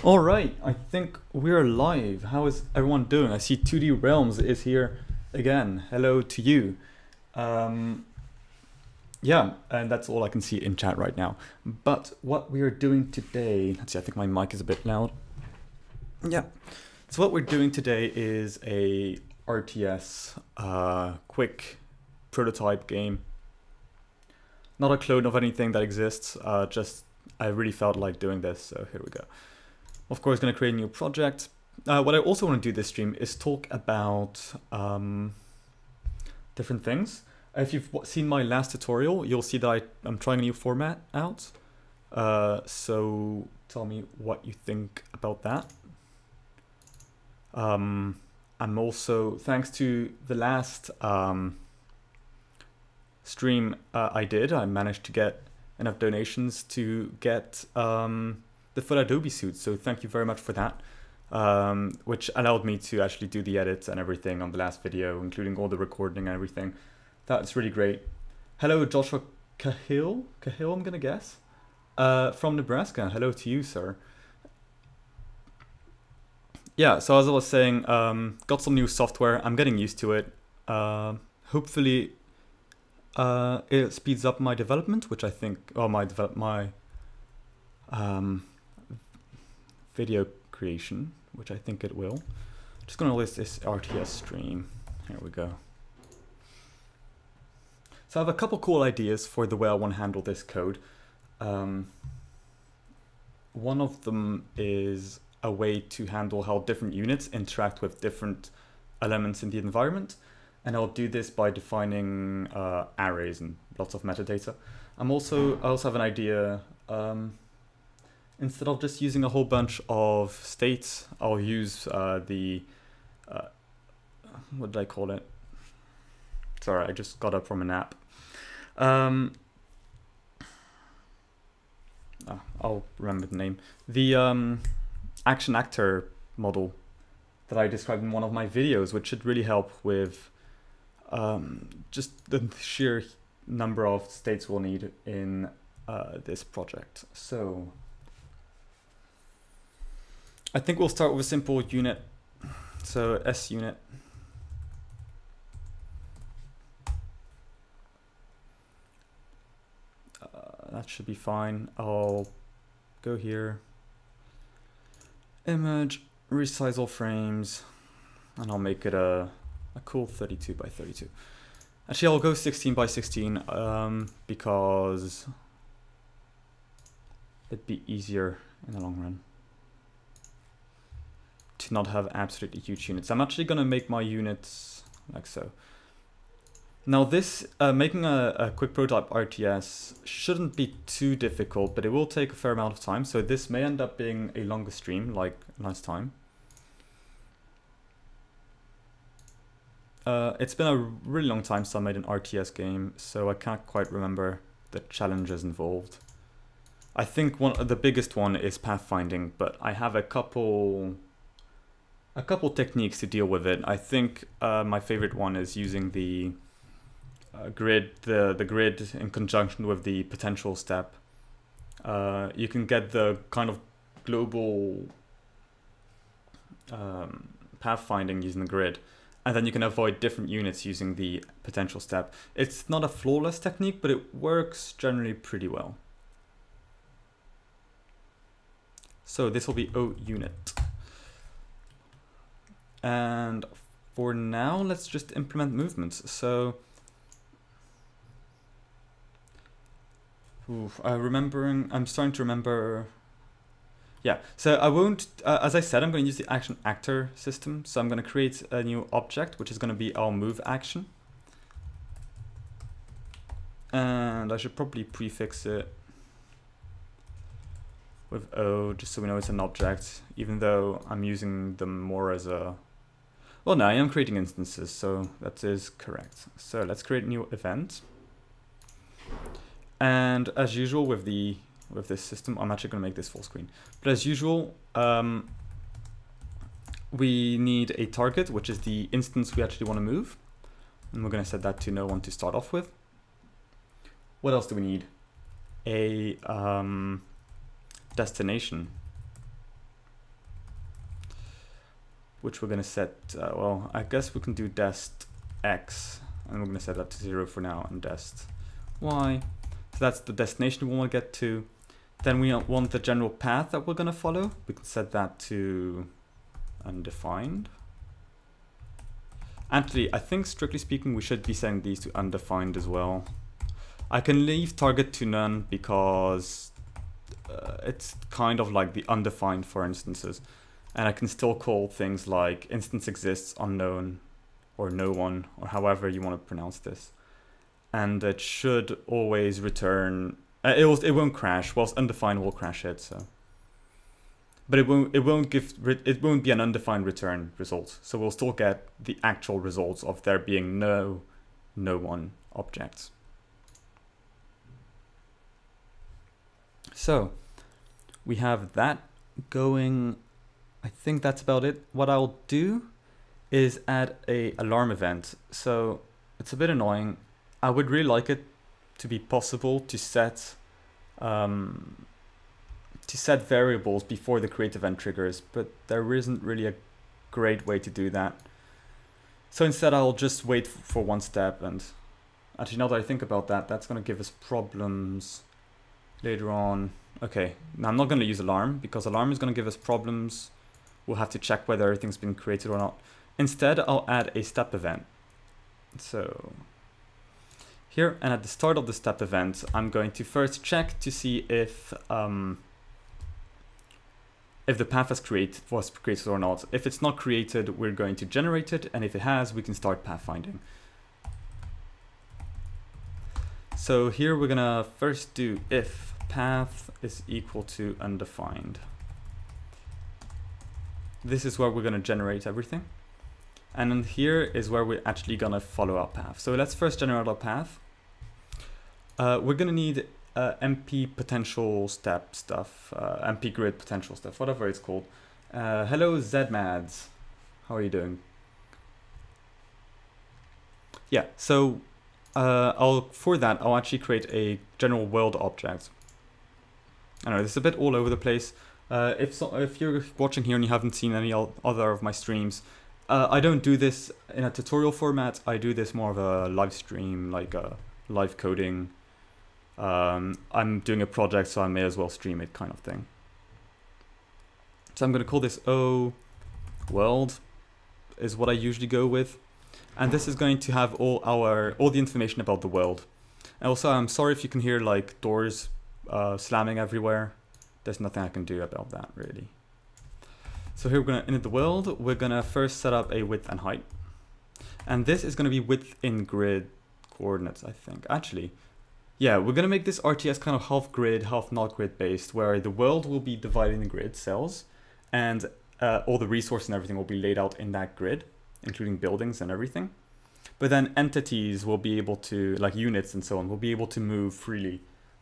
All right, I think we're live. How is everyone doing? I see 2D Realms is here again. Hello to you. Yeah, and that's all I can see in chat right now. But what we are doing today, let's see, I think my mic is a bit loud. Yeah, so what we're doing today is a RTS quick prototype game. Not a clone of anything that exists, just I really felt like doing this, so here we go. Of course, going to create a new project. What I also want to do this stream is talk about different things. If you've seen my last tutorial, you'll see that I'm trying a new format out. So tell me what you think about that. I'm also, thanks to the last stream I did, I managed to get enough donations to get the full Adobe suite, so thank you very much for that, which allowed me to actually do the edits and everything on the last video, including all the recording and everything. That's really great. Hello, Joshua Cahill, I'm gonna guess, from Nebraska. Hello to you, sir. Yeah, so as I was saying, got some new software. I'm getting used to it. Hopefully, it speeds up my development, which I think, or my video creation, which I think it will. Just gonna list this RTS stream. Here we go. So I have a couple cool ideas for the way I want to handle this code. One of them is a way to handle how different units interact with different elements in the environment. And I'll do this by defining arrays and lots of metadata. I also have an idea. Instead of just using a whole bunch of states, I'll use what did I call it? Sorry, I just got up from a nap. I'll remember the name. The action actor model that I described in one of my videos, which should really help with just the sheer number of states we'll need in this project. So I think we'll start with a simple unit. So S unit. That should be fine. I'll go here. Image, resize all frames, and I'll make it a cool 32 by 32. Actually, I'll go 16 by 16 because it'd be easier in the long run to not have absolutely huge units. I'm actually going to make my units like so. Now this, making a quick prototype RTS shouldn't be too difficult, but it will take a fair amount of time. So this may end up being a longer stream, like last time. It's been a really long time since I made an RTS game, so I can't quite remember the challenges involved. I think the biggest one is pathfinding, but I have a couple techniques to deal with it. I think my favorite one is using the grid, the grid in conjunction with the potential step. You can get the kind of global pathfinding using the grid, and then you can avoid different units using the potential step. It's not a flawless technique, but it works generally pretty well. So this will be O unit. And for now, let's just implement movements. So I'm starting to remember. Yeah, so I won't, as I said, I'm going to use the action actor system. So I'm going to create a new object, which is going to be our move action. And I should probably prefix it with O, just so we know it's an object, even though I'm using them more as a, well, no, I am creating instances, so that is correct. So let's create a new event. And as usual with this system, I'm actually going to make this full screen. But as usual, we need a target, which is the instance we actually want to move. And we're going to set that to no one to start off with. What else do we need? A destination. which we're going to set, well, I guess we can do dest x, and we're going to set that to 0 for now, and dest y. So that's the destination we want to get to. Then we want the general path that we're going to follow. We can set that to undefined. Actually, I think strictly speaking, we should be setting these to undefined as well. I can leave target to none because it's kind of like the undefined for instances. And I can still call things like instance exists, unknown, or no one, or however you want to pronounce this. And it should always return, it won't crash, whilst undefined will crash it, so. But it won't be an undefined return result. So we'll still get the actual results of there being no one objects. So we have that going. I think that's about it. What I'll do is add a alarm event. So it's a bit annoying. I would really like it to be possible to set variables before the create event triggers, but there isn't really a great way to do that. So instead I'll just wait for one step, and actually now that I think about that, that's going to give us problems later on. Okay, now I'm not going to use alarm because alarm is going to give us problems. We'll have to check whether everything's been created or not. Instead, I'll add a step event. So here, and at the start of the step event, I'm going to first check to see if the path was created or not. If it's not created, we're going to generate it, and if it has, we can start pathfinding. So here we're gonna first do if path is equal to undefined. This is where we're gonna generate everything. And then here is where we're actually gonna follow our path. So let's first generate our path. We're gonna need MP potential step stuff, MP grid potential stuff, whatever it's called. Hello Zmads, how are you doing? Yeah, so for that I'll actually create a general world object. I know this is a bit all over the place. If you're watching here and you haven't seen any other of my streams, I don't do this in a tutorial format. I do this more of a live stream, like a live coding. I'm doing a project, so I may as well stream it kind of thing. So I'm going to call this O world is what I usually go with. And this is going to have all the information about the world. And also, I'm sorry if you can hear like doors slamming everywhere. There's nothing I can do about that really. So here we're going to init the world. We're going to first set up a width and height. And this is going to be width in grid coordinates, I think. Actually, yeah, we're going to make this RTS kind of half grid, half not grid based, where the world will be divided in grid cells, and all the resources and everything will be laid out in that grid, including buildings and everything. But then entities will be able to, like units and so on, will be able to move freely,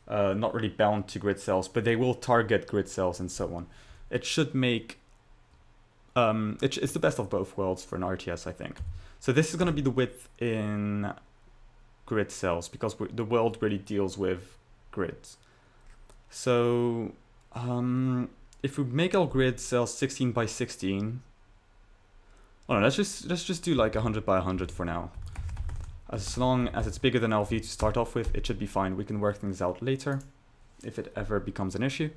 not really bound to grid cells, but they will target grid cells and so on. It should make, it's the best of both worlds for an RTS, I think. So this is going to be the width in grid cells, because the world really deals with grids. So if we make our grid cells 16 by 16, oh no, let's just do like 100 by 100 for now. As long as it's bigger than LV to start off with, it should be fine. We can work things out later if it ever becomes an issue.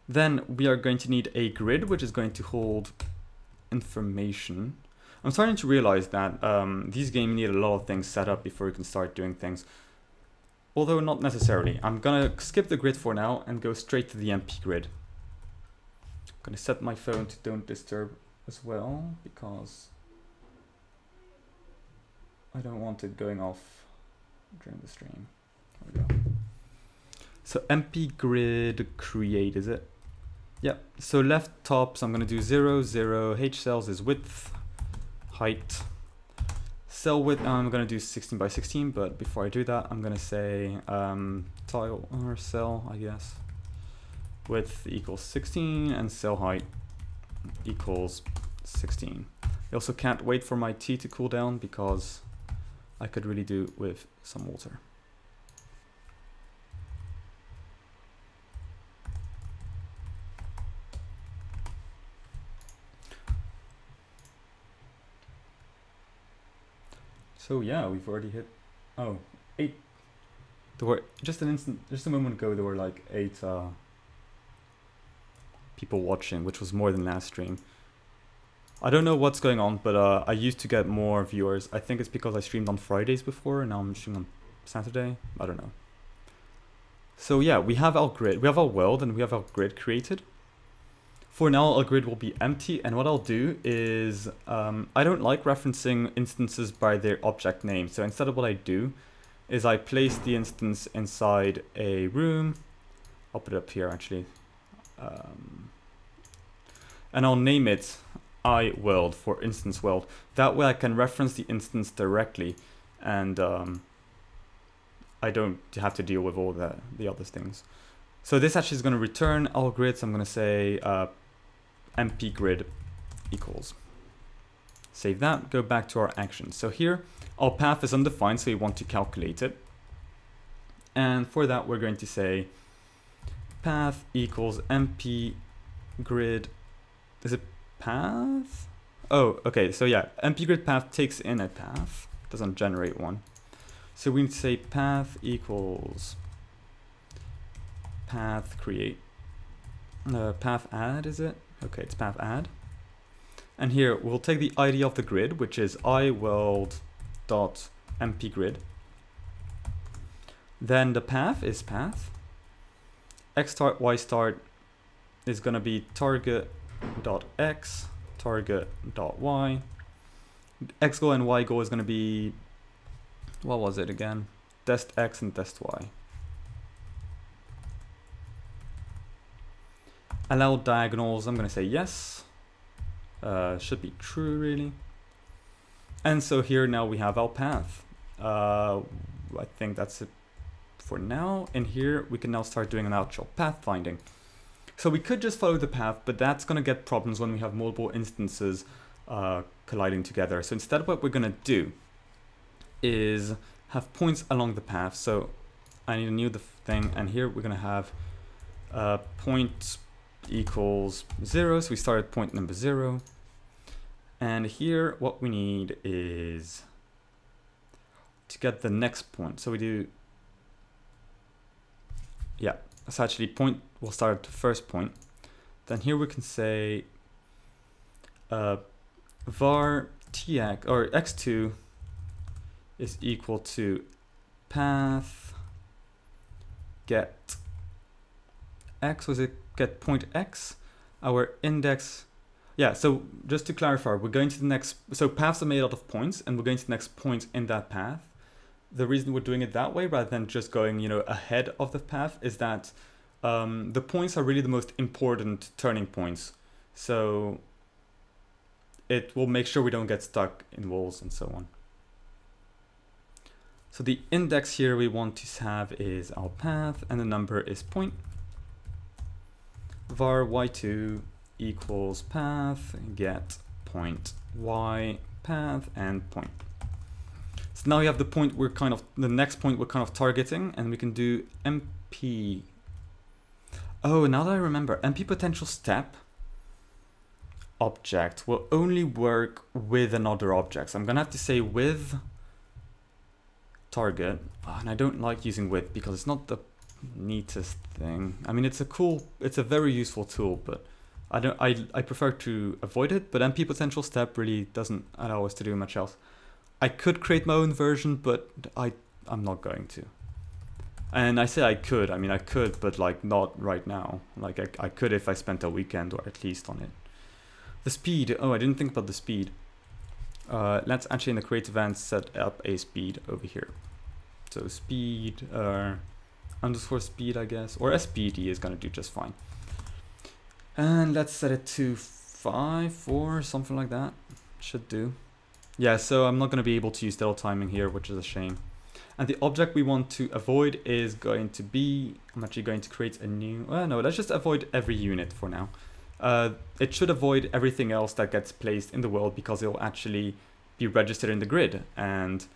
Then we are going to need a grid, which is going to hold information. I'm starting to realize that these games need a lot of things set up before you can start doing things. Although not necessarily. I'm gonna skip the grid for now and go straight to the MP grid. I'm gonna set my phone to don't disturb as well, because I don't want it going off during the stream. There we go. So MP grid create, is it? Yeah, so left top, so I'm gonna do 0, 0, H cells is width, height, cell width, I'm gonna do 16 by 16, but before I do that, I'm gonna say tile or cell, I guess. Width equals 16 and cell height equals 16. I also can't wait for my tea to cool down because I could really do with some water. So yeah, we've already hit, 8. There were just a moment ago, there were like 8 people watching, which was more than last stream. I don't know what's going on, but I used to get more viewers. I think it's because I streamed on Fridays before, and now I'm streaming on Saturday. I don't know. So yeah, we have our grid, we have our world, and we have our grid created. For now, our grid will be empty, and what I'll do is, I don't like referencing instances by their object name. So instead of what I do is I place the instance inside a room. I'll put it up here actually. And I'll name it iWorld for instance world. That way I can reference the instance directly, and I don't have to deal with all the other things. So this actually is going to return our grid. So I'm going to say MP grid equals. Save that, go back to our actions. So here our path is undefined, so we want to calculate it. And for that we're going to say path equals MP grid. Is it path? Oh, okay, so yeah, MP grid path takes in a path, doesn't generate one. So we need to say path equals path create. Path add, is it? Okay, it's path add. And here we'll take the ID of the grid, which is iWorld.mpGrid. Then the path is path. X start, Y start is going to be target.x, target.y. X goal and Y goal is going to be, what was it again? Dest X and dest Y. Allow diagonals, I'm going to say yes. Should be true really. And so here now we have our path. I think that's it for now. And here we can now start doing an actual path finding. So we could just follow the path, but that's going to get problems when we have multiple instances colliding together. So instead what we're going to do is have points along the path. So I need a new thing, and here we're going to have point equals 0. So we start at point number 0. And here what we need is to get the next point. So we do, yeah, it's actually point, we'll start at the first point. Then here we can say var tx or x2 is equal to path get x, was it get point x, our index. Yeah, so just to clarify, we're going to the next, so paths are made out of points, and we're going to the next point in that path. The reason we're doing it that way rather than just going, you know, ahead of the path is that the points are really the most important turning points. So it will make sure we don't get stuck in walls and so on. So the index here we want to have is our path, and the number is point. Var y2 equals path get point y path and point. So now we have the point we're kind of, the next point we're kind of targeting, and we can do MP. Oh, now that I remember, MP potential step object will only work with another object. So I'm gonna have to say with target, and I don't like using with because it's not the neatest thing. I mean, it's a very useful tool, but I prefer to avoid it. But MP potential step really doesn't allow us to do much else. I could create my own version, but I'm not going to. And I say I could, I mean I could, but like not right now. Like I could if I spent a weekend or at least on it. The speed, oh, I didn't think about the speed. Let's actually in the create event set up a speed over here. So speed, underscore speed, I guess, or SPD is gonna do just fine. And let's set it to 5, 4, something like that. Should do. Yeah, so I'm not gonna be able to use delta timing here, which is a shame. And the object we want to avoid is going to be, I'm actually going to create a new, well, no, let's just avoid every unit for now. It should avoid everything else that gets placed in the world because it will actually be registered in the grid. And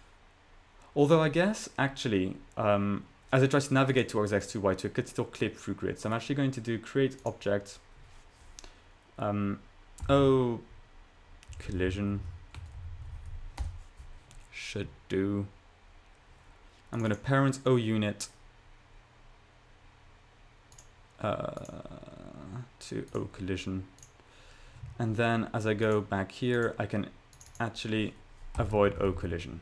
although I guess actually, as it tries to navigate towards x2, y2, it could still clip through grid. So I'm actually going to do create object, collision should do. I'm going to parent OUnit to OCollision. And then as I go back here, I can actually avoid OCollision.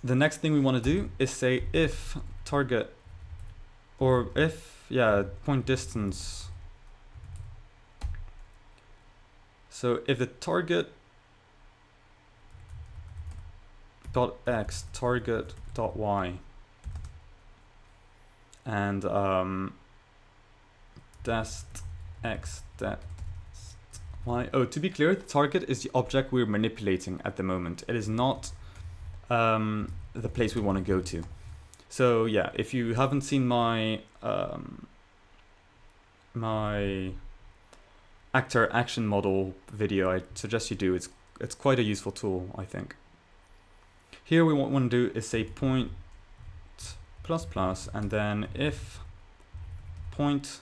The next thing we want to do is say if target, or if, yeah, point distance. So if the target dot x target dot y and dest x dest y. Oh, to be clear, the target is the object we're manipulating at the moment. It is not the place we want to go to. So yeah, if you haven't seen my my actor action model video, I suggest you do. It's quite a useful tool, I think. Here we want to do is say point plus plus, and then if point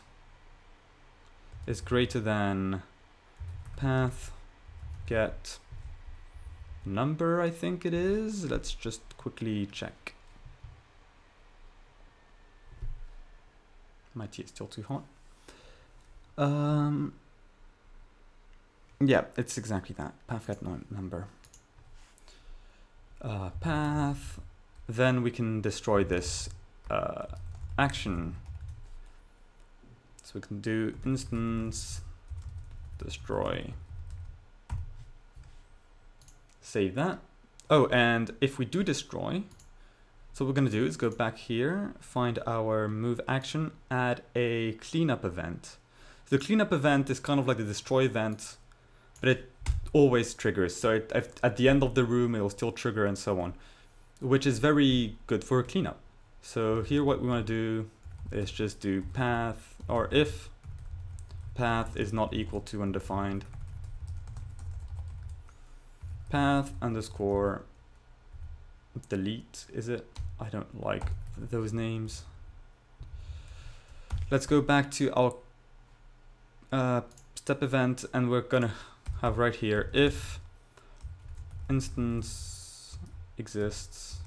is greater than path get number, I think it is. Let's just quickly check. My tea is still too hot. Yeah, it's exactly that. Path get number. Path. Then we can destroy this action. So we can do instance destroy. Save that. Oh, and if we do destroy, so what we're going to do is go back here, find our move action, add a cleanup event. So the cleanup event is kind of like the destroy event, but it always triggers. So at the end of the room, it will still trigger and so on, which is very good for a cleanup. So here what we want to do is just do path, or if path is not equal to undefined, path underscore delete, is it? I don't like those names. Let's go back to our step event, and we're gonna have right here if instance exists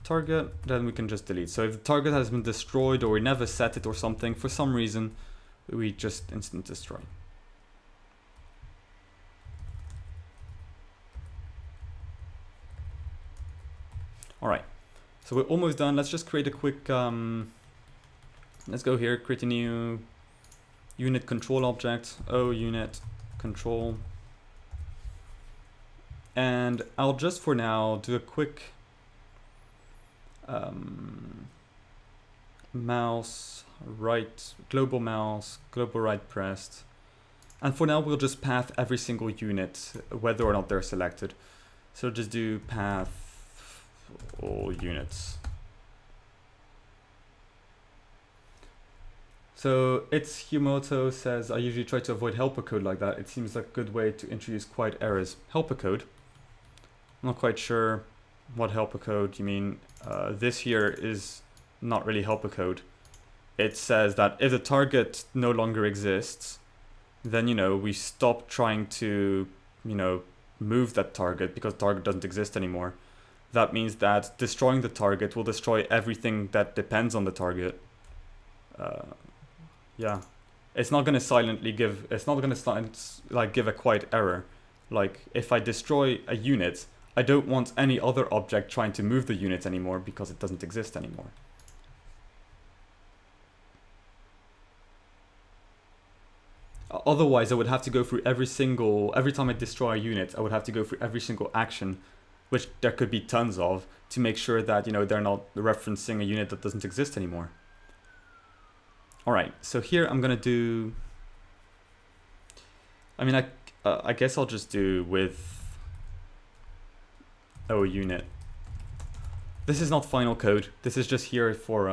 target, then we can just delete. So if the target has been destroyed, or we never set it or something, for some reason, we just instant destroy. All right, so we're almost done. Let's just create a quick, let's go here, create a new unit control object, OUnit control. And I'll just for now do a quick mouse right, global right pressed. And for now, we'll just path every single unit, whether or not they're selected. So just do path all units. So it's Humoto says, I usually try to avoid helper code like that. It seems like a good way to introduce quiet errors. Helper code? I'm not quite sure what helper code you mean. This here is not really helper code. It says that if the target no longer exists, then, you know, we stop trying to, you know, move that target because the target doesn't exist anymore. That means that destroying the target will destroy everything that depends on the target. Yeah, it's not going to silently give, it's not going to like give a quiet error. Like if I destroy a unit, I don't want any other object trying to move the unit anymore because it doesn't exist anymore. Otherwise, I would have to go through every time I destroy a unit, I would have to go through every single action, which there could be tons of, to make sure that, you know, they're not referencing a unit that doesn't exist anymore. All right, so here I'm gonna do, I mean, I guess I'll just do with OUnit. This is not final code. This is just here for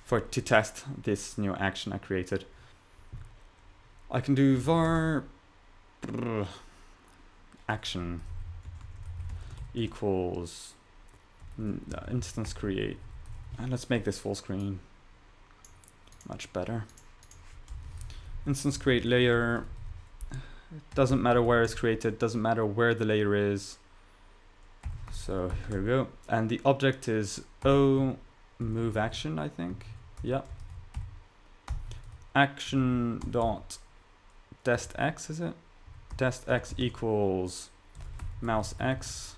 to test this new action I created. I can do var action equals instance create, and let's make this full screen. Much better. Instance create layer Doesn't matter where it's created, doesn't matter where the layer is. So here we go. And the object is O move action, I think. Yep. Action dot dest x, is it? Dest x equals mouse x.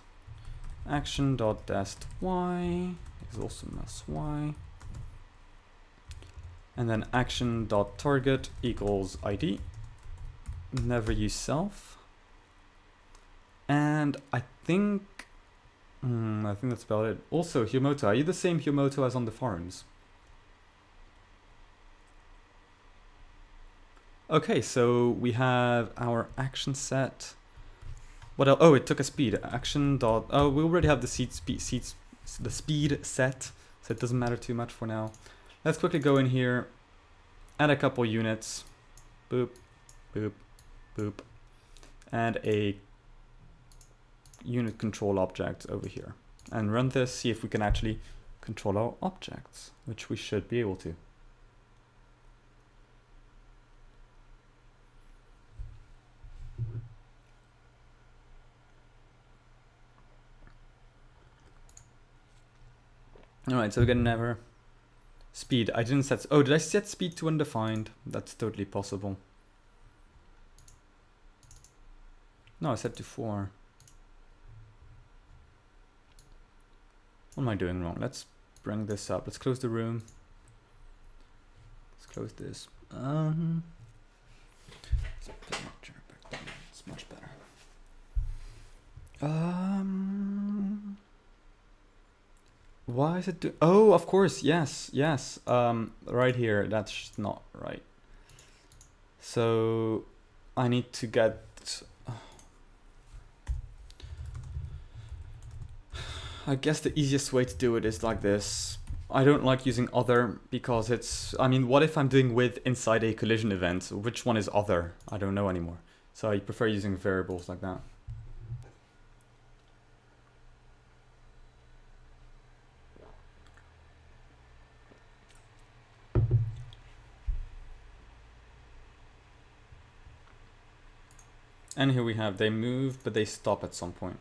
Action dot dest y is also mouse y. And then action dot target equals ID. Never use self. And I think that's about it. Also, Humoto, are you the same Humoto as on the forums? Okay, so we have our action set. What else? Oh, it took a speed. Action dot. Oh, we already have the speed set, so it doesn't matter too much for now. Let's quickly go in here, add a couple units. Boop, boop, boop, and a unit control object over here, and run this. See if we can actually control our objects, which we should be able to. Alright, so again, never. Speed, I didn't set, oh, did I set speed to undefined? That's totally possible. No, I set to 4. What am I doing wrong? Let's bring this up. Let's close the room. Let's close this. Let's put my chair back down. It's much better. Why is it do? Oh, of course, yes, yes. Right here, that's not right. So I need to get. I guess the easiest way to do it is like this. I don't like using other because it's. I mean, what if I'm doing with inside a collision event? Which one is other? I don't know anymore. So I prefer using variables like that. And here we have, they move, but they stop at some point.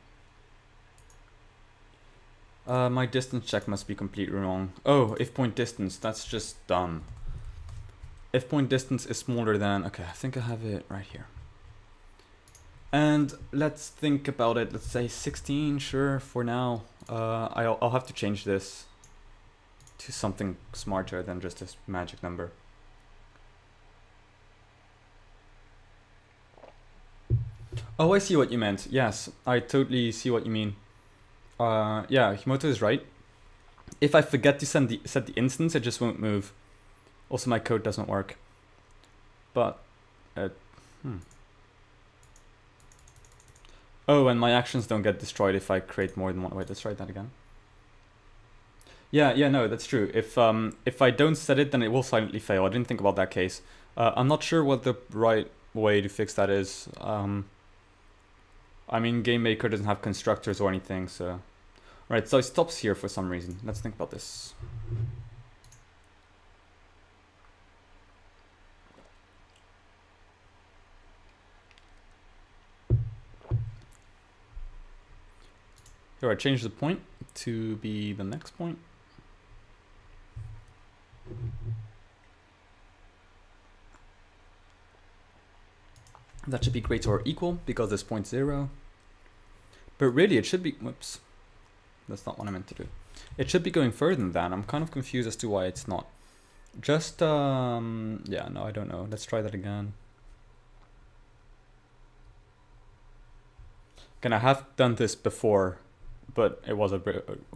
My distance check must be completely wrong. Oh, if point distance, that's just dumb. If point distance is smaller than, okay, I think I have it right here. And let's think about it, let's say 16, sure, for now. I'll have to change this to something smarter than just this magic number. Oh, I see what you meant. Yes, I totally see what you mean. Yeah, Himoto is right. If I forget to set the instance, it just won't move. Also, my code doesn't work. But, Oh, and my actions don't get destroyed if I create more than one. Wait, let's try that again. Yeah, no, that's true. If I don't set it, then it will silently fail. I didn't think about that case. I'm not sure what the right way to fix that is. I mean, GameMaker doesn't have constructors or anything, so... Right, so it stops here for some reason. Let's think about this. Here, I change the point to be the next point. That should be greater or equal because it's 0.0. But really it should be, whoops, that's not what I meant to do. It should be going further than that. I'm kind of confused as to why it's not. Just, yeah, no, I don't know. Let's try that again. Again, I have done this before, but it was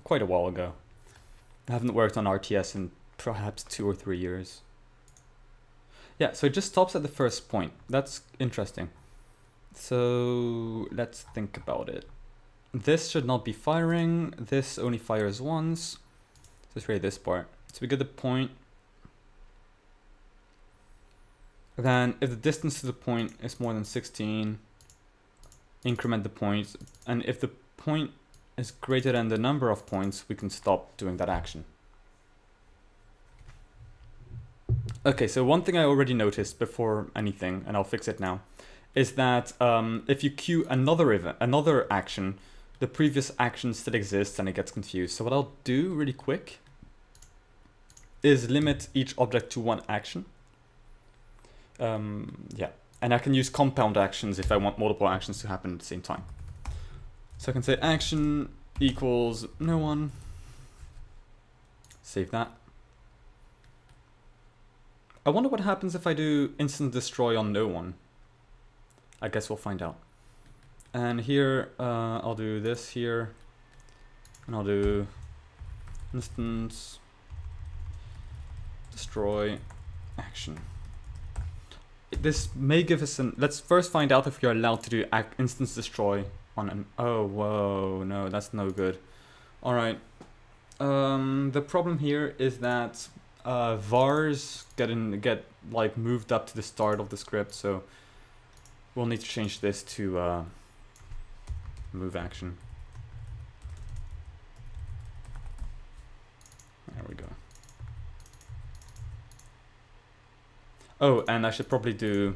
quite a while ago. I haven't worked on RTS in perhaps 2 or 3 years. Yeah, so it just stops at the first point. That's interesting. So let's think about it. This should not be firing. This only fires once. So let's create this part. So we get the point. Then if the distance to the point is more than 16, increment the point. And if the point is greater than the number of points, we can stop doing that action. Okay, so one thing I already noticed before anything, and I'll fix it now. is that if you queue another action, the previous action still exists and it gets confused. So what I'll do really quick is limit each object to one action. Yeah, and I can use compound actions if I want multiple actions to happen at the same time. So I can say action equals no one. Save that. I wonder what happens if I do instant destroy on no one. I guess we'll find out. And here I'll do this here, and I'll do instance destroy action. This may give us an, let's first find out if you're allowed to do instance destroy on an, oh whoa, no, that's no good. All right, the problem here is that vars get like moved up to the start of the script, so we'll need to change this to move action. There we go. Oh, and I should probably do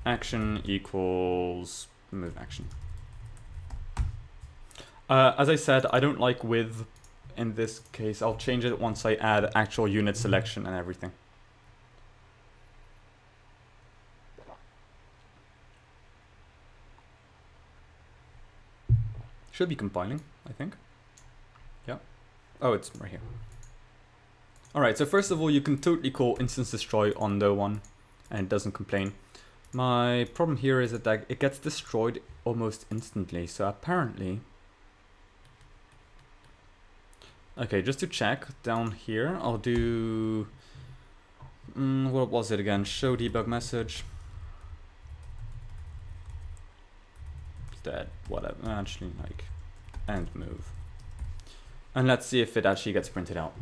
action equals move action. As I said, I don't like with in this case. I'll change it once I add actual unit selection and everything. Should be compiling, I think. Yeah. Oh, it's right here. Alright, so first of all, you can totally call instance destroy on no one and it doesn't complain. My problem here is that it gets destroyed almost instantly, so apparently... Okay, just to check, down here, I'll do... what was it again? Show debug message. Dead, whatever, actually, like, and move. And let's see if it actually gets printed out.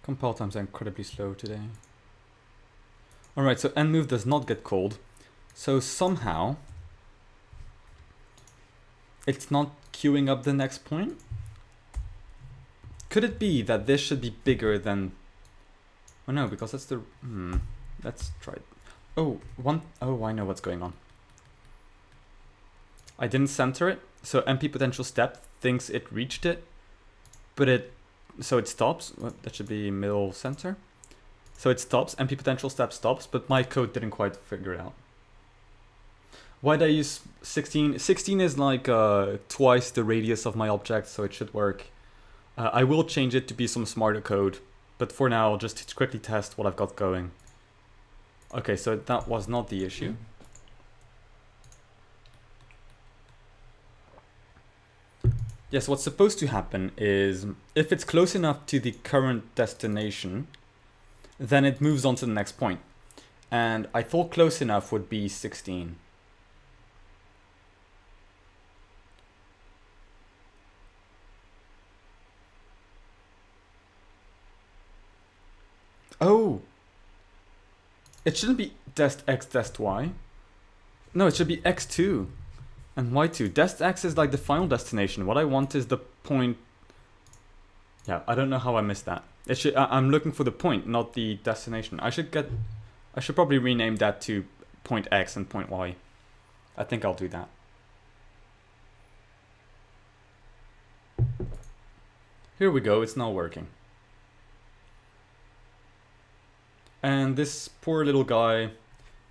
Compile times are incredibly slow today. Alright, so end move does not get called. So somehow it's not queuing up the next point. Could it be that this should be bigger than... Oh no, because that's the... let's try it. Oh, I know what's going on. I didn't center it, so MP potential step thinks it reached it, but so it stops. Well, that should be middle center. So it stops, MP potential step stops, but my code didn't quite figure it out. Why did I use 16? 16 is like twice the radius of my object, so it should work. I will change it to be some smarter code, but for now, I'll just quickly test what I've got going. Okay, so that was not the issue. Yes, what's supposed to happen is if it's close enough to the current destination, then it moves on to the next point. And I thought close enough would be 16. Oh! It shouldn't be dest x, dest y. No, it should be x2 and y2. Dest x is like the final destination. What I want is the point. Yeah, I don't know how I missed that. It should. I'm looking for the point, not the destination. I should probably rename that to point x and point y. I think I'll do that. Here we go. It's now working. And this poor little guy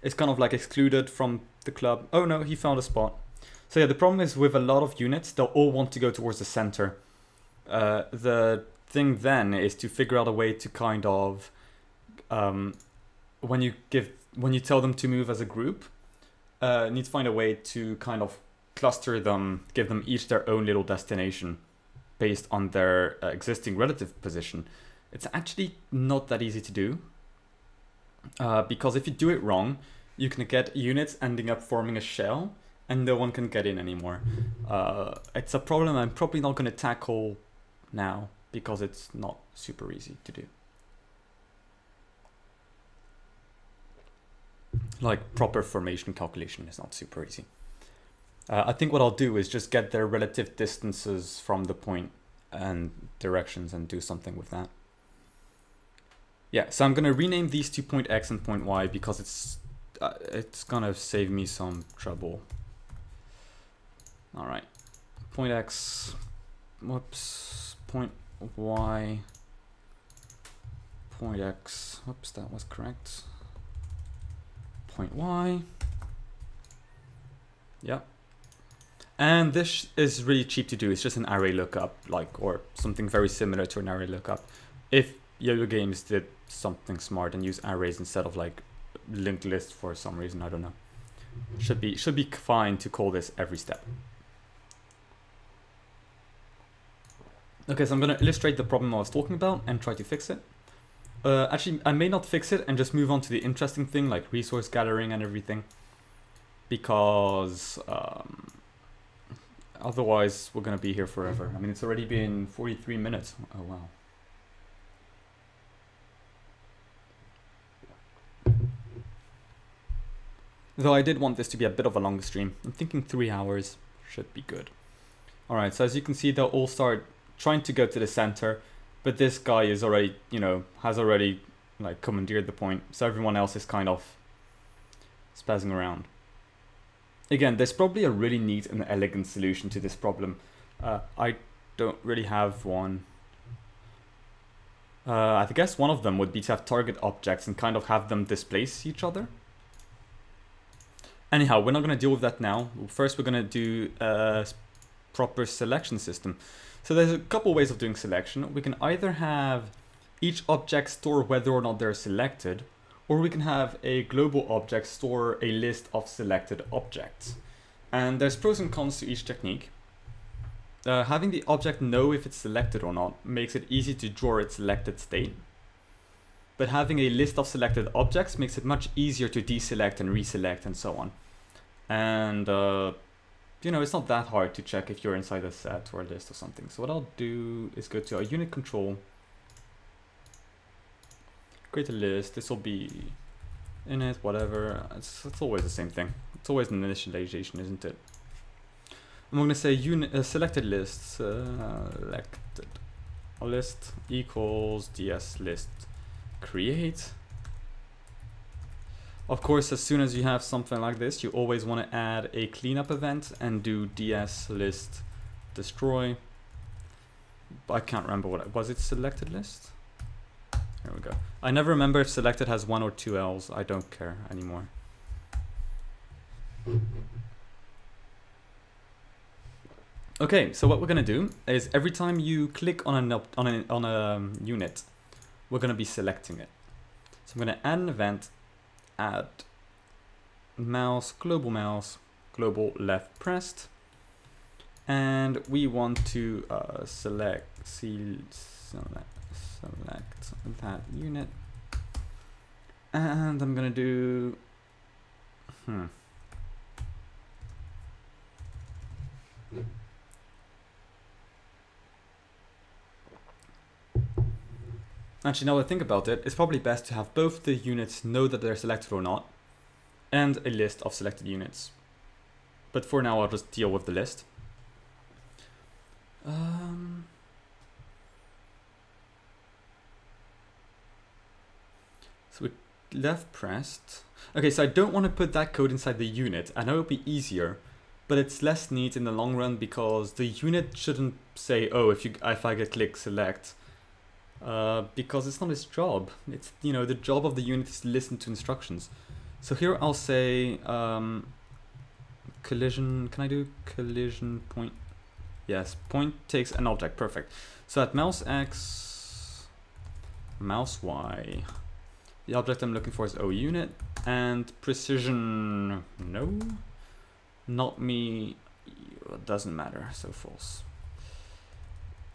is kind of like excluded from the club. Oh no, he found a spot. So yeah, the problem is with a lot of units, they'll all want to go towards the center. The thing then is to figure out a way to kind of, when you tell them to move as a group, need to find a way to kind of cluster them, give them each their own little destination based on their existing relative position. It's actually not that easy to do. Because if you do it wrong, you can get units ending up forming a shell and no one can get in anymore. It's a problem I'm probably not going to tackle now because it's not super easy to do. Like proper formation calculation is not super easy. I think what I'll do is just get their relative distances from the point and directions and do something with that. Yeah, so I'm going to rename these to point X and point Y because it's going to save me some trouble. All right, point X, whoops, point Y, point X, whoops, that was correct. Point Y, yep. And this is really cheap to do. It's just an array lookup, or something very similar to an array lookup. If Yo-Yo Games did something smart and use arrays instead of like linked lists for some reason, I don't know. Should be fine to call this every step. Okay, so I'm gonna illustrate the problem I was talking about and try to fix it. Actually, I may not fix it and just move on to the interesting thing like resource gathering and everything, because otherwise we're gonna be here forever. I mean, it's already been 43 minutes. Oh wow. Though I did want this to be a bit of a longer stream. I'm thinking 3 hours should be good. All right, so as you can see, they'll all start trying to go to the center, but this guy is already, has already like commandeered the point. So everyone else is kind of spazzing around. Again, there's probably a really neat and elegant solution to this problem. I don't really have one. I guess one of them would be to have target objects and kind of have them displace each other. Anyhow, we're not going to deal with that now. First, we're going to do a proper selection system. So there's a couple ways of doing selection. We can either have each object store whether or not they're selected, or we can have a global object store a list of selected objects. And there's pros and cons to each technique. Having the object know if it's selected or not makes it easy to draw its selected state. But having a list of selected objects makes it much easier to deselect and reselect and so on. And it's not that hard to check if you're inside a set or a list or something. So what I'll do is go to our unit control, create a list. This will be init, whatever. It's always the same thing. It's always an initialization, isn't it? I'm going to say unit selected list, selected list equals ds list create. Of course, as soon as you have something like this, you always want to add a cleanup event and do ds list destroy. I can't remember what was it. Selected list. There we go. I never remember if selected has 1 or 2 L's. I don't care anymore. Okay, so what we're gonna do is every time you click on a unit, we're gonna be selecting it. So I'm gonna add an event, add mouse, global left pressed, and we want to select that unit, and I'm gonna do Actually, now that I think about it, it's probably best to have both the units know that they're selected or not, and a list of selected units. But for now, I'll just deal with the list. So we left pressed. Okay, so I don't want to put that code inside the unit. I know it'll be easier, but it's less neat in the long run because the unit shouldn't say, oh, if I get click select. Because it's not its job. It's, the job of the unit is to listen to instructions. So here I'll say collision. Can I do collision point? Yes, point takes an object. Perfect. So at mouse X, mouse Y, the object I'm looking for is OUnit, and precision, no, not me, it doesn't matter, so false.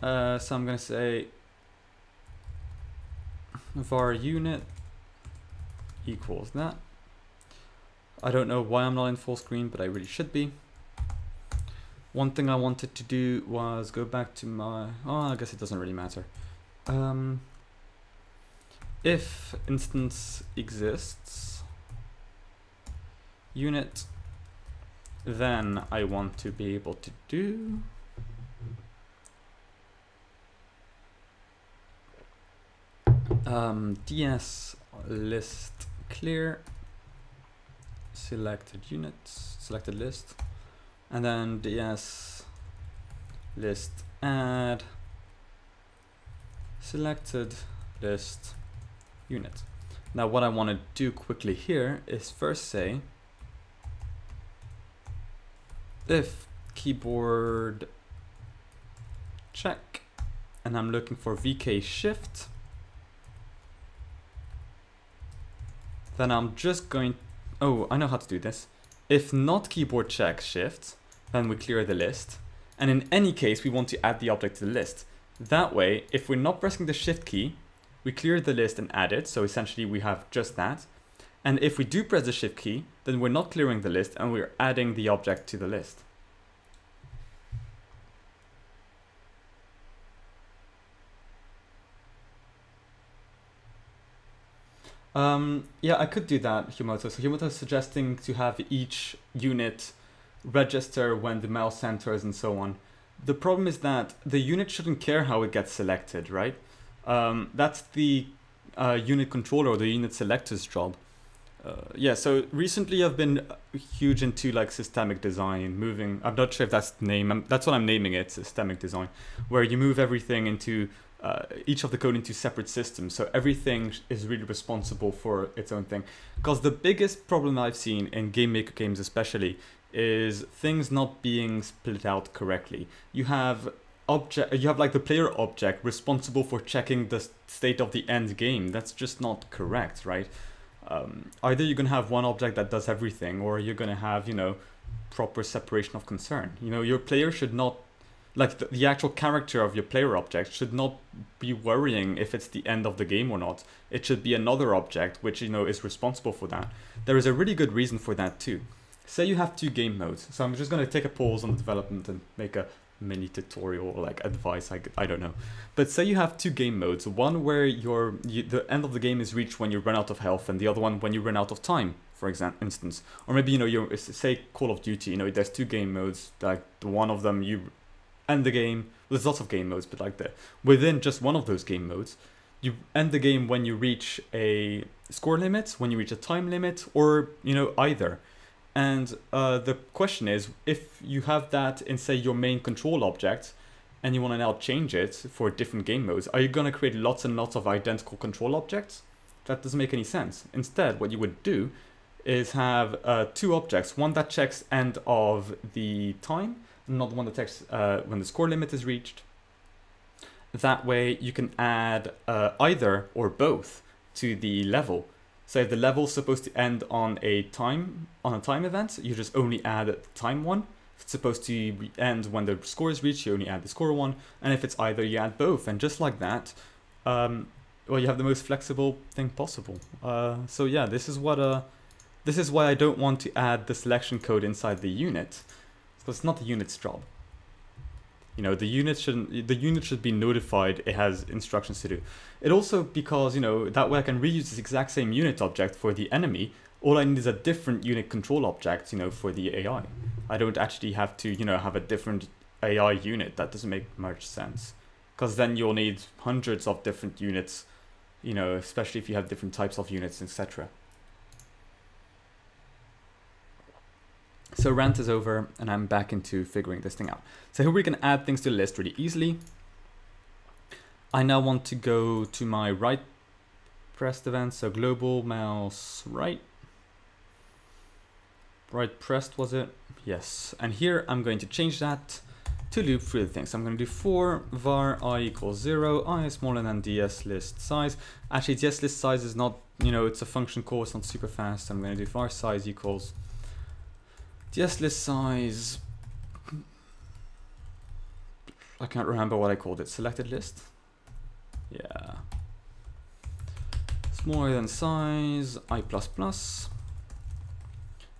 So I'm gonna say var unit equals that. I don't know why I'm not in full screen, but I really should be. One thing I wanted to do was go back to my, I guess it doesn't really matter. If instance exists, unit then I want to be able to do ds list clear selected units, selected list, and then ds list add selected list unit. Now what I want to do quickly here is first say if keyboard check, and I'm looking for VK shift, then I'm just going, oh, I know how to do this. If not keyboard check shift, then we clear the list. And in any case, we want to add the object to the list. That way, if we're not pressing the shift key, we clear the list and add it. So essentially we have just that. And if we do press the shift key, then we're not clearing the list and we're adding the object to the list. Yeah, I could do that, Humoto. So Humoto is suggesting to have each unit register when the mouse enters and so on. The problem is that the unit shouldn't care how it gets selected, right? That's the unit controller or the unit selector's job. Yeah, so recently I've been huge into like systemic design, moving, I'm not sure if that's the name, that's what I'm naming it, systemic design, where you move everything into each of the code into separate systems, so everything is really responsible for its own thing. Because the biggest problem I've seen in game maker games especially is things not being split out correctly. You have like the player object responsible for checking the state of the end game. That's just not correct, right? Either you're gonna have one object that does everything, or you're gonna have, you know, proper separation of concern. You know, your player should not, like the actual character of your player object should not be worrying if it's the end of the game or not. It should be another object which, you know, is responsible for that. There is a really good reason for that too. Say you have two game modes. So I'm just going to take a pause on the development and make a mini tutorial or like advice, I don't know. But say you have two game modes, one where the end of the game is reached when you run out of health, and the other one when you run out of time, for instance. Or maybe, you know, say Call of Duty, you know, there's two game modes, like one of them you end the game, there's lots of game modes, but like within just one of those game modes, you end the game when you reach a score limit, when you reach a time limit, or, you know, either. And the question is, if you have that in, say, your main control object, and you want to now change it for different game modes, are you going to create lots and lots of identical control objects? That doesn't make any sense. Instead, what you would do is have two objects, one that checks end of the time, not the one that checks when the score limit is reached. That way you can add either or both to the level. So if the level is supposed to end on a time event, you just only add the time one. If it's supposed to end when the score is reached, you only add the score one. And if it's either, you add both. And just like that, well, you have the most flexible thing possible. So yeah, this is why I don't want to add the selection code inside the unit. Because it's not the unit's job. You know, the unit should be notified it has instructions to do. It also, because, you know, that way I can reuse this exact same unit object for the enemy. All I need is a different unit control object, you know, for the AI. I don't actually have to, you know, have a different AI unit. That doesn't make much sense. Because then you'll need hundreds of different units, you know, especially if you have different types of units, etc. So rant is over, and I'm back into figuring this thing out. So here we can add things to the list really easily. I now want to go to my right pressed event, so global mouse right. Right pressed, was it? Yes. And here I'm going to change that to loop through the things. So I'm going to do for var I equals 0, I is smaller than ds list size. Actually, ds list size is not, you know, it's a function call, it's not super fast. So I'm going to do var size equals ds list size, I can't remember what I called it, selected list? Yeah. Smaller than size, I++.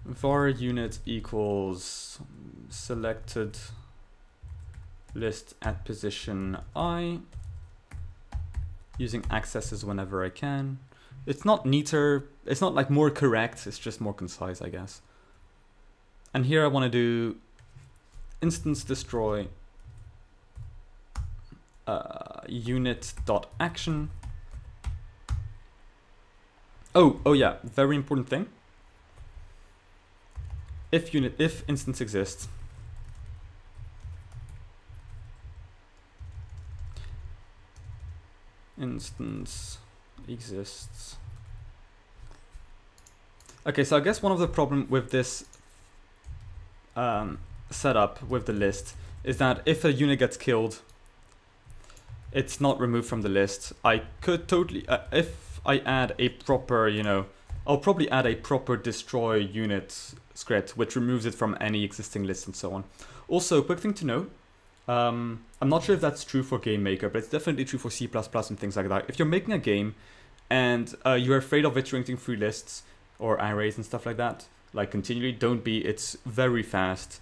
Var unit equals selected list at position I, using accesses whenever I can. It's not neater, it's not like more correct, it's just more concise, I guess. And here I want to do instance destroy unit.action. Oh yeah, very important thing. If instance exists, Okay, so I guess one of the problem with this setup with the list is that if a unit gets killed, it's not removed from the list. I could totally, if I add a proper, I'll probably add a proper destroy unit script, which removes it from any existing list and so on. Also, quick thing to note, I'm not sure if that's true for Game Maker, but it's definitely true for C++ and things like that. If you're making a game and you're afraid of iterating through lists or arrays and stuff like that, like continually, don't be. It's very fast.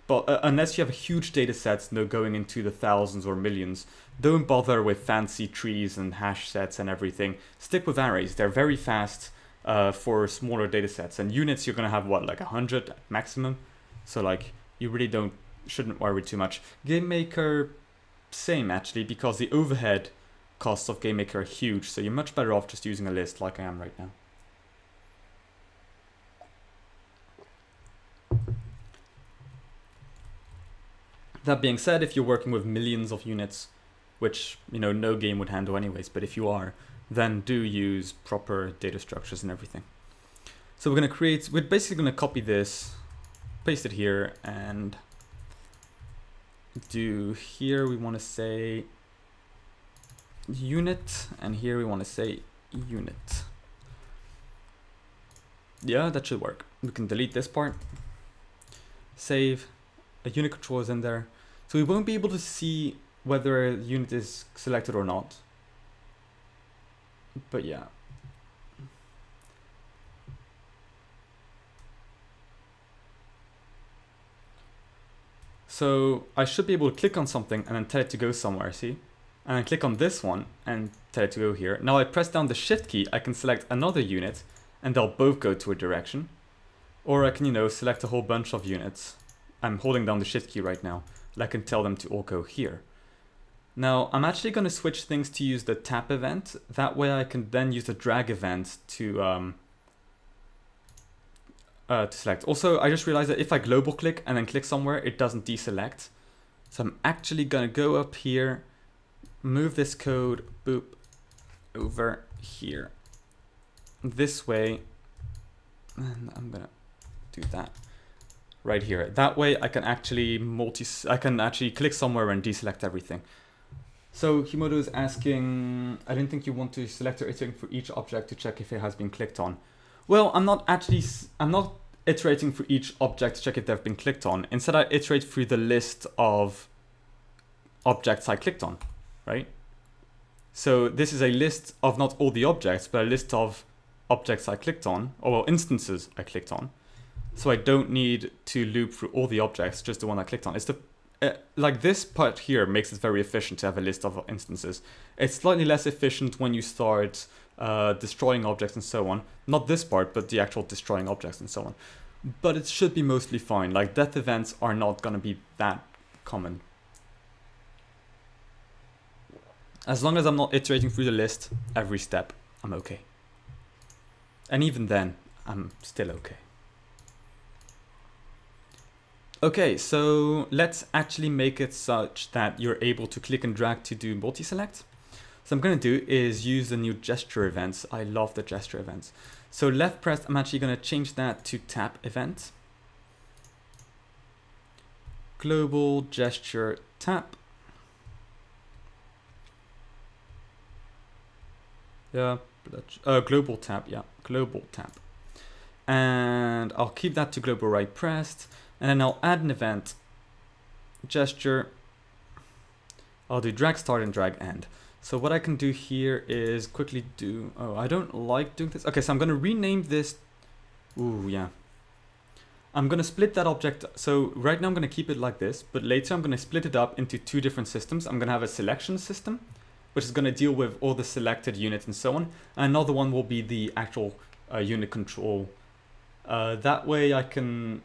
Unless you have huge data sets going into the thousands or millions, don't bother with fancy trees and hash sets and everything. Stick with arrays. They're very fast for smaller data sets. And units, you're going to have, what, like 100 maximum? So, like, you really shouldn't worry too much. Game Maker, same, actually, because the overhead costs of Game Maker are huge. So you're much better off just using a list like I am right now. That being said, if you're working with millions of units, which no game would handle anyways, but if you are, then do use proper data structures and everything. So we're basically going to copy this, paste it here, and do here we want to say unit, and here we want to say unit. Yeah, that should work. We can delete this part, save. A unit control is in there, so we won't be able to see whether a unit is selected or not. But yeah. So I should be able to click on something and then tell it to go somewhere, see? And then click on this one and tell it to go here. Now I press down the shift key, I can select another unit and they'll both go to a direction. Or I can, select a whole bunch of units. I'm holding down the shift key right now, and I can tell them to all go here. Now, I'm actually going to switch things to use the tap event. That way I can then use the drag event to select. Also, I just realized that if I global click and then click somewhere, it doesn't deselect. So I'm actually going to go up here, move this code, boop, over here. This way, and I'm going to do that. Right here. That way I can actually click somewhere and deselect everything. So Himoto is asking, I didn't think you want to select or iterating for each object to check if it has been clicked on. Well, I'm not iterating for each object to check if they've been clicked on. Instead, I iterate through the list of objects I clicked on, right? So this is a list of not all the objects, but a list of objects I clicked on, or instances I clicked on. So I don't need to loop through all the objects, just the one I clicked on. It's like this part here makes it very efficient to have a list of instances. It's slightly less efficient when you start destroying objects and so on. Not this part, but the actual destroying objects and so on. But it should be mostly fine. Like death events are not going to be that common. As long as I'm not iterating through the list every step, I'm okay. And even then, I'm still okay. Okay, so let's actually make it such that you're able to click and drag to do multi-select. So I'm going to do is use the new gesture events. I love the gesture events. So left press, I'm actually going to change that to tap event. Global gesture tap. Yeah, global tap, yeah, global tap. And I'll keep that to global right pressed. And then I'll add an event, gesture, I'll do drag start and drag end. So what I can do here is quickly do, oh, I don't like doing this. Okay, so I'm going to rename this, ooh, yeah. I'm going to split that object. So right now I'm going to keep it like this, but later I'm going to split it up into two different systems. I'm going to have a selection system, which is going to deal with all the selected units and so on. And another one will be the actual unit control. That way I can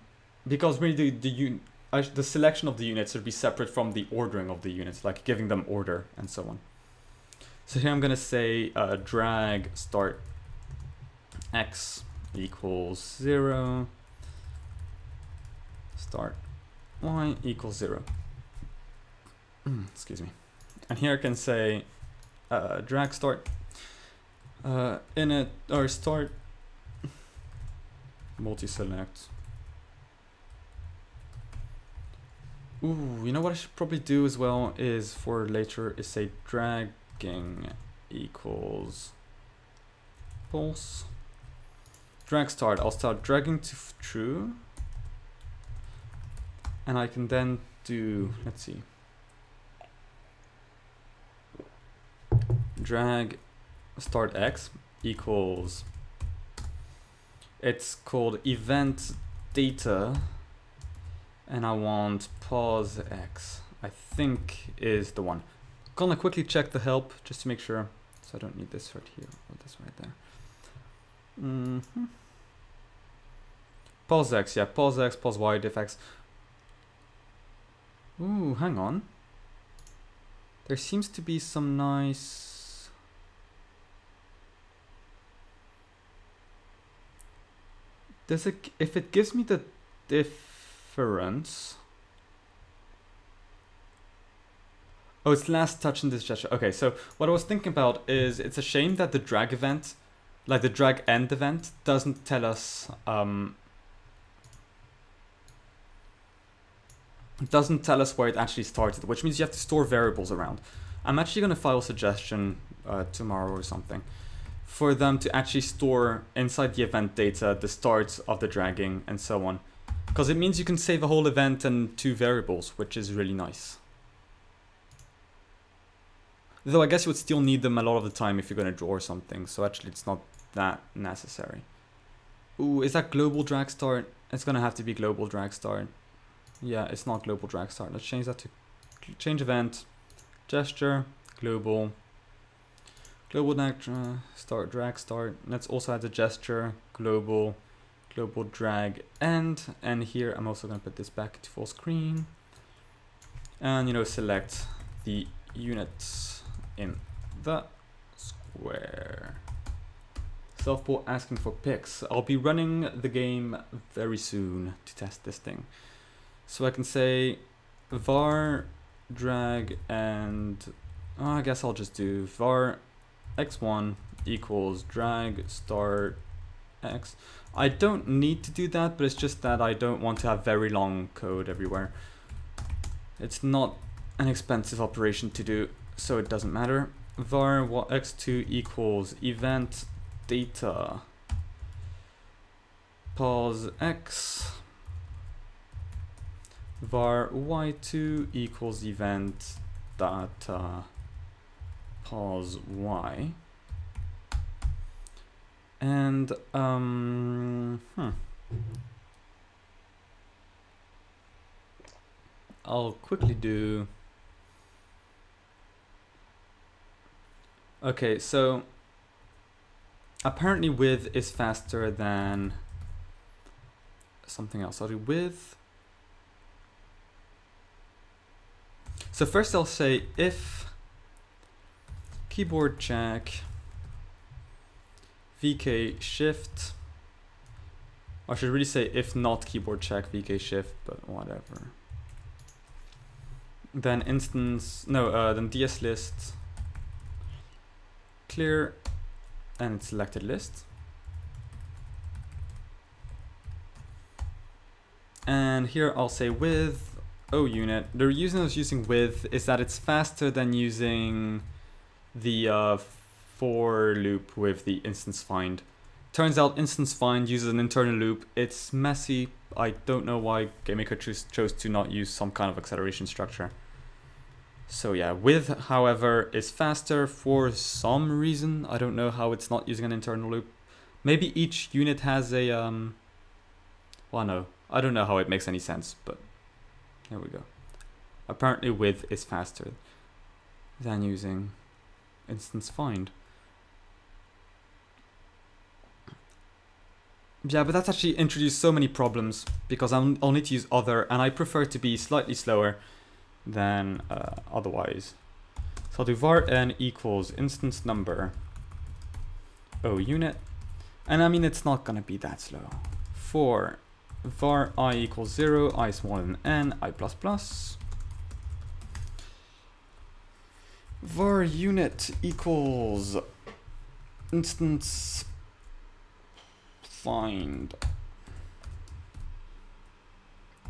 because really the selection of the units should be separate from the ordering of the units, like giving them order and so on. So here I'm going to say drag start x equals 0, start y equals 0. Excuse me. And here I can say drag start init or start multi-select. Ooh, you know what I should probably do as well is for later is say dragging equals false. Drag start, I'll start dragging to true. And I can then do, let's see, drag start x equals, it's called event data, and I want pause x, I think is the one. Gonna quickly check the help just to make sure, so I don't need this right here or this right there. Pause x, yeah, pause x, pause y, diff x. Ooh, hang on. There seems to be some nice... Does it, if it gives me the difference... Oh, it's last touch in this gesture. Okay, so what I was thinking about is it's a shame that the drag event, like the drag end event, doesn't tell us where it actually started, which means you have to store variables around. I'm actually going to file a suggestion tomorrow or something for them to actually store inside the event data the start of the dragging and so on, because it means you can save a whole event and 2 variables, which is really nice. Though I guess you would still need them a lot of the time if you're going to draw something, so actually it's not that necessary. Ooh, is that global drag start? It's going to have to be global drag start. Yeah, it's not global drag start. Let's change that to change event, gesture, global drag start, drag start. Let's also add the gesture, global drag end. And here I'm also going to put this back to full screen. And, you know, select the units in the square. Self-ball asking for pics. I'll be running the game very soon to test this thing. So I can say var drag and I guess I'll just do var x1 equals drag start x. I don't need to do that, but it's just that I don't want to have very long code everywhere. It's not an expensive operation to do, so it doesn't matter. Var x2 equals event data pause x. Var y2 equals event data pause y. And I'll quickly do. Okay, so apparently width is faster than something else. I'll do width. So first I'll say if keyboard check vk shift. I should really say if not keyboard check vk shift, but whatever. Then instance, no, then ds list clear and selected list. And here I'll say with O unit. The reason I was using with is that it's faster than using the for loop with the instance find. Turns out instance find uses an internal loop. It's messy. I don't know why GameMaker chose to not use some kind of acceleration structure. So yeah, with, however, is faster for some reason. I don't know how it's not using an internal loop. Maybe each unit has a well, no, I don't know how it makes any sense, but here we go. Apparently with is faster than using instance find. Yeah, but that's actually introduced so many problems because I'll need to use other, and I prefer to be slightly slower than otherwise. So I'll do var n equals instance number o unit, and I mean it's not gonna be that slow. For var I equals 0, I is smaller than n, I plus plus. Var unit equals instance find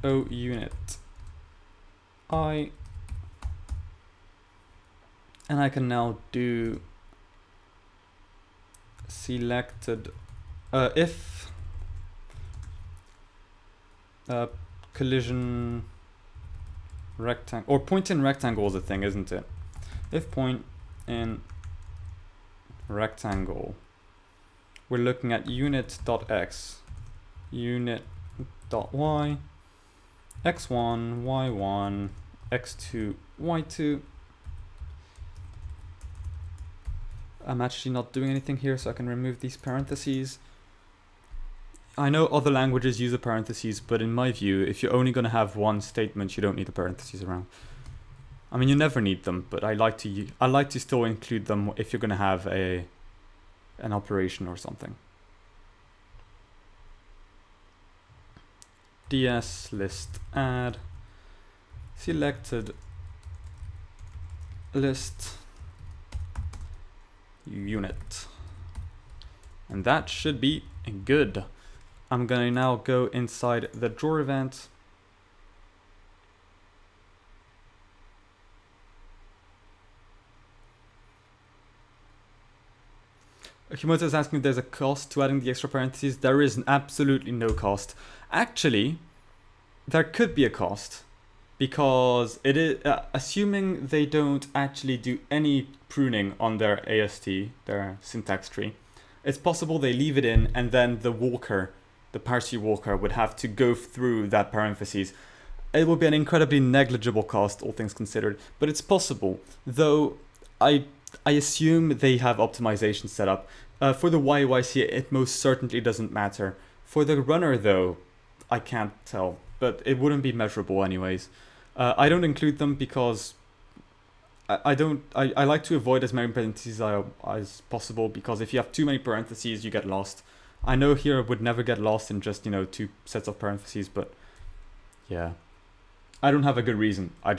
o unit I, and I can now do selected if collision rectangle, or point in rectangle is a thing, isn't it? If point in rectangle, we're looking at unit.x, unit.y, x1, y1, x2, y2. I'm actually not doing anything here, so I can remove these parentheses. I know other languages use the parentheses, but in my view, if you're only going to have one statement, you don't need the parentheses around. I mean, you never need them, but I like to still include them if you're going to have an operation or something. ds list add selected list unit, and that should be good. I'm gonna now go inside the drawer event. Himoto is asking if there's a cost to adding the extra parentheses. There is absolutely no cost. Actually, there could be a cost, because it is assuming they don't actually do any pruning on their AST, their syntax tree. It's possible they leave it in, and then the walker, the parse walker, would have to go through that parentheses. It would be an incredibly negligible cost, all things considered, but it's possible. Though I assume they have optimization set up. For the YYC, it most certainly doesn't matter. For the runner, though, I can't tell, but it wouldn't be measurable anyways. I don't include them because I like to avoid as many parentheses as possible, because if you have too many parentheses, you get lost. I know here it would never get lost in just, 2 sets of parentheses, but yeah. I don't have a good reason. I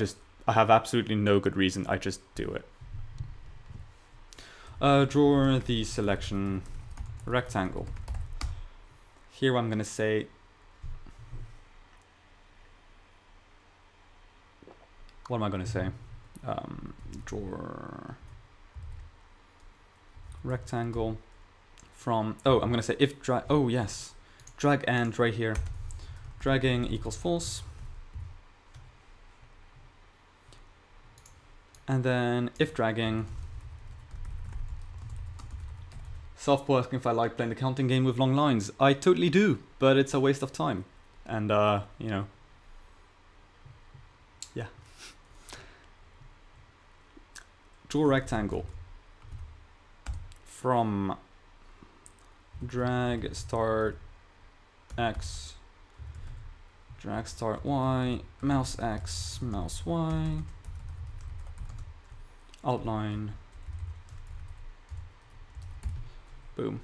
have absolutely no good reason. I just do it. Draw the selection rectangle. Here I'm going to say, what am I going to say? Draw rectangle from, I'm going to say if drag, yes, drag and right here, dragging equals false. And then if dragging, softball asking if I like playing the counting game with long lines. I totally do, but it's a waste of time. And, yeah. Draw rectangle from drag start X, drag start Y, mouse X, mouse Y, outline. Boom.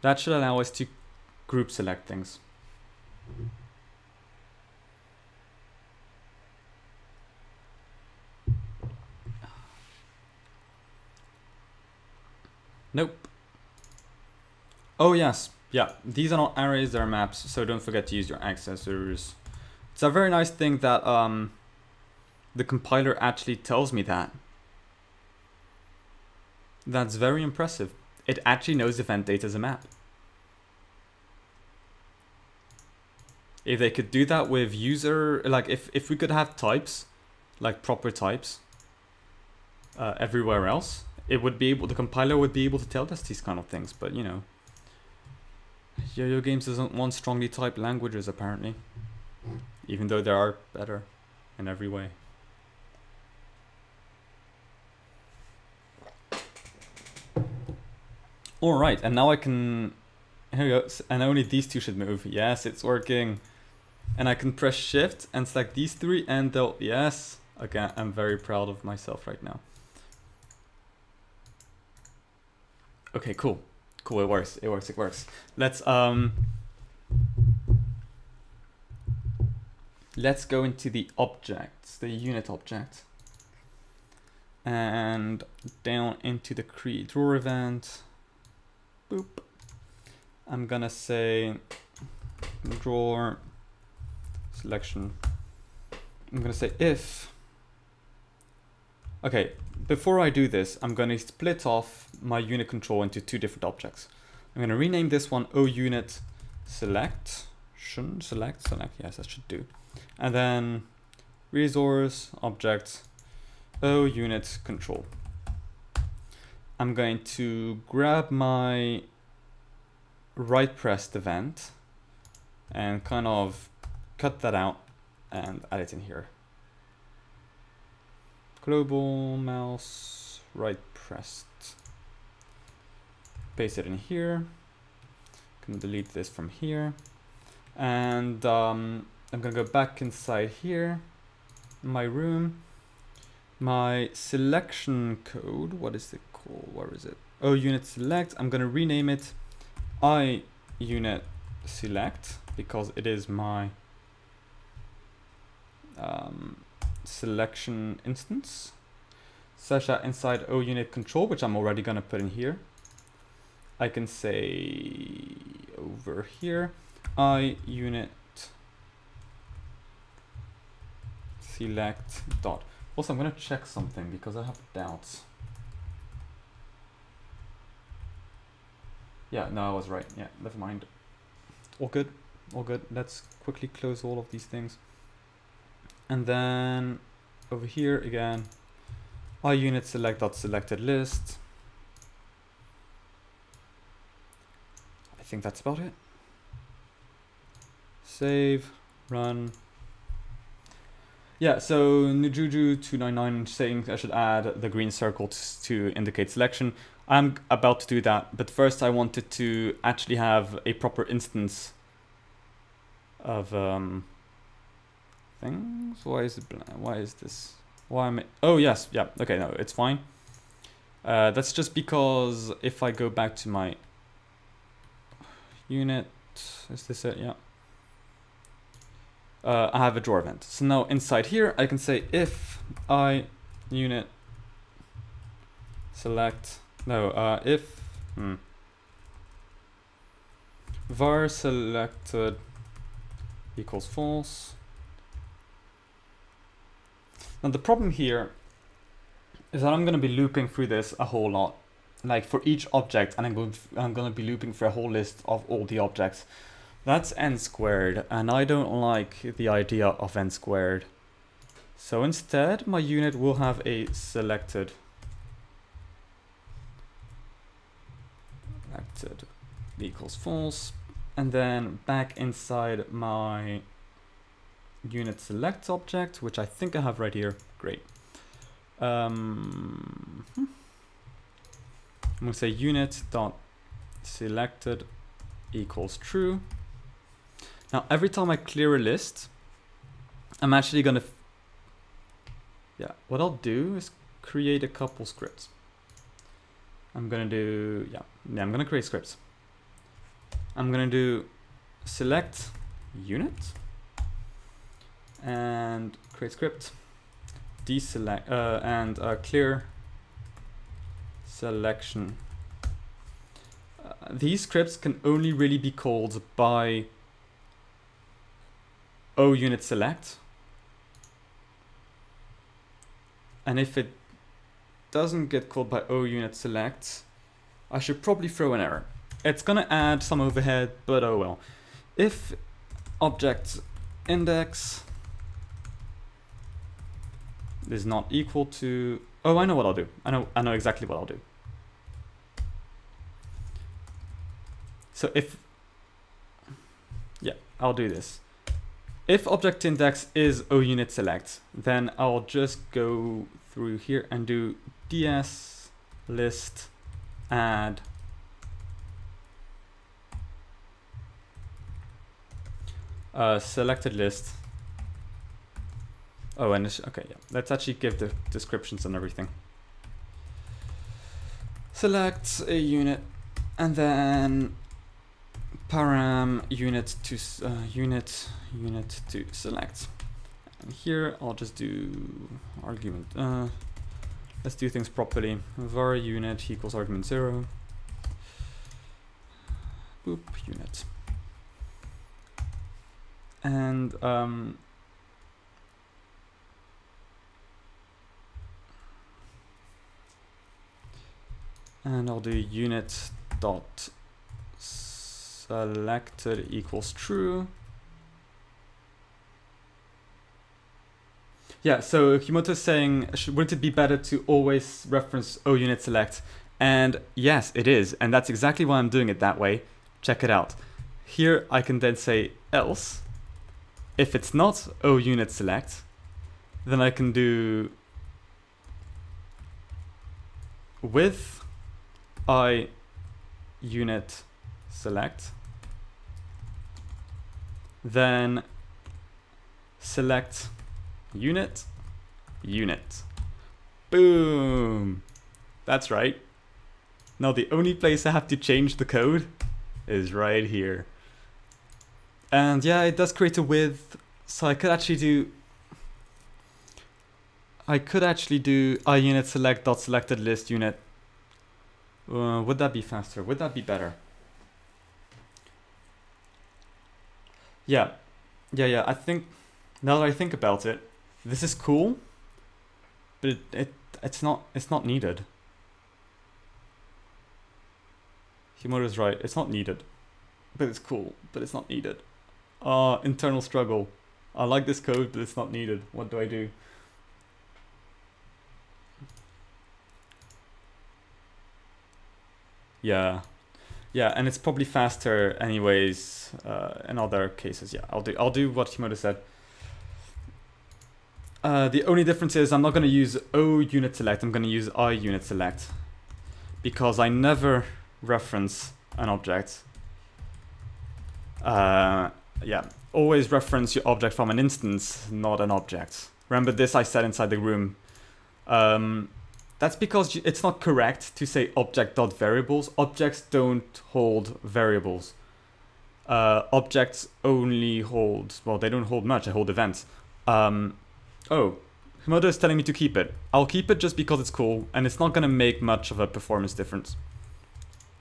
That should allow us to group select things. Nope. Oh yes, yeah, these are not arrays, they're maps, so don't forget to use your accessors. It's a very nice thing that the compiler actually tells me that. That's very impressive. It actually knows event data is a map. If they could do that with user, like if we could have types, like proper types, everywhere else, it would be able, the compiler would be able to tell us these kind of things, but Yo-Yo Games doesn't want strongly typed languages apparently, even though there are better in every way. Alright, and now I can Here we go. And only these two should move. Yes, it's working. And I can press shift and select these three and they'll, yes. Okay, I'm very proud of myself right now. Okay, cool. Cool, it works. It works. It works. Let's go into the objects, the unit object. And down into the create drawer event. Boop. I'm gonna say drawer selection. I'm gonna say if. Okay, before I do this, I'm gonna split off my unit control into two different objects. I'm gonna rename this one OUnit select. Select. Yes, that should do. And then resource object OUnit control. I'm going to grab my right pressed event and kind of cut that out and add it in here. Global mouse right pressed. Paste it in here. Can delete this from here. And I'm gonna go back inside here, my room. My selection code, what is it called? Where is it? OUnit select. I'm gonna rename it IUnit select because it is my selection instance. Such that inside OUnit control, which I'm already gonna put in here, I can say over here IUnit select dot. Also, I'm gonna check something because I have doubts. Yeah, no, I was right. Yeah, never mind. All good, all good. Let's quickly close all of these things. And then over here again, IUnit select dot selected list. I think that's about it. Save, run. Yeah, so Nujuju299 saying I should add the green circle to indicate selection. I'm about to do that, but first I wanted to actually have a proper instance of things. Why is it? Why is this? Why am I? Oh yes, yeah. Okay, no, it's fine. That's just because if I go back to my unit, is this it? Yeah. I have a drawer event. So now inside here, I can say if IUnit select, no, if var selected equals false. Now the problem here is that I'm going to be looping through this a whole lot, like for each object, and I'm going to be looping for a whole list of all the objects. That's n squared, and I don't like the idea of n squared. So instead, my unit will have a selected equals false, and then back inside my unit select object, which I think I have right here. Great. I'm going to say unit dot selected equals true. Now, every time I clear a list, I'm actually going to, what I'll do is create a couple scripts. I'm going to do, I'm going to create scripts. I'm going to do select unit and create script, deselect, and clear selection. These scripts can only really be called by OUnit select, and if it doesn't get called by OUnit select, I should probably throw an error. It's gonna add some overhead, but oh well. If object index is not equal to, oh, I know what I'll do. I know exactly what I'll do. So if, I'll do this. If object index is OUnit select, then I'll just go through here and do ds list add selected list. Oh, and okay, yeah. Let's actually give the descriptions and everything. Select a unit, and then param unit to unit to select. And here I'll just do argument. Let's do things properly. Var unit equals argument 0. Boop unit. And I'll do unit dot selected equals true. Yeah, so Himoto's saying, wouldn't it be better to always reference OUnit select? And yes, it is, and that's exactly why I'm doing it that way. Check it out. Here I can then say else. If it's not OUnit select, then I can do with IUnit select, then select unit. Boom. That's right. Now the only place I have to change the code is right here. And yeah, it does create a with, so I could actually do IUnit select dot selected list unit. Would that be faster? Would that be better? Yeah. I think now that I think about it, this is cool, but it's not needed. Himoto's right. It's not needed, but it's cool. But it's not needed. Internal struggle. I like this code, but it's not needed. What do I do? Yeah, and it's probably faster anyways in other cases. Yeah, I'll do what Himoto said. The only difference is I'm not going to use OUnit select. I'm going to use IUnit select because I never reference an object. Yeah, always reference your object from an instance, not an object. Remember this I said inside the room. That's because it's not correct to say object.variables. Objects don't hold variables. Objects only hold, well, they don't hold much, they hold events. Oh, Himoto is telling me to keep it. I'll keep it just because it's cool, and it's not going to make much of a performance difference.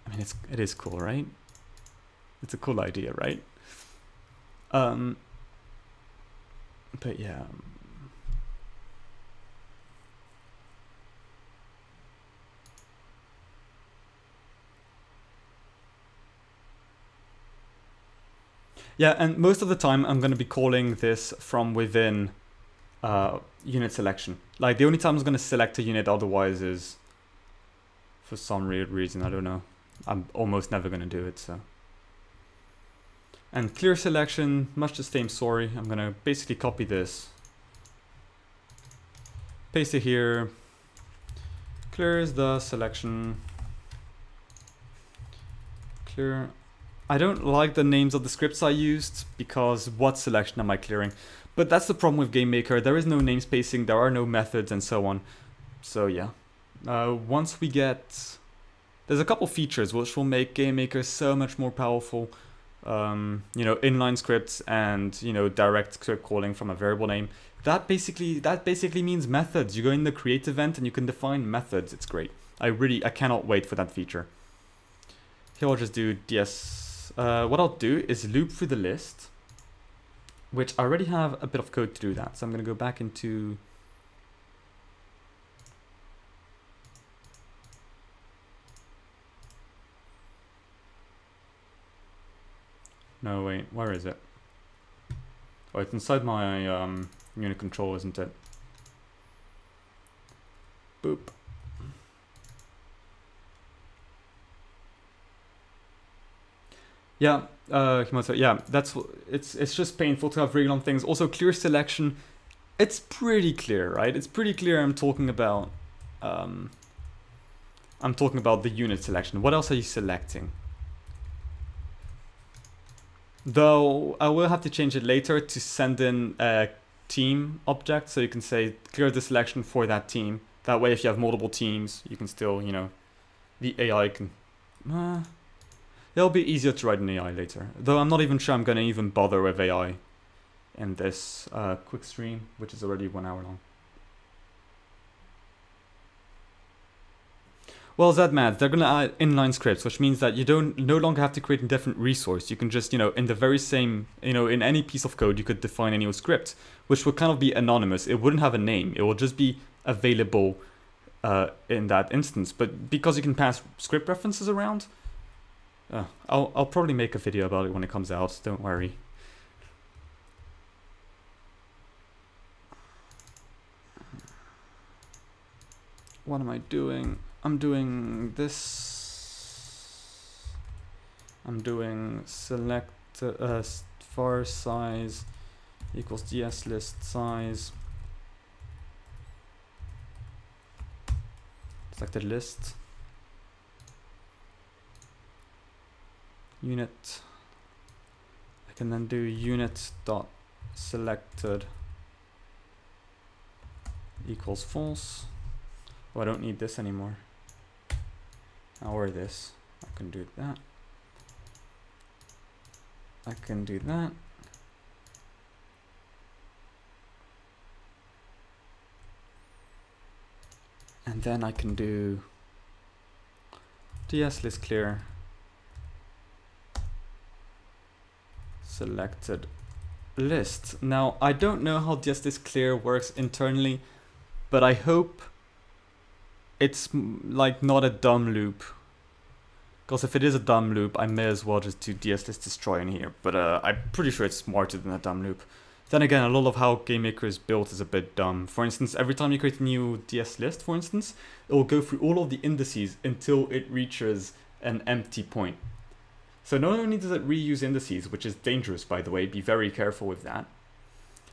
I mean, it is cool, right? It's a cool idea, right? But yeah. Yeah, and most of the time I'm going to be calling this from within unit selection. Like the only time I'm going to select a unit otherwise is for some weird reason, I don't know. I'm almost never going to do it, so. And clear selection, much the same story. I'm going to basically copy this. Paste it here. Clears the selection. Clear. I don't like the names of the scripts I used because what selection am I clearing? But that's the problem with GameMaker. There is no namespacing, there are no methods and so on. So yeah. Once we get... There's a couple features which will make GameMaker so much more powerful. You know, inline scripts and, you know, direct script calling from a variable name. That basically means methods. You go in the create event and you can define methods. It's great. I cannot wait for that feature. Here I'll just do ds. What I'll do is loop through the list, which I already have a bit of code to do that. So I'm going to go back into... No, wait, where is it? Oh, it's inside my unit control, isn't it? Boop. Yeah, yeah, it's just painful to have really long things. Also, clear selection, it's pretty clear, right? It's pretty clear I'm talking about the unit selection. What else are you selecting? Though I will have to change it later to send in a team object, so you can say clear the selection for that team. That way if you have multiple teams, you can still, you know, the AI can... it'll be easier to write an AI later. Though I'm not even sure I'm going to even bother with AI in this quick stream, which is already 1 hour long. Well, ZMAD, they're going to add inline scripts, which means that you no longer have to create a different resource. You can just, you know, in the very same, you know, in any piece of code, you could define a new script, which would kind of be anonymous. It wouldn't have a name. It will just be available in that instance. But because you can pass script references around, I'll probably make a video about it when it comes out. Don't worry. What am I doing? I'm doing this. I'm doing select var size equals ds list size. Selected list. Unit. I can then do unit dot selected equals false. Oh, I don't need this anymore. Or this. I can do that. I can do that. And then I can do ds list clear selected list. Now I don't know how ds list clear works internally, but I hope it's like not a dumb loop, because if it is a dumb loop, I may as well just do ds list destroy in here. But I'm pretty sure it's smarter than a dumb loop. Then again, a lot of how GameMaker is built is a bit dumb. For instance, every time you create a new ds list, for instance, it will go through all of the indices until it reaches an empty point. So not only does it reuse indices, which is dangerous, by the way, be very careful with that,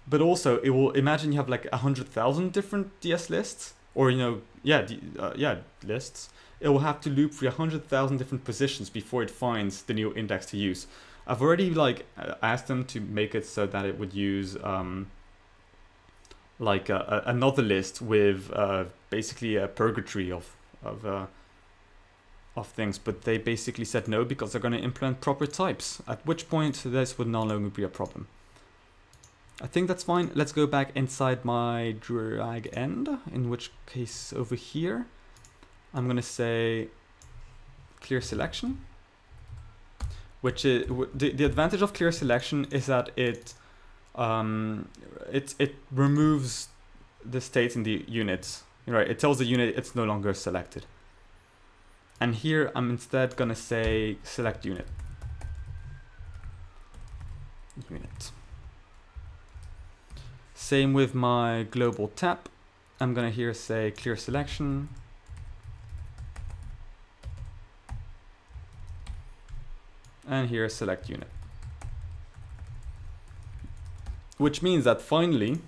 but also it will, imagine you have like 100,000 different ds lists, or, you know, lists. It will have to loop through 100,000 different positions before it finds the new index to use. I've already like asked them to make it so that it would use like another list with basically a purgatory of things, but they basically said no because they're going to implement proper types, at which point this would no longer be a problem. I think that's fine. Let's go back inside my drag end, in which case over here I'm going to say clear selection. Which is the advantage of clear selection is that it removes the state in the unit. Right, it tells the unit it's no longer selected. And here I'm instead gonna say select unit. Same with my global tap. I'm gonna here say clear selection. And here select unit. Which means that finally,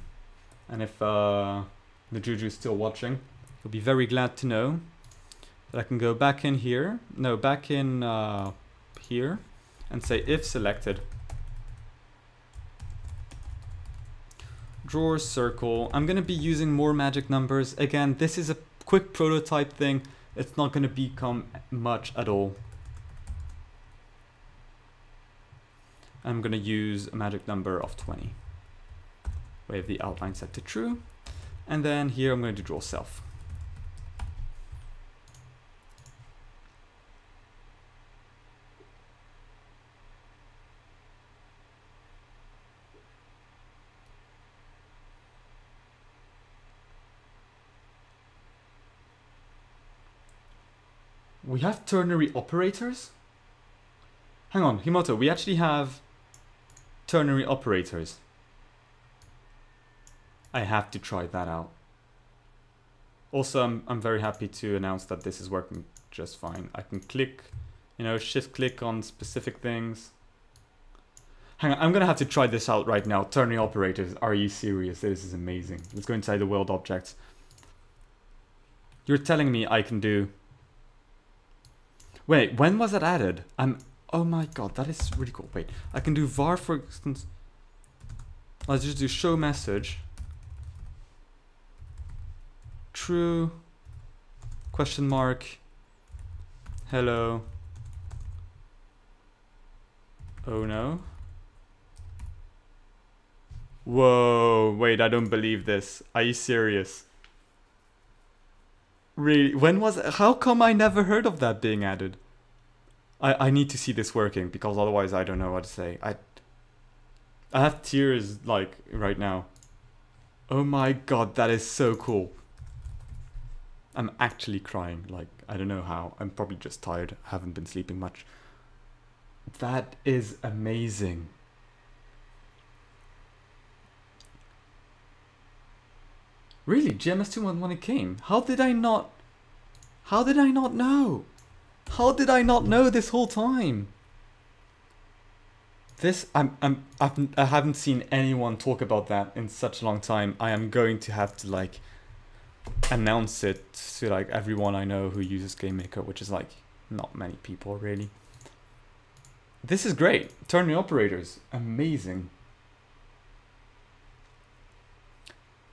and if the Juju is still watching, he'll be very glad to know that I can go back in here, back in here, and say if selected, drawer circle. I'm going to be using more magic numbers. Again, this is a quick prototype thing. It's not going to become much at all. I'm going to use a magic number of 20. We have the outline set to true. And then here I'm going to draw self. We have ternary operators? Hang on, Himoto, we actually have ternary operators. I have to try that out. Also, I'm very happy to announce that this is working just fine. I can click, shift click on specific things. Hang on, I'm gonna have to try this out right now. Ternary operators, are you serious? This is amazing. Let's go inside the world objects. You're telling me I can do... Wait, when was that added? Oh my god, that is really cool. Wait, I can do var, for instance. Let's just do show message. True. Question mark. Hello. Oh no. Whoa, wait, I don't believe this. Are you serious? Really? When was it? How come I never heard of that being added? I need to see this working, because otherwise I don't know what to say. I have tears, like, right now. Oh my god, that is so cool. I'm actually crying, like, I don't know how. I'm probably just tired. I haven't been sleeping much. That is amazing. Really, GMS 2.1 when it came? How did I not know? How did I not know this whole time? This, I haven't seen anyone talk about that in such a long time. I am going to have to, like, announce it to, like, everyone I know who uses GameMaker, which is, like, not many people, really. This is great. Ternary operators, amazing.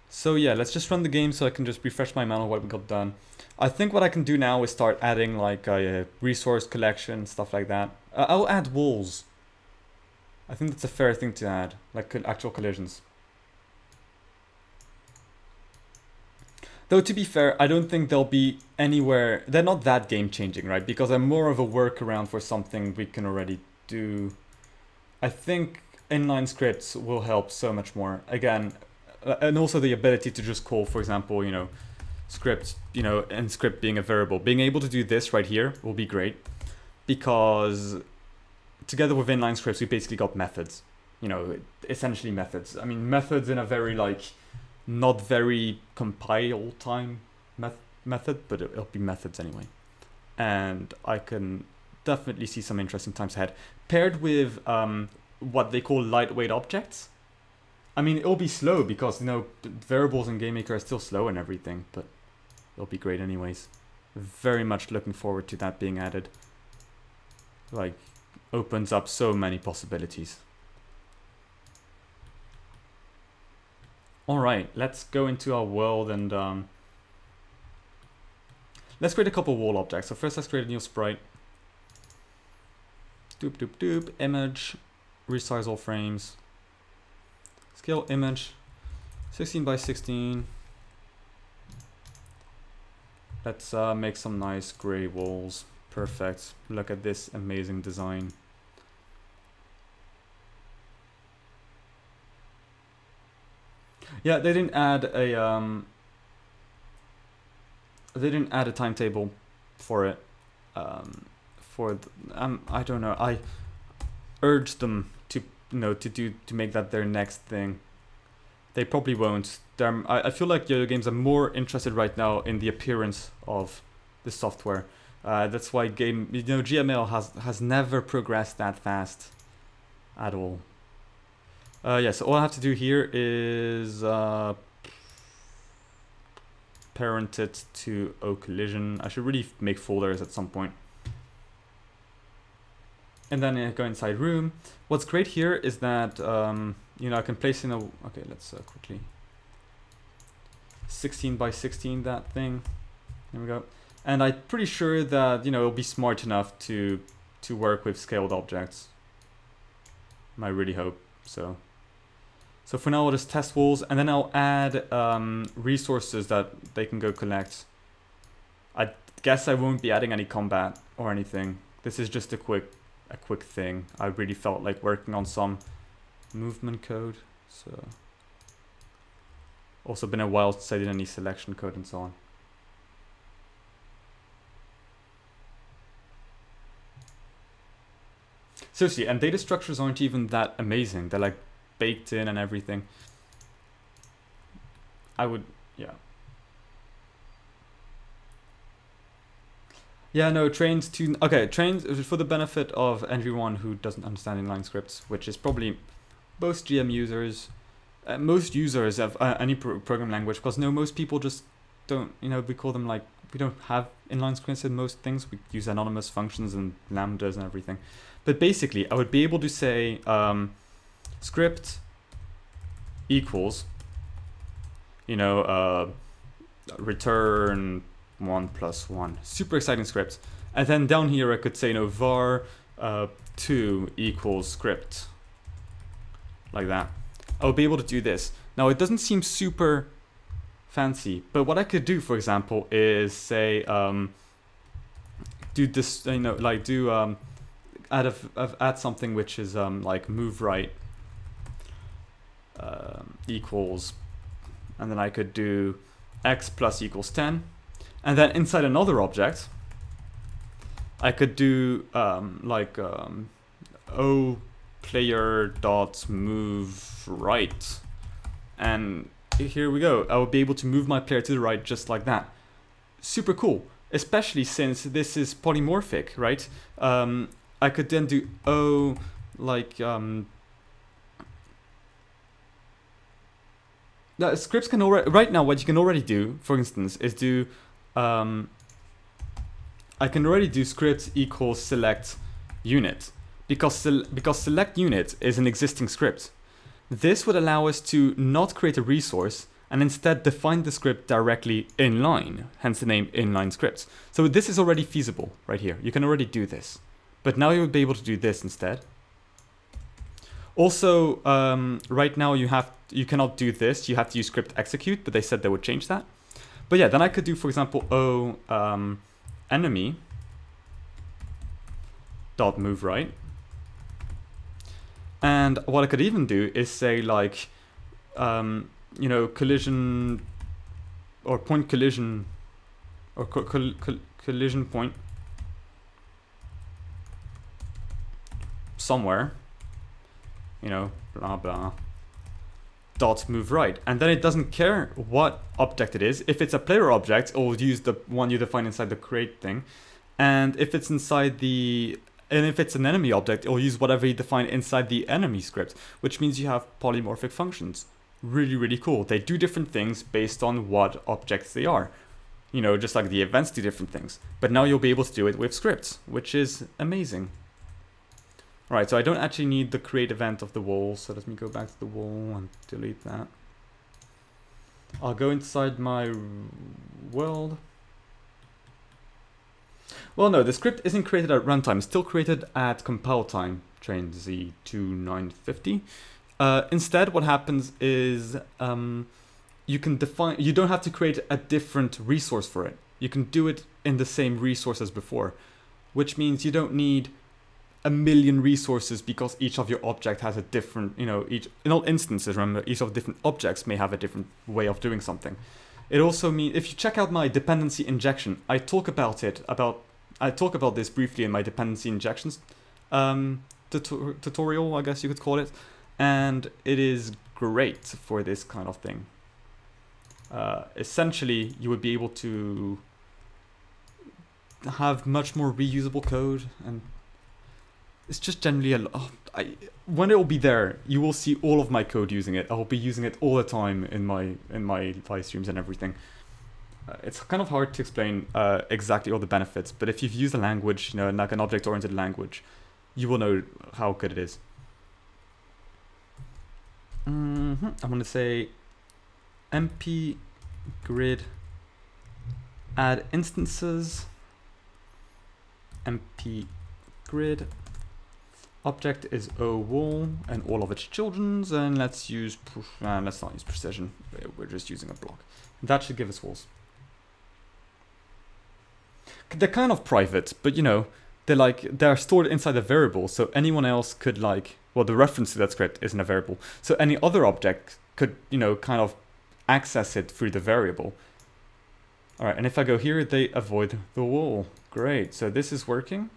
So yeah, let's just run the game so I can just refresh my mind on what we got done. I think what I can do now is start adding, like, a resource collection, stuff like that. I'll add walls. I think that's a fair thing to add, like actual collisions. Though to be fair, I don't think they'll be anywhere, they're not that game changing, right? Because they're more of a workaround for something we can already do. I think inline scripts will help so much more. Again, and also the ability to just call, for example, you know, script, you know, and script being a variable. Being able to do this right here will be great, because together with inline scripts, we basically got methods, you know, essentially methods. I mean, methods in a very, like, not very compile time method, but it'll be methods anyway. And I can definitely see some interesting times ahead. Paired with what they call lightweight objects. I mean, it'll be slow because, you know, variables in GameMaker are still slow and everything, but it'll be great anyways. Very much looking forward to that being added. Like, opens up so many possibilities. Alright, let's go into our world and let's create a couple wall objects. So first let's create a new sprite. Doop doop doop, image, resize all frames. Scale image, 16 by 16. Let's make some nice gray walls. Perfect. Look at this amazing design. Yeah, they didn't add a timetable for it. I don't know. I urged them to, you know, to make that their next thing. They probably won't. I feel like Yo-Yo Games are more interested right now in the appearance of the software. That's why GML has never progressed that fast at all. Yeah, so all I have to do here is parent it to OCollision. I should really make folders at some point. And then go inside room. What's great here is that, you know, I can place in a, okay, let's quickly, 16 by 16 that thing. There we go. And I'm pretty sure that, you know, it'll be smart enough to work with scaled objects. I really hope so. So for now, I'll just test walls, and then I'll add resources that they can go collect. I guess I won't be adding any combat or anything. This is just a quick thing. I really felt like working on some movement code. So also been a while since I did any selection code and so on. Seriously, and data structures aren't even that amazing. They're like baked in and everything. I would, yeah. Yeah, no, trains to, okay, trains for the benefit of everyone who doesn't understand inline scripts, which is probably most GM users, most users of any program language, because no, most people just don't, you know, we call them like, we don't have inline scripts in most things. We use anonymous functions and lambdas and everything. But basically, I would be able to say script equals, you know, return 1 + 1. Super exciting script. And then down here, I could say, you know, var 2 equals script. Like that. I would be able to do this. Now, it doesn't seem super fancy, but what I could do, for example, is say, do this, you know, like do add something which is like move right equals, and then I could do x plus equals 10, and then inside another object, I could do o player dot move right, and here we go. I will be able to move my player to the right just like that. Super cool, especially since this is polymorphic, right? I could then do o like scripts can already, right now what you can already do, for instance, is do I can already do script equals select unit, because select unit is an existing script. This would allow us to not create a resource and instead define the script directly inline, hence the name Inline Scripts. So this is already feasible right here. You can already do this, but now you would be able to do this instead. Also, right now you cannot do this. You have to use script execute, but they said they would change that. But yeah, then I could do, for example, o enemy dot move right. And what I could even do is say like, you know, collision or point collision or collision point somewhere, you know, blah blah dot move right, and then it doesn't care what object it is. If it's a player object, it will use the one you define inside the create thing, and if it's inside the if it's an enemy object, it will use whatever you define inside the enemy script, which means you have polymorphic functions. Really, really cool. They do different things based on what objects they are. You know, just like the events do different things. But now you'll be able to do it with scripts, which is amazing. Alright, so I don't actually need the create event of the wall, so let me go back to the wall and delete that. I'll go inside my world. Well, no, the script isn't created at runtime. It's still created at compile time, train Z2950. Instead, what happens is you can define. You don't have to create a different resource for it. You can do it in the same resource as before, which means you don't need a million resources because each of your object has a different. You know, in all instances, remember, each of the different objects may have a different way of doing something. It also means if you check out my dependency injection, I talk about this briefly in my dependency injections tutorial, I guess you could call it, and it is great for this kind of thing. Essentially, you would be able to have much more reusable code, and it's just generally a lot. When it will be there, you will see all of my code using it. I will be using it all the time in my live streams and everything. It's kind of hard to explain exactly all the benefits, but if you've used a language, you know, like an object-oriented language, you will know how good it is. I'm going to say mp grid add instances mp grid object is o wall and all of its children's, and let's not use precision. We're just using a block. That should give us walls. They're kind of private, but you know, they're stored inside a variable, so anyone else could well, the reference to that script isn't a variable, so any other object could, you know, kind of access it through the variable. All right, and if I go here, they avoid the wall. Great, so this is working,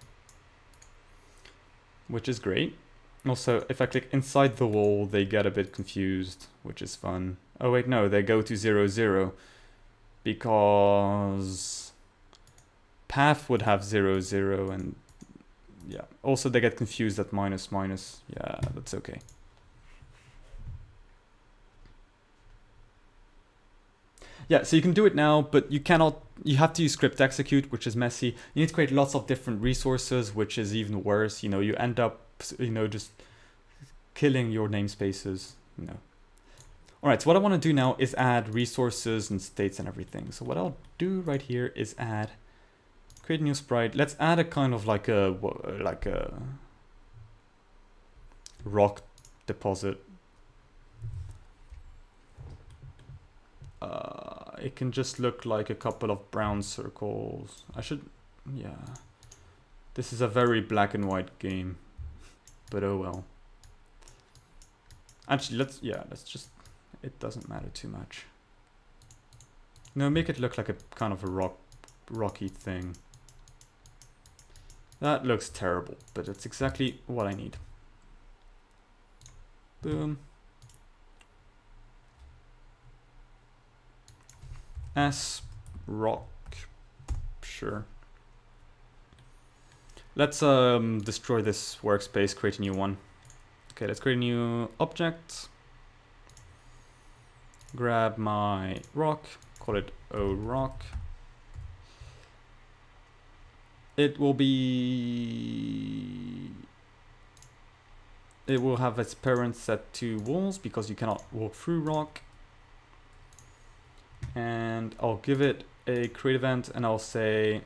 which is great. Also, if I click inside the wall, they get a bit confused, which is fun. Oh wait, no, they go to 0, 0, because path would have 0, 0, and yeah. Also, they get confused at minus, minus. Yeah, that's okay. Yeah, so you can do it now, but you cannot, you have to use script execute, which is messy. You need to create lots of different resources, which is even worse. You know, you end up, you know, just killing your namespaces, you know. All right, so what I want to do now is add resources and states and everything. So what I'll do right here is create a new sprite. Let's add a kind of like a rock deposit. It can just look like a couple of brown circles. Yeah. This is a very black and white game, but oh well. Actually, let's just, it doesn't matter too much. No, make it look like a kind of a rocky thing. That looks terrible, but it's exactly what I need. Boom. S rock, sure. Let's destroy this workspace, create a new one. Okay, let's create a new object. Grab my rock, call it rock. It will have its parent set to walls because you cannot walk through rock. And I'll give it a create event and I'll say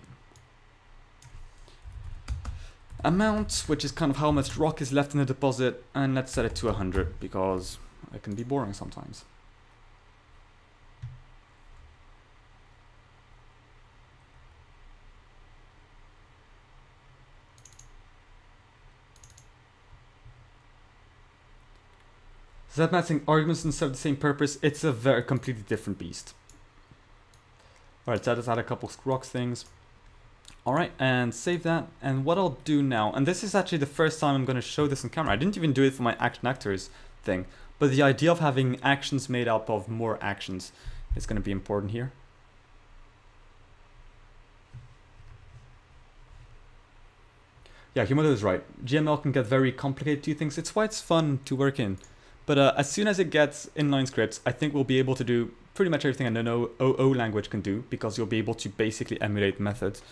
amount, which is kind of how much rock is left in the deposit, and let's set it to 100 because it can be boring sometimes. Set matching arguments instead of the same purpose, it's a very completely different beast. Alright, so let's add a couple of rocks things. Alright, and save that. And what I'll do now, and this is actually the first time I'm going to show this on camera. I didn't even do it for my action actors thing, but the idea of having actions made up of more actions is going to be important here. Yeah, Himoto is right. GML can get very complicated to things. It's why it's fun to work in. But as soon as it gets inline scripts, I think we'll be able to do pretty much everything an OO language can do, because you'll be able to basically emulate methods.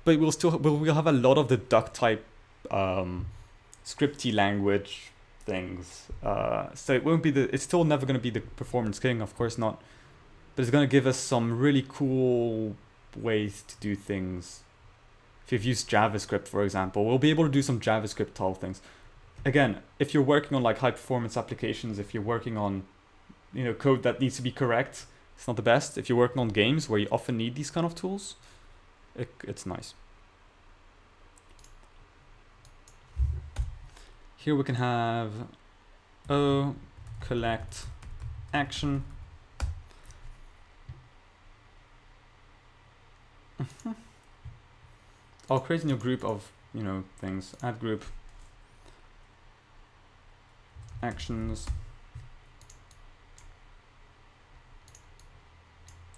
But we'll have a lot of the duck type scripty language things. So it won't be it's still never going to be the performance king, of course not. But it's going to give us some really cool ways to do things. If you've used JavaScript, for example, we'll be able to do some JavaScript style things. Again, if you're working on like high performance applications, if you're working on, you know, code that needs to be correct, it's not the best. If you're working on games where you often need these kind of tools, it's nice. Here we can have collect action. I'll create a new group of, you know, things. Add group. Actions.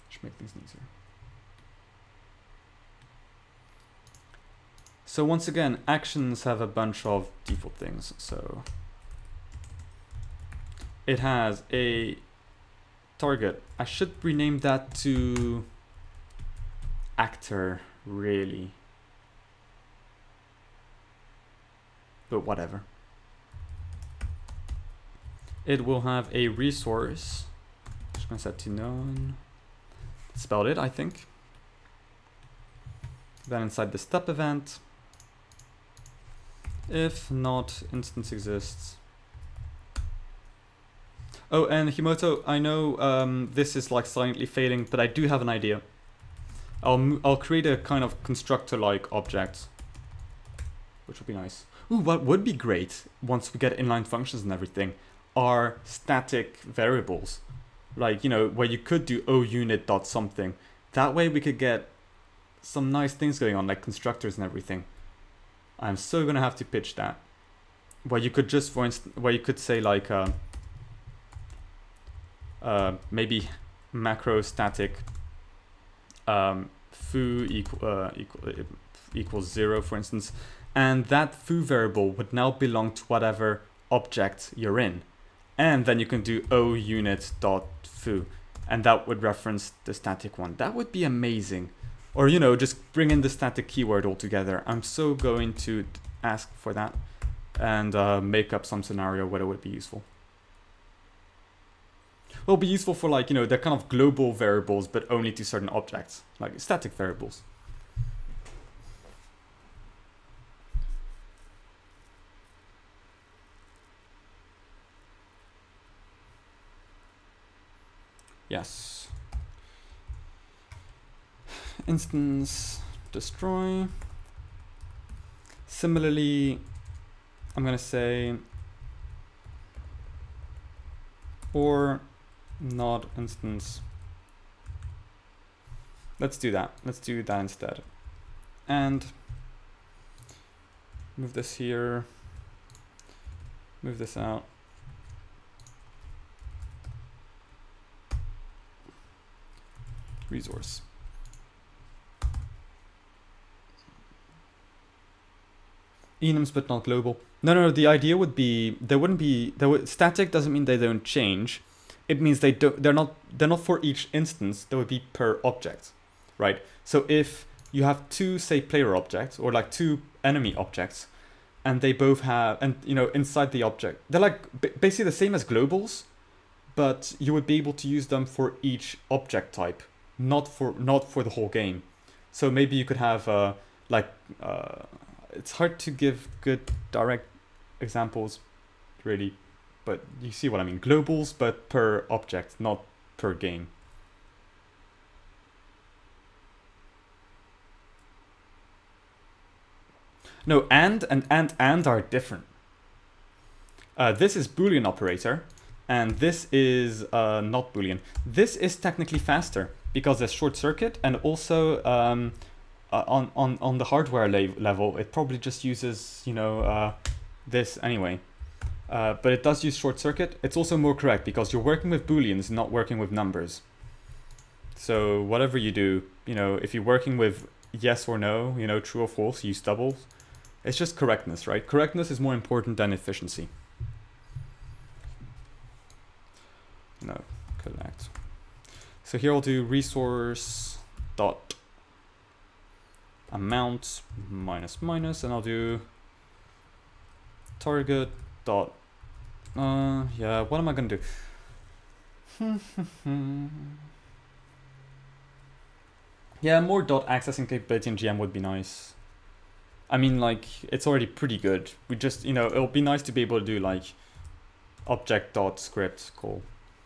Should make things easier. So once again, actions have a bunch of default things. So it has a target. I should rename that to actor, really. But whatever. It will have a resource. Just gonna set to none. That's about it, I think. Then inside the step event, if not instance exists. Oh, and Himoto, I know this is like silently failing, but I do have an idea. I'll create a kind of constructor-like object, which would be nice. Ooh, what would be great once we get inline functions and everything are static variables, like, you know, where you could do oUnit dot something. That way we could get some nice things going on, like constructors and everything. I'm so gonna have to pitch that, where you could just, for instance, where you could say like maybe macro static foo equals 0, for instance, and that foo variable would now belong to whatever object you're in. And then you can do oUnit.foo. and that would reference the static one. That would be amazing. Or, you know, just bring in the static keyword altogether. I'm so going to ask for that and make up some scenario where it would be useful. Well, it'll be useful for, like, you know, they're kind of global variables, but only to certain objects, like static variables. Yes. Instance destroy. Similarly, I'm going to say or not instance. Let's do that. Let's do that instead. And move this here. Move this out. Resource. Enums but not global. No, the idea would be static doesn't mean they don't change. It means they're not for each instance. They would be per object, right? So if you have two, say, player objects or like two enemy objects, and they both have, and you know, inside the object, they're like basically the same as globals, but you would be able to use them for each object type, not for the whole game. So maybe you could have it's hard to give good direct examples, really, but you see what I mean. Globals, but per object, not per game. No, and are different. This is Boolean Operator, and this is not Boolean. This is technically faster because there's short circuit, and also on the hardware level, it probably just uses, you know, this anyway. But it does use short circuit. It's also more correct because you're working with Booleans, not working with numbers. So whatever you do, you know, if you're working with yes or no, you know, true or false, use doubles. It's just correctness, right? Correctness is more important than efficiency. No, collect. So here I'll do resource dot amount minus minus, and I'll do target dot yeah, what am I gonna do? Yeah, more dot accessing capability in GM would be nice. I mean, like, it's already pretty good. We just, you know, it'll be nice to be able to do like object dot script call.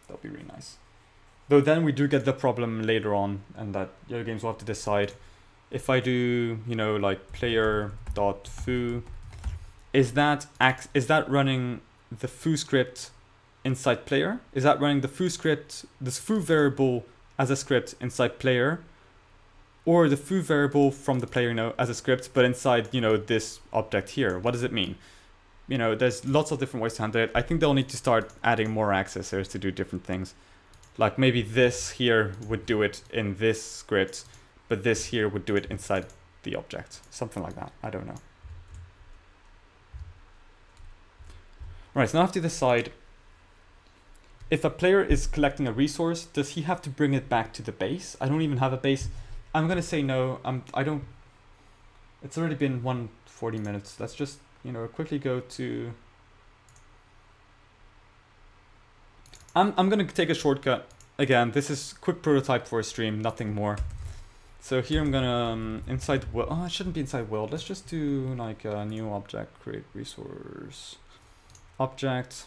That'll be really nice. Though then we do get the problem later on, and that the other games will have to decide. If I do, you know, like player dot foo, is that running the foo script inside player? Is that running the foo script, this foo variable as a script inside player, or the foo variable from the player, you know, as a script but inside, you know, this object here? What does it mean? You know, there's lots of different ways to handle it. I think they'll need to start adding more accessors to do different things. Like maybe this here would do it in this script, but this here would do it inside the object. Something like that. I don't know. Right, so now I have to decide if a player is collecting a resource, does he have to bring it back to the base? I don't even have a base. I'm gonna say no. I don't. It's already been 140 minutes. Let's just, you know, quickly go to. I'm gonna take a shortcut. Again, this is quick prototype for a stream, nothing more. So here I'm gonna inside world. Oh, it shouldn't be inside world. Let's just do like a new object, create resource object,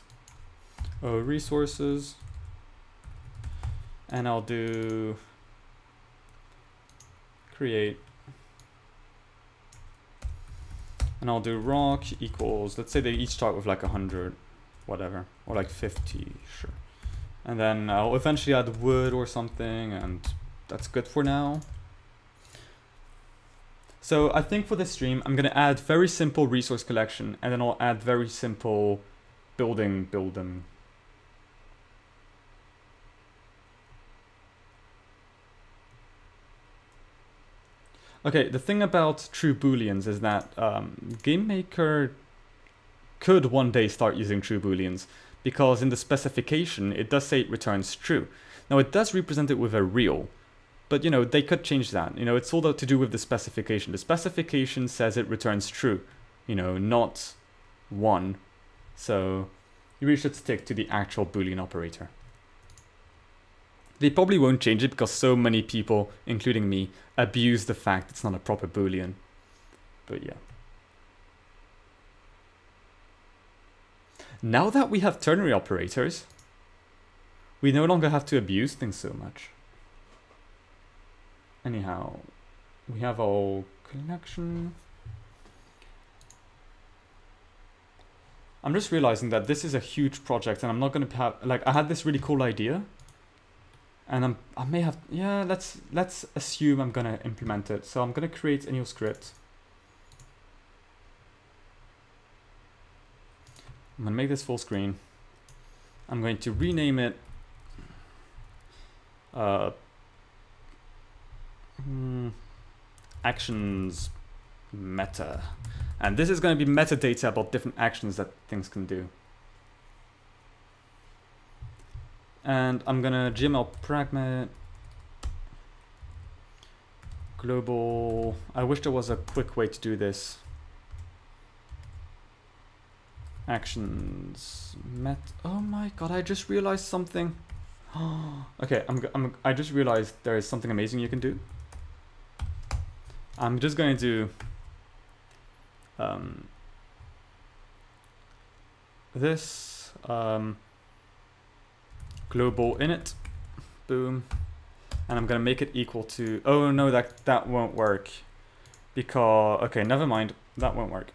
resources, and I'll do create, and I'll do rock equals, let's say they each start with like 100, whatever, or like 50, sure. And then I'll eventually add wood or something, and that's good for now. So I think for this stream, I'm gonna add very simple resource collection, and then I'll add very simple build them. Okay, the thing about true Booleans is that GameMaker could one day start using true Booleans, because in the specification, it does say it returns true. Now it does represent it with a real, but you know, they could change that. You know, it's all to do with the specification. The specification says it returns true, you know, not 1. So you really should stick to the actual Boolean operator. They probably won't change it because so many people, including me, abuse the fact it's not a proper Boolean. But yeah. Now that we have ternary operators, we no longer have to abuse things so much. Anyhow, we have our connection. I'm just realizing that this is a huge project and I'm not going to have, like, I had this really cool idea. And I may have, yeah, let's assume I'm going to implement it. So I'm going to create a new script. I'm going to make this full screen. I'm going to rename it actions meta. And this is going to be metadata about different actions that things can do. And I'm gonna GML pragma global. I wish there was a quick way to do this. Actions met. Oh my god! I just realized something. Okay, I just realized there is something amazing you can do. I'm just going to do this. Global init, boom, and I'm gonna make it equal to, oh no, that won't work, because, okay, never mind, that won't work,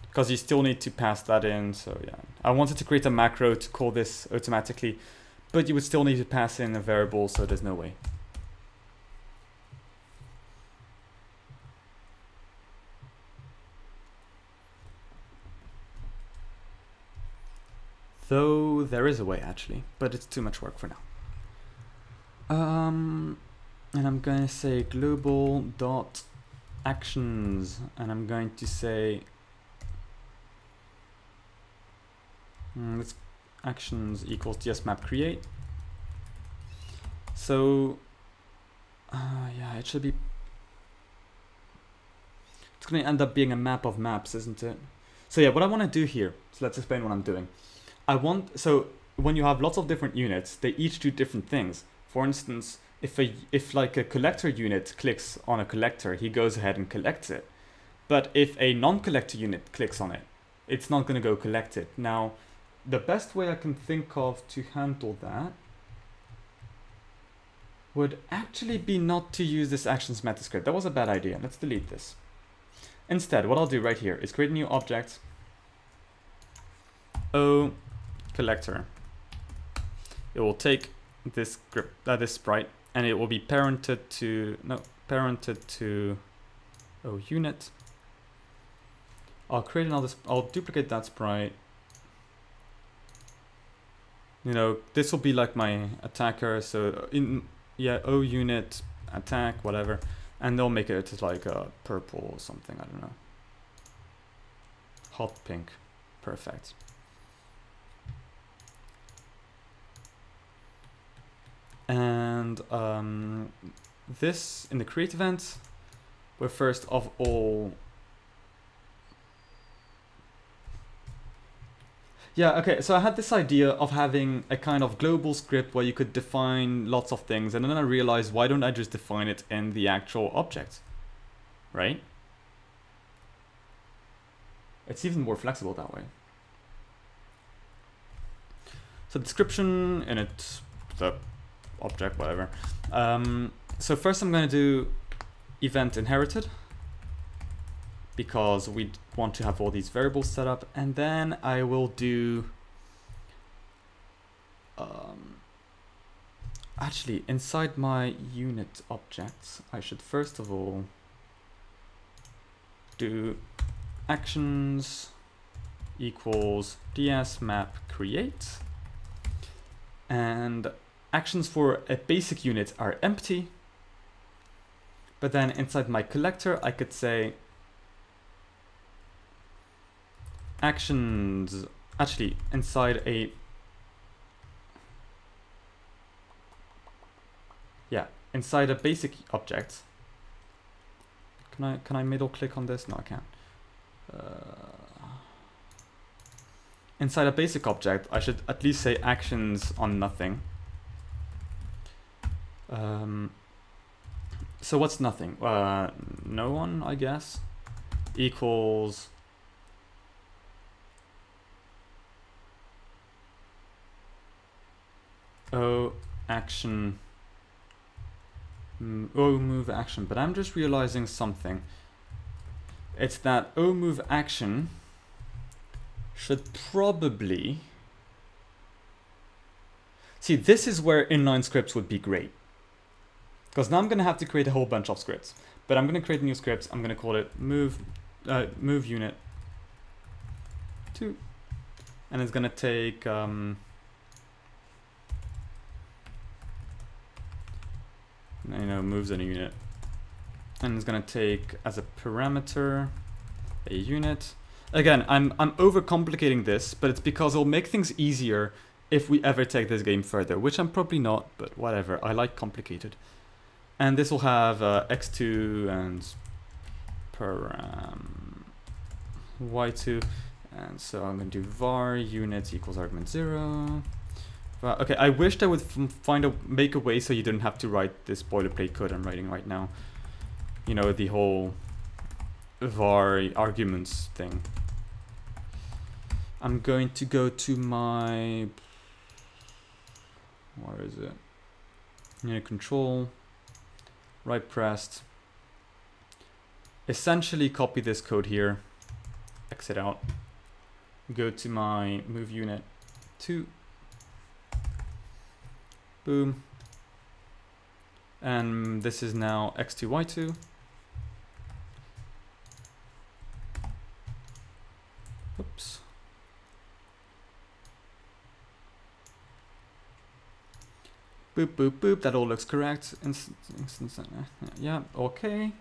because you still need to pass that in. So yeah, I wanted to create a macro to call this automatically, but you would still need to pass in a variable, so there's no way. Though there is a way actually, but it's too much work for now. And I'm going to say global dot actions, and I'm going to say let's actions equals dsmap create. So yeah, it should be. It's going to end up being a map of maps, isn't it? So yeah, what I want to do here. So let's explain what I'm doing. So when you have lots of different units, they each do different things. For instance, if like a collector unit clicks on a collector, he goes ahead and collects it. But if a non-collector unit clicks on it, it's not going to go collect it. Now, the best way I can think of to handle that would actually be not to use this actions meta script. That was a bad idea. Let's delete this. Instead, what I'll do right here is create a new object. O collector. It will take this script, this sprite, and it will be parented to O unit. I'll create another. I'll duplicate that sprite. You know, this will be like my attacker. So O unit attack, whatever, and they'll make it like a purple or something. I don't know. Hot pink, perfect. And this in the create event, we're first of all. Yeah, okay, so I had this idea of having a kind of global script where you could define lots of things, and then I realized, why don't I just define it in the actual object, right? It's even more flexible that way. So description in it, the object, whatever. So first I'm going to do event inherited, because we want to have all these variables set up, and then I will do actually inside my unit objects I should first of all do actions equals dsmap create, and actions for a basic unit are empty, but then inside my collector I could say actions, actually inside a yeah, inside a basic object. Can I middle click on this? No, I can't. Inside a basic object, I should at least say actions on nothing. So what's nothing? No one, I guess, equals O action, O move action. But I'm just realizing something. It's that O move action should probably... See, this is where inline scripts would be great. Because now I'm going to have to create a whole bunch of scripts. But I'm going to create a new script. I'm going to call it move unit 2. And it's going to take... moves in a unit. And it's going to take as a parameter a unit. Again, I'm overcomplicating this, but it's because it'll make things easier if we ever take this game further, which I'm probably not, but whatever. I like complicated. And this will have x2 and param y2. And so I'm going to do var unit equals argument 0. Okay, I wished I would make a way so you didn't have to write this boilerplate code I'm writing right now. You know, the whole var arguments thing. I'm going to go to my... Where is it? Unit control. Right pressed. Essentially copy this code here. Exit out. Go to my move unit 2. Boom. And this is now x2, y2. Oops. Boop, boop, boop. That all looks correct. Yeah, okay.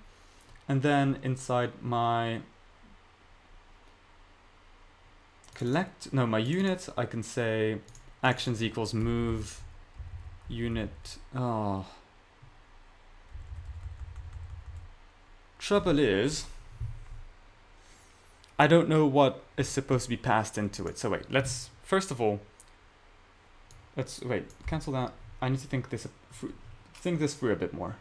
And then inside my my unit, I can say actions equals move unit. Oh. Trouble is, I don't know what is supposed to be passed into it. So wait, first of all, cancel that. I need to think this through a bit more.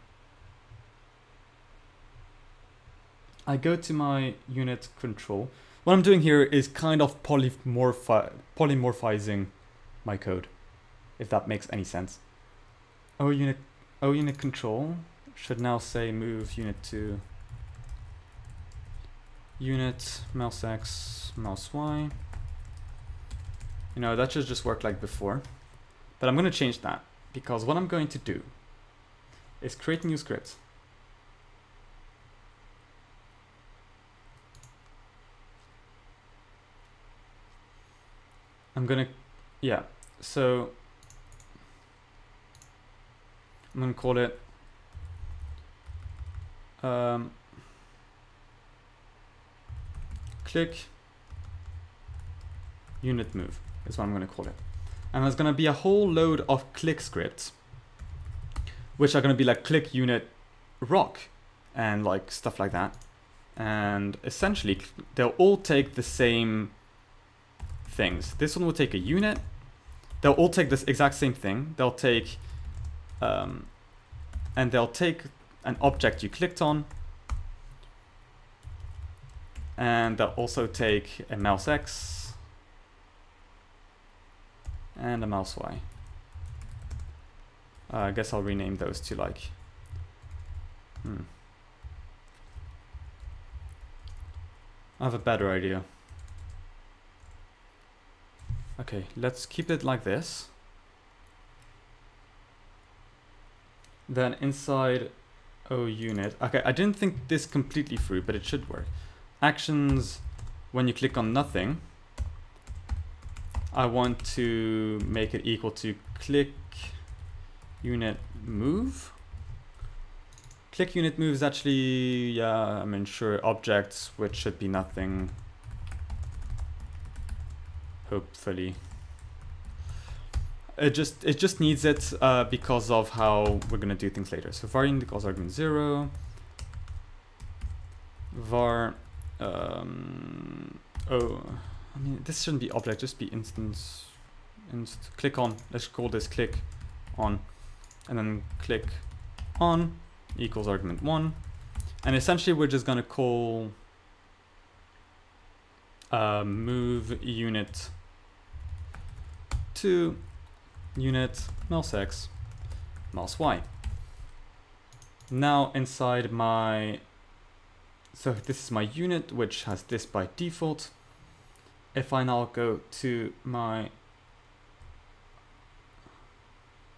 I go to my unit control. What I'm doing here is kind of polymorphizing my code, if that makes any sense. O unit control should now say move unit to unit mouse X mouse Y. You know, that should just work like before, but I'm going to change that because what I'm going to do is create a new script. I'm going to, yeah, so I'm going to call it click unit move is what I'm going to call it. And there's going to be a whole load of click scripts, which are going to be like click unit rock and like stuff like that. And essentially they'll all take the same things. This one will take a unit. They'll all take this exact same thing. They'll take and they'll take an object you clicked on, and they'll also take a mouse X and a mouse Y. I guess I'll rename those to like I have a better idea. Okay, let's keep it like this. Then inside O unit, okay, I didn't think this completely through, but it should work. Actions, when you click on nothing, I want to make it equal to click unit move. Click unit move is actually, yeah, I mean, sure, objects, which should be nothing. Hopefully. it just needs it because of how we're gonna do things later. So var unit equals argument 0, var I mean this shouldn't be object, just be instance click on. Let's call this click on, and then click on equals argument 1, and essentially we're just gonna call move unit to unit mouse x mouse y. Now inside my, so this is my unit which has this by default. If I now go to my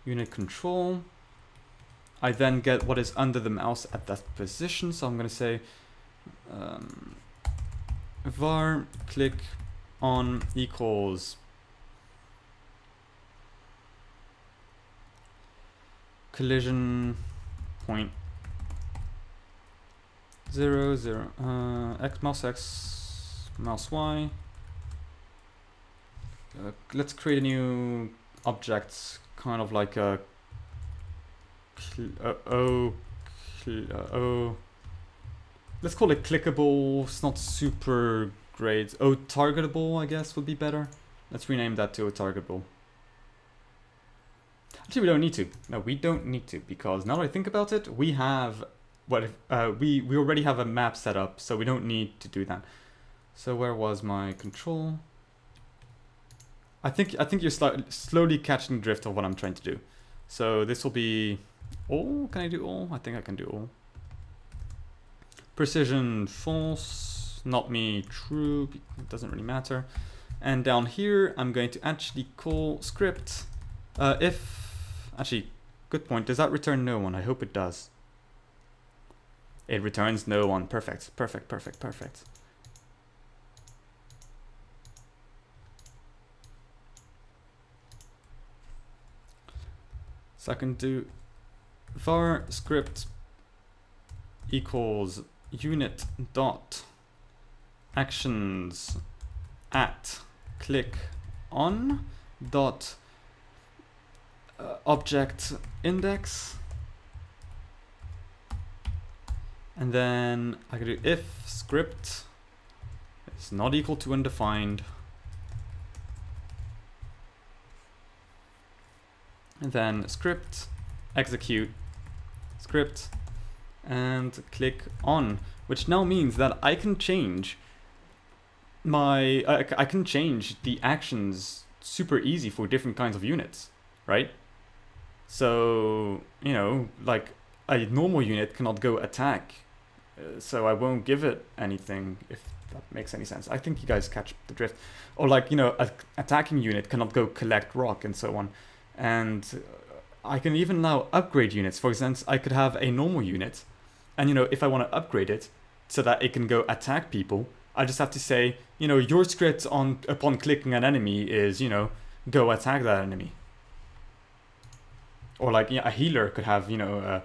unit control, I then get what is under the mouse at that position. So I'm going to say var click on equals collision point 0 0 x mouse y. Let's create a new object, kind of like a let's call it clickable. It's not super great. Targetable, I guess, would be better. Let's rename that to targetable. Actually, we don't need to. No, we don't need to, because now that I think about it, we have what we already have a map set up, so we don't need to do that. So where was my control? I think you're slowly catching the drift of what I'm trying to do. So this will be all. Can I do all? I think I can do all. Precision false, not me true. It doesn't really matter. And down here, I'm going to actually call script if. Actually, good point. Does that return no one? I hope it does. It returns no one. Perfect. Perfect. Perfect. Perfect. So I can do var script equals unit dot actions at click on dot object index, and then I can do if script is not equal to undefined, and then script execute script and click on, which now means that I can change my I can change the actions super easy for different kinds of units, right? So, you know, like a normal unit cannot go attack, so I won't give it anything, if that makes any sense. I think you guys catch the drift. Or like, you know, an attacking unit cannot go collect rock and so on. And I can even now upgrade units. For instance, I could have a normal unit, and, you know, if I want to upgrade it so that it can go attack people, I just have to say, you know, your script upon clicking an enemy is, you know, go attack that enemy. Or like, yeah, a healer could have, you know,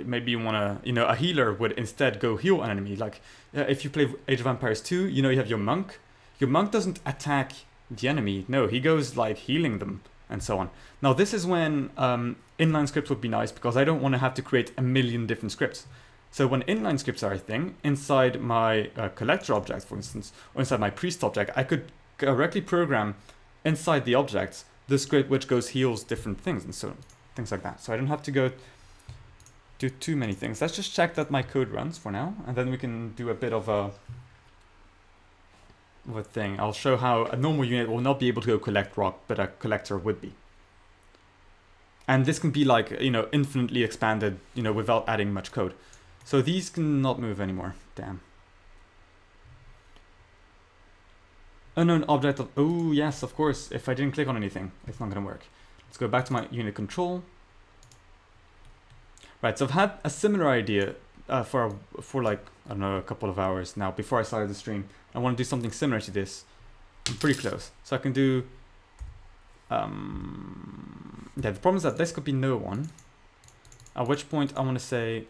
maybe you want to, you know, a healer would instead go heal an enemy. Like if you play Age of Empires 2, you know, you have your monk. Your monk doesn't attack the enemy. No, he goes like healing them and so on. Now this is when inline scripts would be nice, because I don't want to have to create a million different scripts. So when inline scripts are a thing, inside my collector object, for instance, or inside my priest object, I could directly program inside the object the script which goes heals different things and so things like that. So I don't have to go do too many things. Let's just check that my code runs for now, and then we can do a bit of a thing. I'll show how a normal unit will not be able to go collect rock, but a collector would be. And this can be like, you know, infinitely expanded, you know, without adding much code. So these cannot move anymore. Damn. Unknown object of, oh yes, of course, if I didn't click on anything, it's not gonna work. Let's go back to my unit control. Right, so I've had a similar idea for like, I don't know, a couple of hours now before I started the stream. I want to do something similar to this. I'm pretty close. So I can do, yeah, the problem is that this could be no one. At which point I want to say,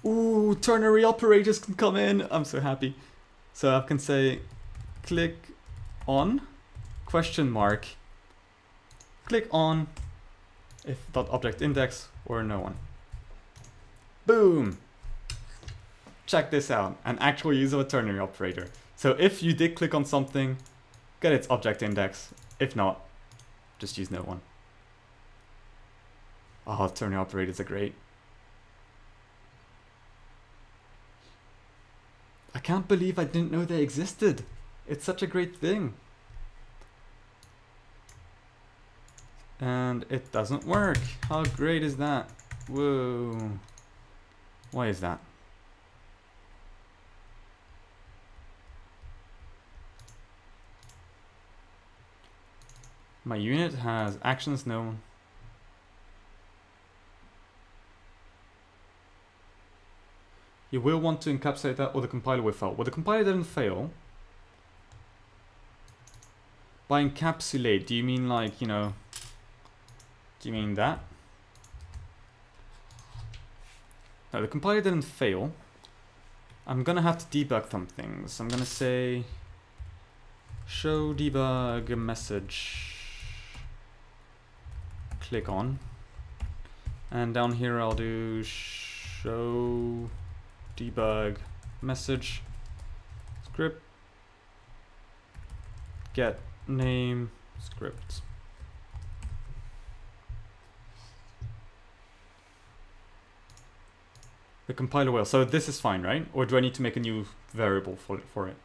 ooh, ternary operators can come in. I'm so happy. So I can say click on question mark, click on if dot object index or no one. Boom! Check this out, an actual use of a ternary operator. So if you did click on something, get its object index. If not, just use no one. Oh, ternary operators are great. I can't believe I didn't know they existed. It's such a great thing. And it doesn't work. How great is that? Whoa. Why is that? My unit has actions known. You will want to encapsulate that or the compiler will fail. Well, the compiler doesn't fail. By encapsulate, do you mean like, you know, do you mean that? No, the compiler didn't fail. I'm gonna have to debug some things. I'm gonna say show debug message. Click on. And down here I'll do show debug message script get name script. The compiler will. So this is fine, right? Or do I need to make a new variable for it?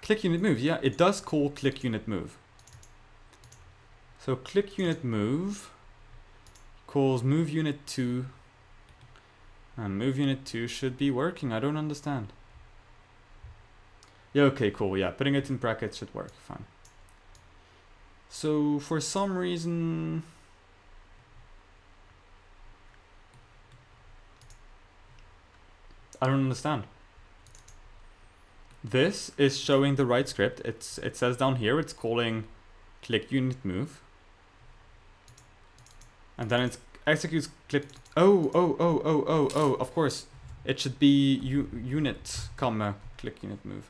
Click unit move, yeah, it does call click unit move. So click unit move calls move unit 2, and move unit 2 should be working. I don't understand. Yeah, okay, cool, yeah, putting it in brackets should work, fine. So for some reason, I don't understand. This is showing the right script. It says down here it's calling click unit move, and then it executes click. Oh, of course, it should be unit comma click unit move.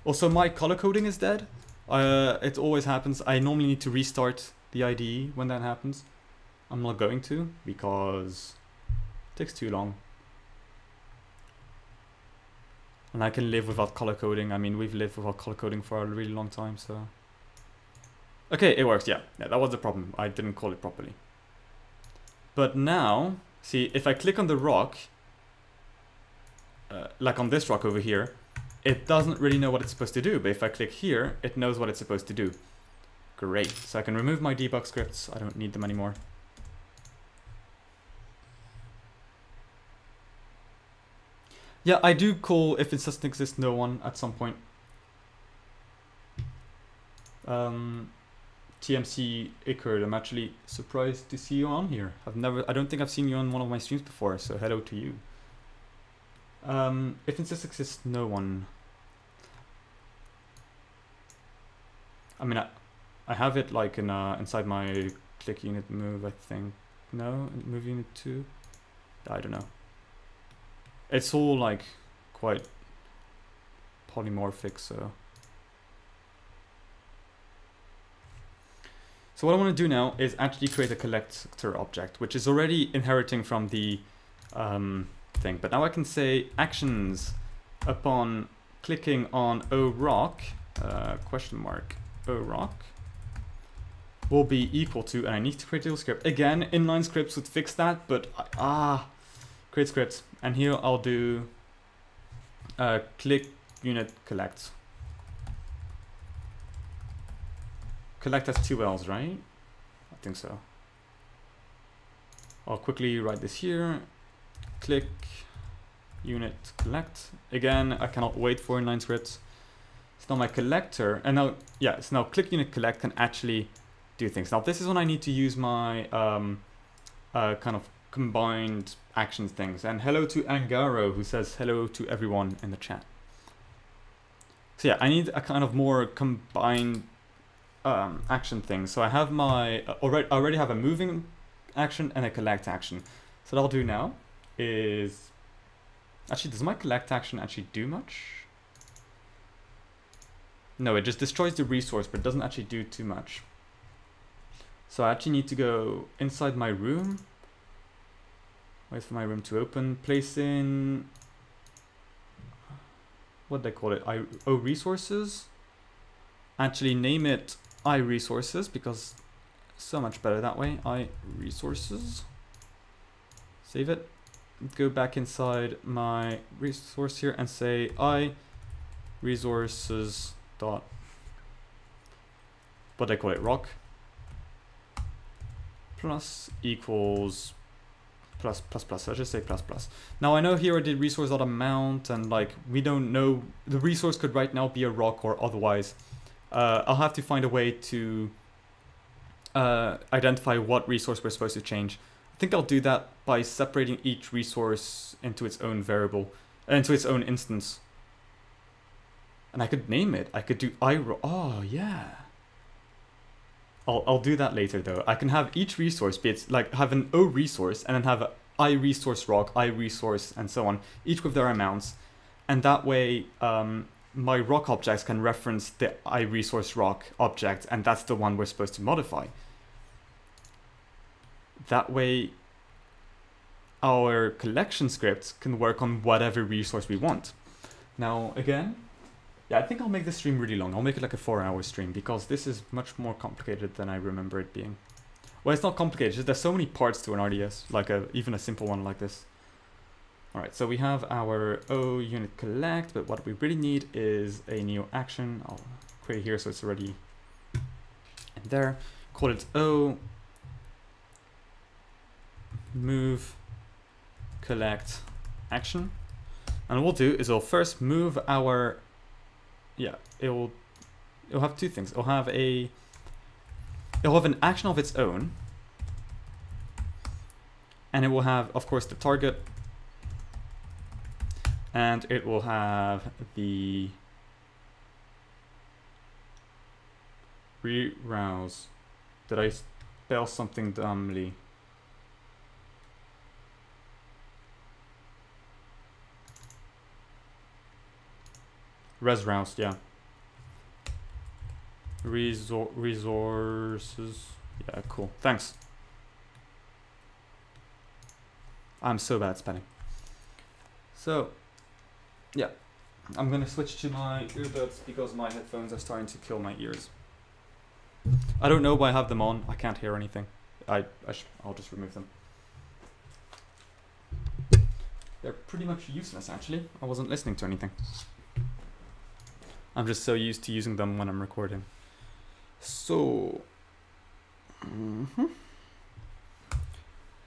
Also, my color coding is dead. It always happens. I normally need to restart the IDE when that happens. I'm not going to because it takes too long. And I can live without color coding. I mean, we've lived without color coding for a really long time, so. Okay, it works, yeah. Yeah, that was the problem. I didn't call it properly. But now, see, if I click on the rock, like on this rock over here, it doesn't really know what it's supposed to do. But if I click here, it knows what it's supposed to do. Great. So I can remove my debug scripts. I don't need them anymore. Yeah, I do call if it doesn't exist no one at some point. TMC Ickard, I'm actually surprised to see you on here. I don't think I've seen you on one of my streams before, so hello to you. If it just exists no one. I mean, I have it like in inside my click unit move, I think. No, move unit 2. I don't know. It's all like quite polymorphic, so. So what I want to do now is actually create a collector object, which is already inheriting from the thing. But now I can say actions upon clicking on O rock, question mark, O rock, will be equal to, and I need to create a little script. Again, inline scripts would fix that, but create scripts. And here I'll do click unit collect. Collect has 2 L's, right? I think so. I'll quickly write this here. Click unit collect. Again, I cannot wait for inline scripts. It's now my collector, and now, yeah, so now click unit collect can actually do things. Now this is when I need to use my kind of combined actions things. And hello to Angaro, who says hello to everyone in the chat. So yeah, I need a kind of more combined action things. So I have my I already have a moving action and a collect action. So what I'll do now is actually, does my collect action actually do much? No, it just destroys the resource, but it doesn't actually do too much. So I actually need to go inside my room. Wait for my room to open. Place in, what do they call it? resources. Actually name it resources because so much better that way. resources. Save it. Go back inside my resource here and say resources dot, what do they call it? Rock plus equals plus. Let's just say plus. Now I know here I did resource dot amount, and like we don't know, the resource could right now be a rock or otherwise. I'll have to find a way to identify what resource we're supposed to change. I think I'll do that by separating each resource into its own variable, into its own instance. And I could name it. I could do oh yeah. I'll do that later though. I can have each resource be it's like have an O resource and then have a I resource rock, I resource, and so on, each with their amounts. And that way my rock objects can reference the I resource rock object, and that's the one we're supposed to modify. That way our collection scripts can work on whatever resource we want. Now again, yeah, I think I'll make this stream really long. I'll make it like a 4-hour stream because this is much more complicated than I remember it being. Well, it's not complicated, it's just there's so many parts to an RTS, like even a simple one like this. Alright, so we have our O unit collect, but what we really need is a new action. I'll create here so it's already in there. Call it O move collect action. And what we'll do is we'll first move our, yeah, it'll have two things. It'll have an action of its own, and it will have, of course, the target, and it will have the rerouse. Did I spell something dumbly? Resrouse, yeah. Resources. Yeah, cool. Thanks. I'm so bad at spelling. So, yeah. I'm gonna switch to my earbuds because my headphones are starting to kill my ears. I don't know why I have them on. I can't hear anything. I'll just remove them. They're pretty much useless, actually. I wasn't listening to anything. I'm just so used to using them when I'm recording. So,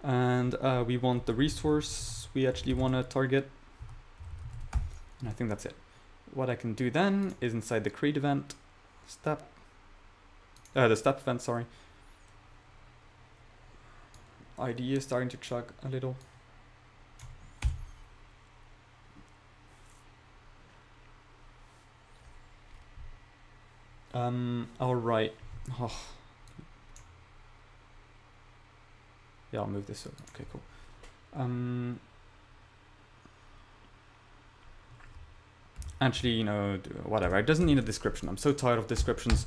and we want the resource we actually want to target, and I think that's it. What I can do then is inside the create event, the step event, sorry. ID is starting to chug a little. All right. Oh. Yeah, I'll move this over. Okay, cool. Actually, you know, whatever. It doesn't need a description. I'm so tired of descriptions.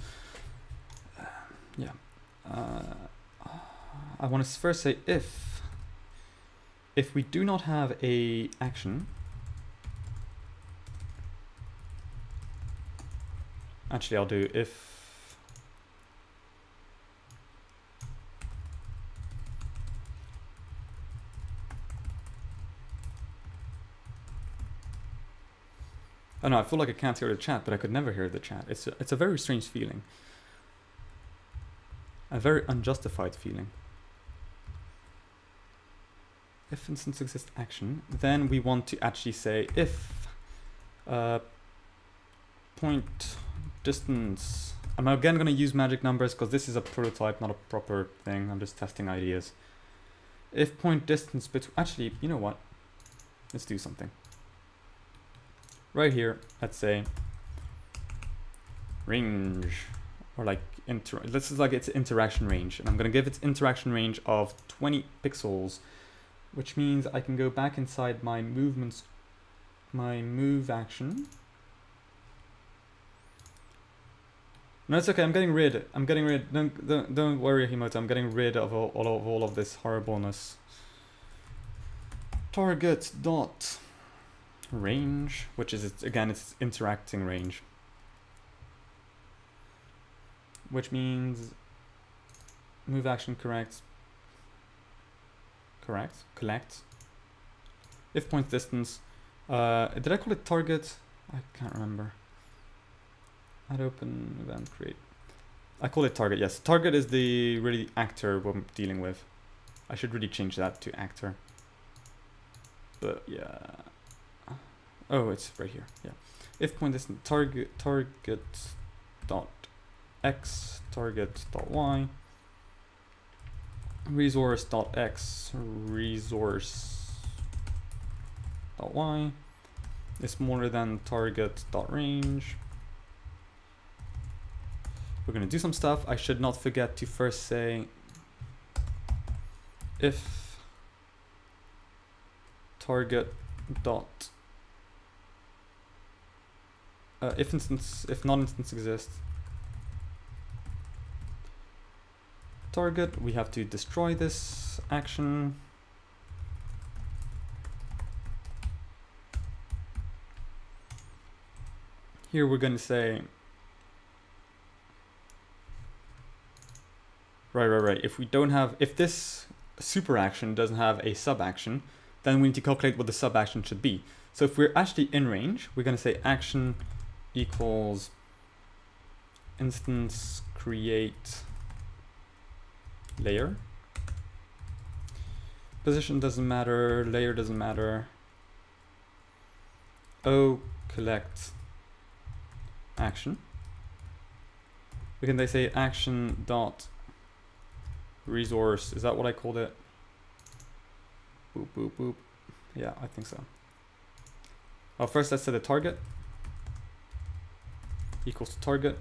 Yeah. I want to first say if we do not have a action. Actually, I'll do if I know, I feel like I can't hear the chat, but I could never hear the chat. It's a very strange feeling. A very unjustified feeling. If instance exists action, then we want to actually say if point distance. I'm again going to use magic numbers because this is a prototype, not a proper thing. I'm just testing ideas. If point distance between, actually, you know what? Let's do something. Right here, let's say range, or like this is like its interaction range, and I'm going to give its interaction range of 20 pixels, which means I can go back inside my movements, my move action. No, it's okay. I'm getting rid. Don't worry, Himoto. I'm getting rid of all of this horribleness. Target dot range, which is again its interacting range, which means move action collect. If point distance. Did I call it target? I can't remember. Add open event create. I call it target. Yes, target is the really actor we're dealing with. I should really change that to actor. But yeah. Oh, it's right here. Yeah. If point distance target dot x target dot y resource dot x resource dot y is smaller than target dot range. We're going to do some stuff. I should not forget to first say if target dot if non-instance exists target, we have to destroy this action. Here we're going to say right. If this super action doesn't have a sub action, then we need to calculate what the sub action should be. So if we're actually in range, we're going to say action equals instance create layer. Position doesn't matter, layer doesn't matter. O collect action. We can say action dot resource. Is that what I called it? Boop boop boop. Yeah, I think so. Well, first let's set a target equals to target,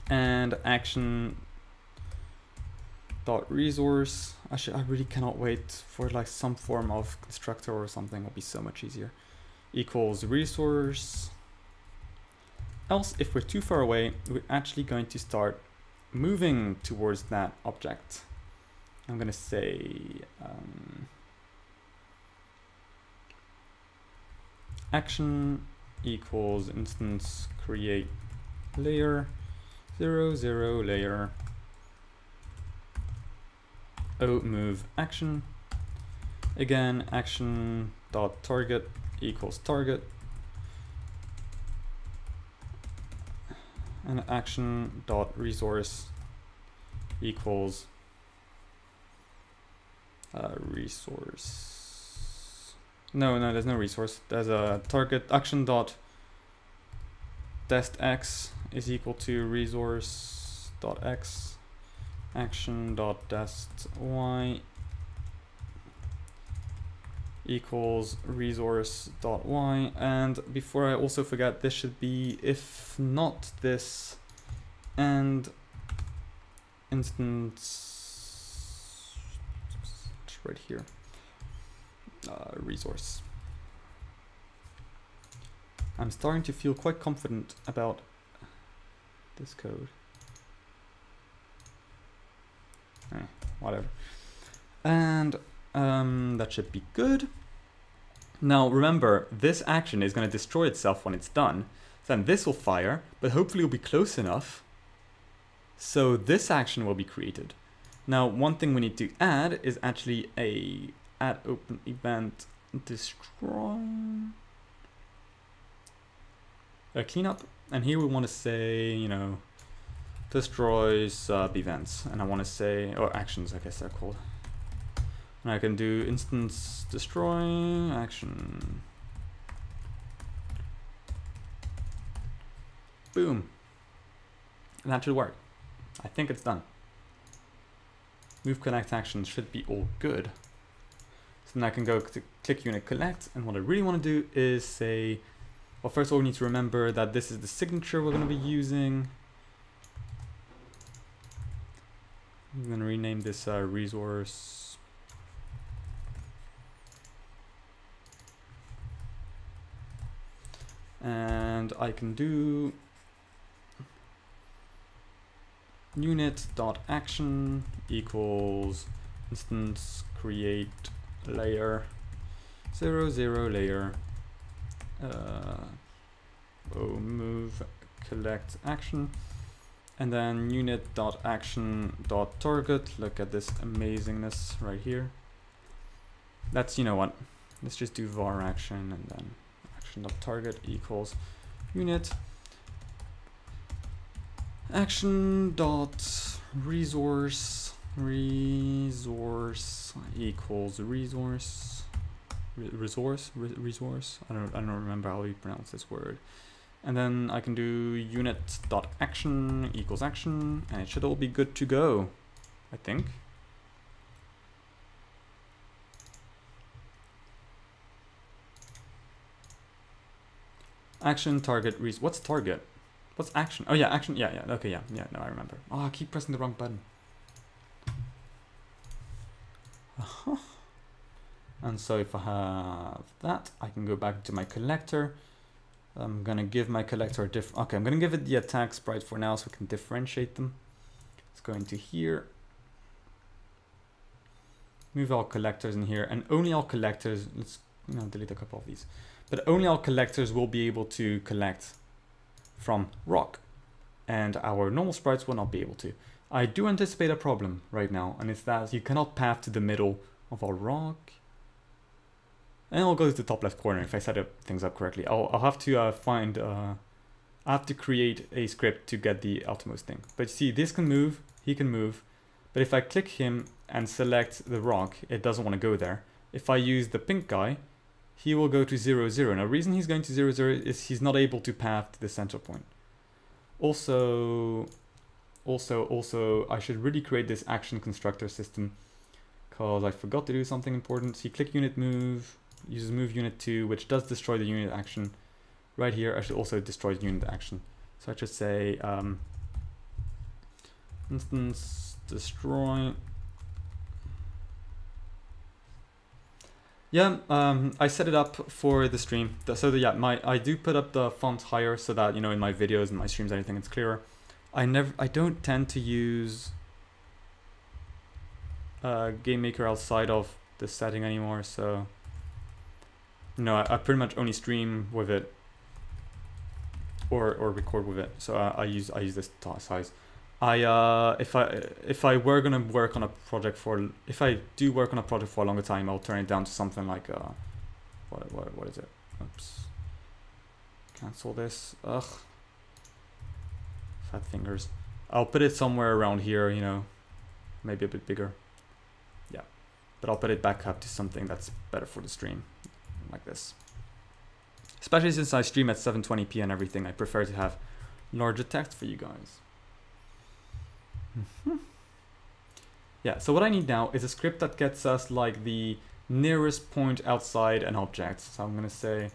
and action dot resource. Actually, I really cannot wait for like some form of constructor or something. It'll be so much easier. Equals resource. Else, if we're too far away, we're actually going to start moving towards that object. I'm going to say action equals instance create layer 0 layer O move action. Again, action dot target equals target, and action dot resource equals resource. No, there's no resource. There's a target. Action dot dest x is equal to resource dot x. Action dot dest y equals resource dot y. And before I also forget, this should be if not this and instance right here. Resource. I'm starting to feel quite confident about this code. Whatever. And that should be good. Now remember, this action is going to destroy itself when it's done. Then this will fire, but hopefully it'll be close enough so this action will be created. Now one thing we need to add is actually a add open event destroy a cleanup, and here we want to say, you know, destroy sub events, and I want to say, or actions I guess they're called, and I can do instance destroy action, boom, and that should work. I think it's done. Move connect actions should be all good. So then I can go to click unit collect, and what I really want to do is say, well, first of all, we need to remember that this is the signature we're going to be using. I'm going to rename this resource. And I can do unit.action equals instance create layer 0 0 layer move collect action, and then unit.action.target. Look at this amazingness right here. That's, you know what, let's just do var action and then action.target equals unit action.resource equals resource. I don't remember how you pronounce this word. And then I can do unit.action equals action, and it should all be good to go, I think. Action target what's target? What's action? Oh yeah, action. Yeah. Okay, yeah. No, I remember. Oh, I keep pressing the wrong button. And so if I have that, I can go back to my collector. I'm gonna give my collector a different. Okay, I'm gonna give it the attack sprite for now, so we can differentiate them. Let's go into here. Move all collectors in here, and only all collectors. Let's delete a couple of these, but only all collectors will be able to collect from rock, and our normal sprites will not be able to. I do anticipate a problem right now, and it's that you cannot path to the middle of our rock. And I'll go to the top left corner if I set up things up correctly. I'll have to I have to create a script to get the outermost thing. But you see, this can move, he can move, but if I click him and select the rock, it doesn't want to go there. If I use the pink guy, he will go to 0 0. Now the reason he's going to 0 0 is he's not able to path to the center point. Also I should really create this action constructor system, because I forgot to do something important. See, click unit move, uses move unit 2, which does destroy the unit action. Right here, I should also destroy the unit action. So I should say instance destroy. Yeah, I set it up for the stream. So I do put up the font higher so that, in my videos and my streams, anything, it's clearer. I don't tend to use Game Maker outside of this setting anymore, so I pretty much only stream with it or record with it. So I use this size. If I were gonna work on a project for a longer time, I'll turn it down to something like what is it? Oops. Cancel this. Ugh. Fat fingers. I'll put it somewhere around here, maybe a bit bigger. Yeah, but I'll put it back up to something that's better for the stream, like this. Especially since I stream at 720p and everything, I prefer to have larger text for you guys. Yeah, so what I need now is a script that gets us like the nearest point outside an object. So I'm gonna say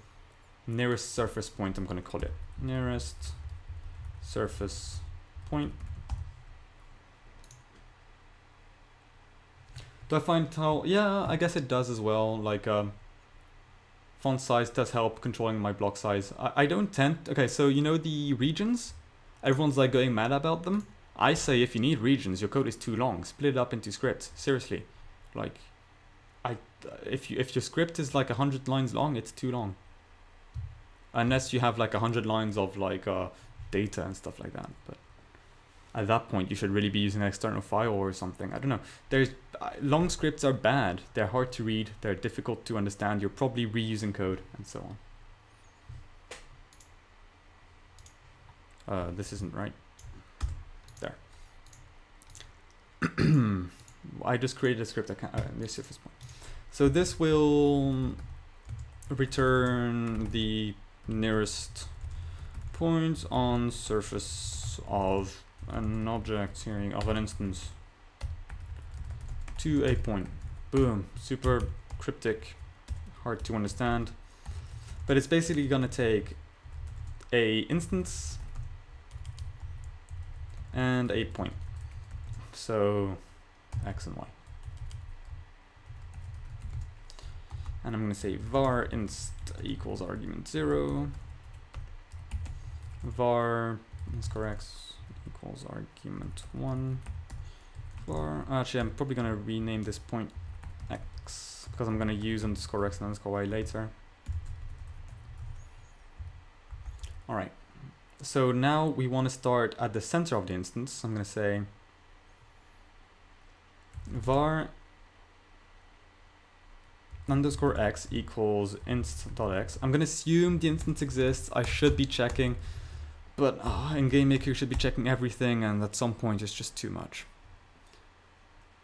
nearest surface point, I'm gonna call it nearest surface point. Do I find how? Yeah, I guess it does as well. Like font size does help controlling my block size. I don't tend. Okay, so the regions, everyone's like going mad about them. I say if you need regions, your code is too long. Split it up into scripts. Seriously, like if your script is like 100 lines long, it's too long. Unless you have like 100 lines of like data and stuff like that. But at that point, you should really be using an external file or something. I don't know. Long scripts are bad. They're hard to read. They're difficult to understand. You're probably reusing code and so on. This isn't right. There. I just created a script. I can't. This surface point. So this will return the nearest point on surface of an object here, of an instance, to a point. Boom. Super cryptic, hard to understand, but it's basically gonna take a instance and a point. So x and y. And I'm going to say var inst equals argument 0, var underscore x equals argument 1, var, actually I'm probably going to rename this point x because I'm going to use underscore x and underscore y later. Alright, so now we want to start at the center of the instance. I'm going to say var underscore x equals inst.x. I'm going to assume the instance exists. I should be checking, but in GameMaker you should be checking everything, and at some point it's just too much.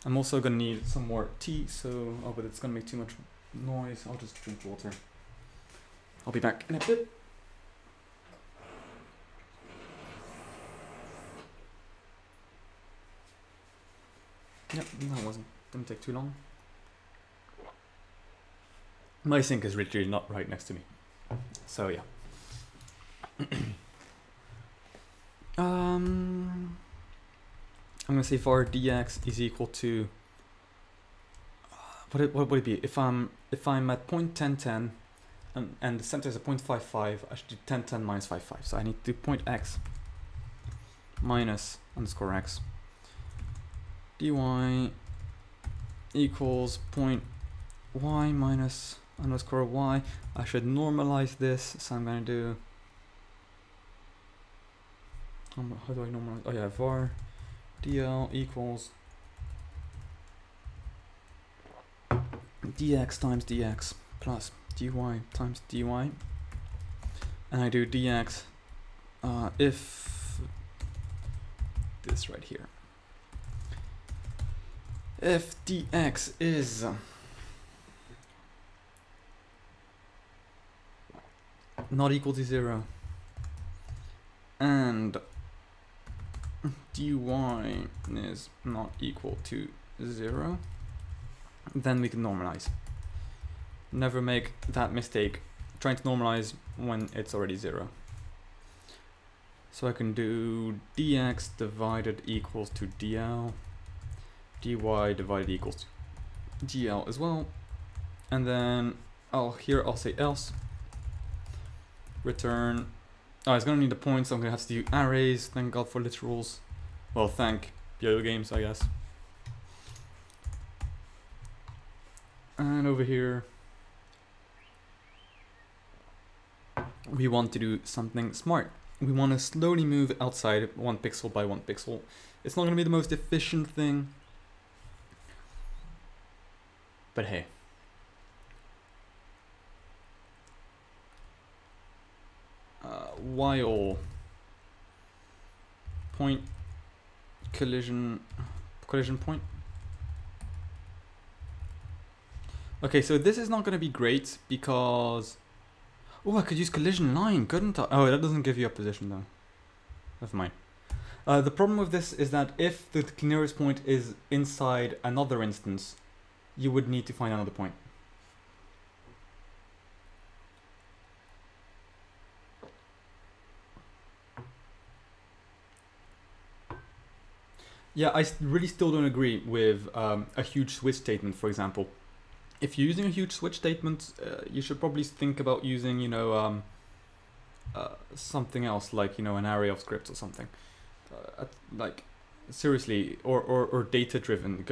I'm also going to need some more tea, so, oh, but it's going to make too much noise. I'll just drink water. I'll be back in a bit. Yep, that didn't take too long. My sink is literally not right next to me, so yeah. I'm gonna say var dx is equal to what would it be if I'm at 0.1010 and the center is at 0.55. I should do 1010 minus 55. So I need to do point x minus underscore x dy equals point y minus underscore y. I should normalize this, so I'm going to do, how do I normalize? Oh yeah, var dl equals dx times dx plus dy times dy, and I do dx if this right here, if dx is not equal to 0 and dy is not equal to 0, then we can normalize. Never make that mistake trying to normalize when it's already 0. So I can do dx divided equals to dl, dy divided equals to dl as well, and then here I'll say else, return, it's gonna need a point, so I'm gonna have to do arrays. Thank God for literals. Well, thank Yo-Yo Games, I guess. And over here we want to do something smart. We want to slowly move outside 1 pixel by 1 pixel. It's not gonna be the most efficient thing, but hey. While point collision point. Okay, so this is not going to be great because I could use collision line, couldn't I? Oh, that doesn't give you a position though. Never mind. The problem with this is that if the nearest point is inside another instance, you would need to find another point. Yeah, I really still don't agree with a huge switch statement, for example. If you're using a huge switch statement, you should probably think about using, something else, like, an array of scripts or something. Like, seriously, or data-driven.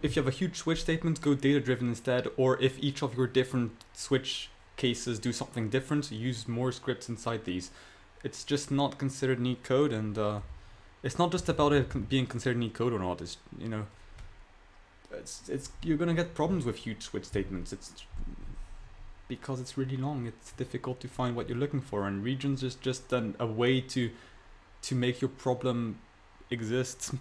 If you have a huge switch statement, go data-driven instead, or if each of your different switch cases do something different, use more scripts inside these. It's just not considered neat code, and it's not just about it being considered neat code or not. It's you're gonna get problems with huge switch statements. It's because it's really long. It's difficult to find what you're looking for, and regions is just a way to make your problem exist.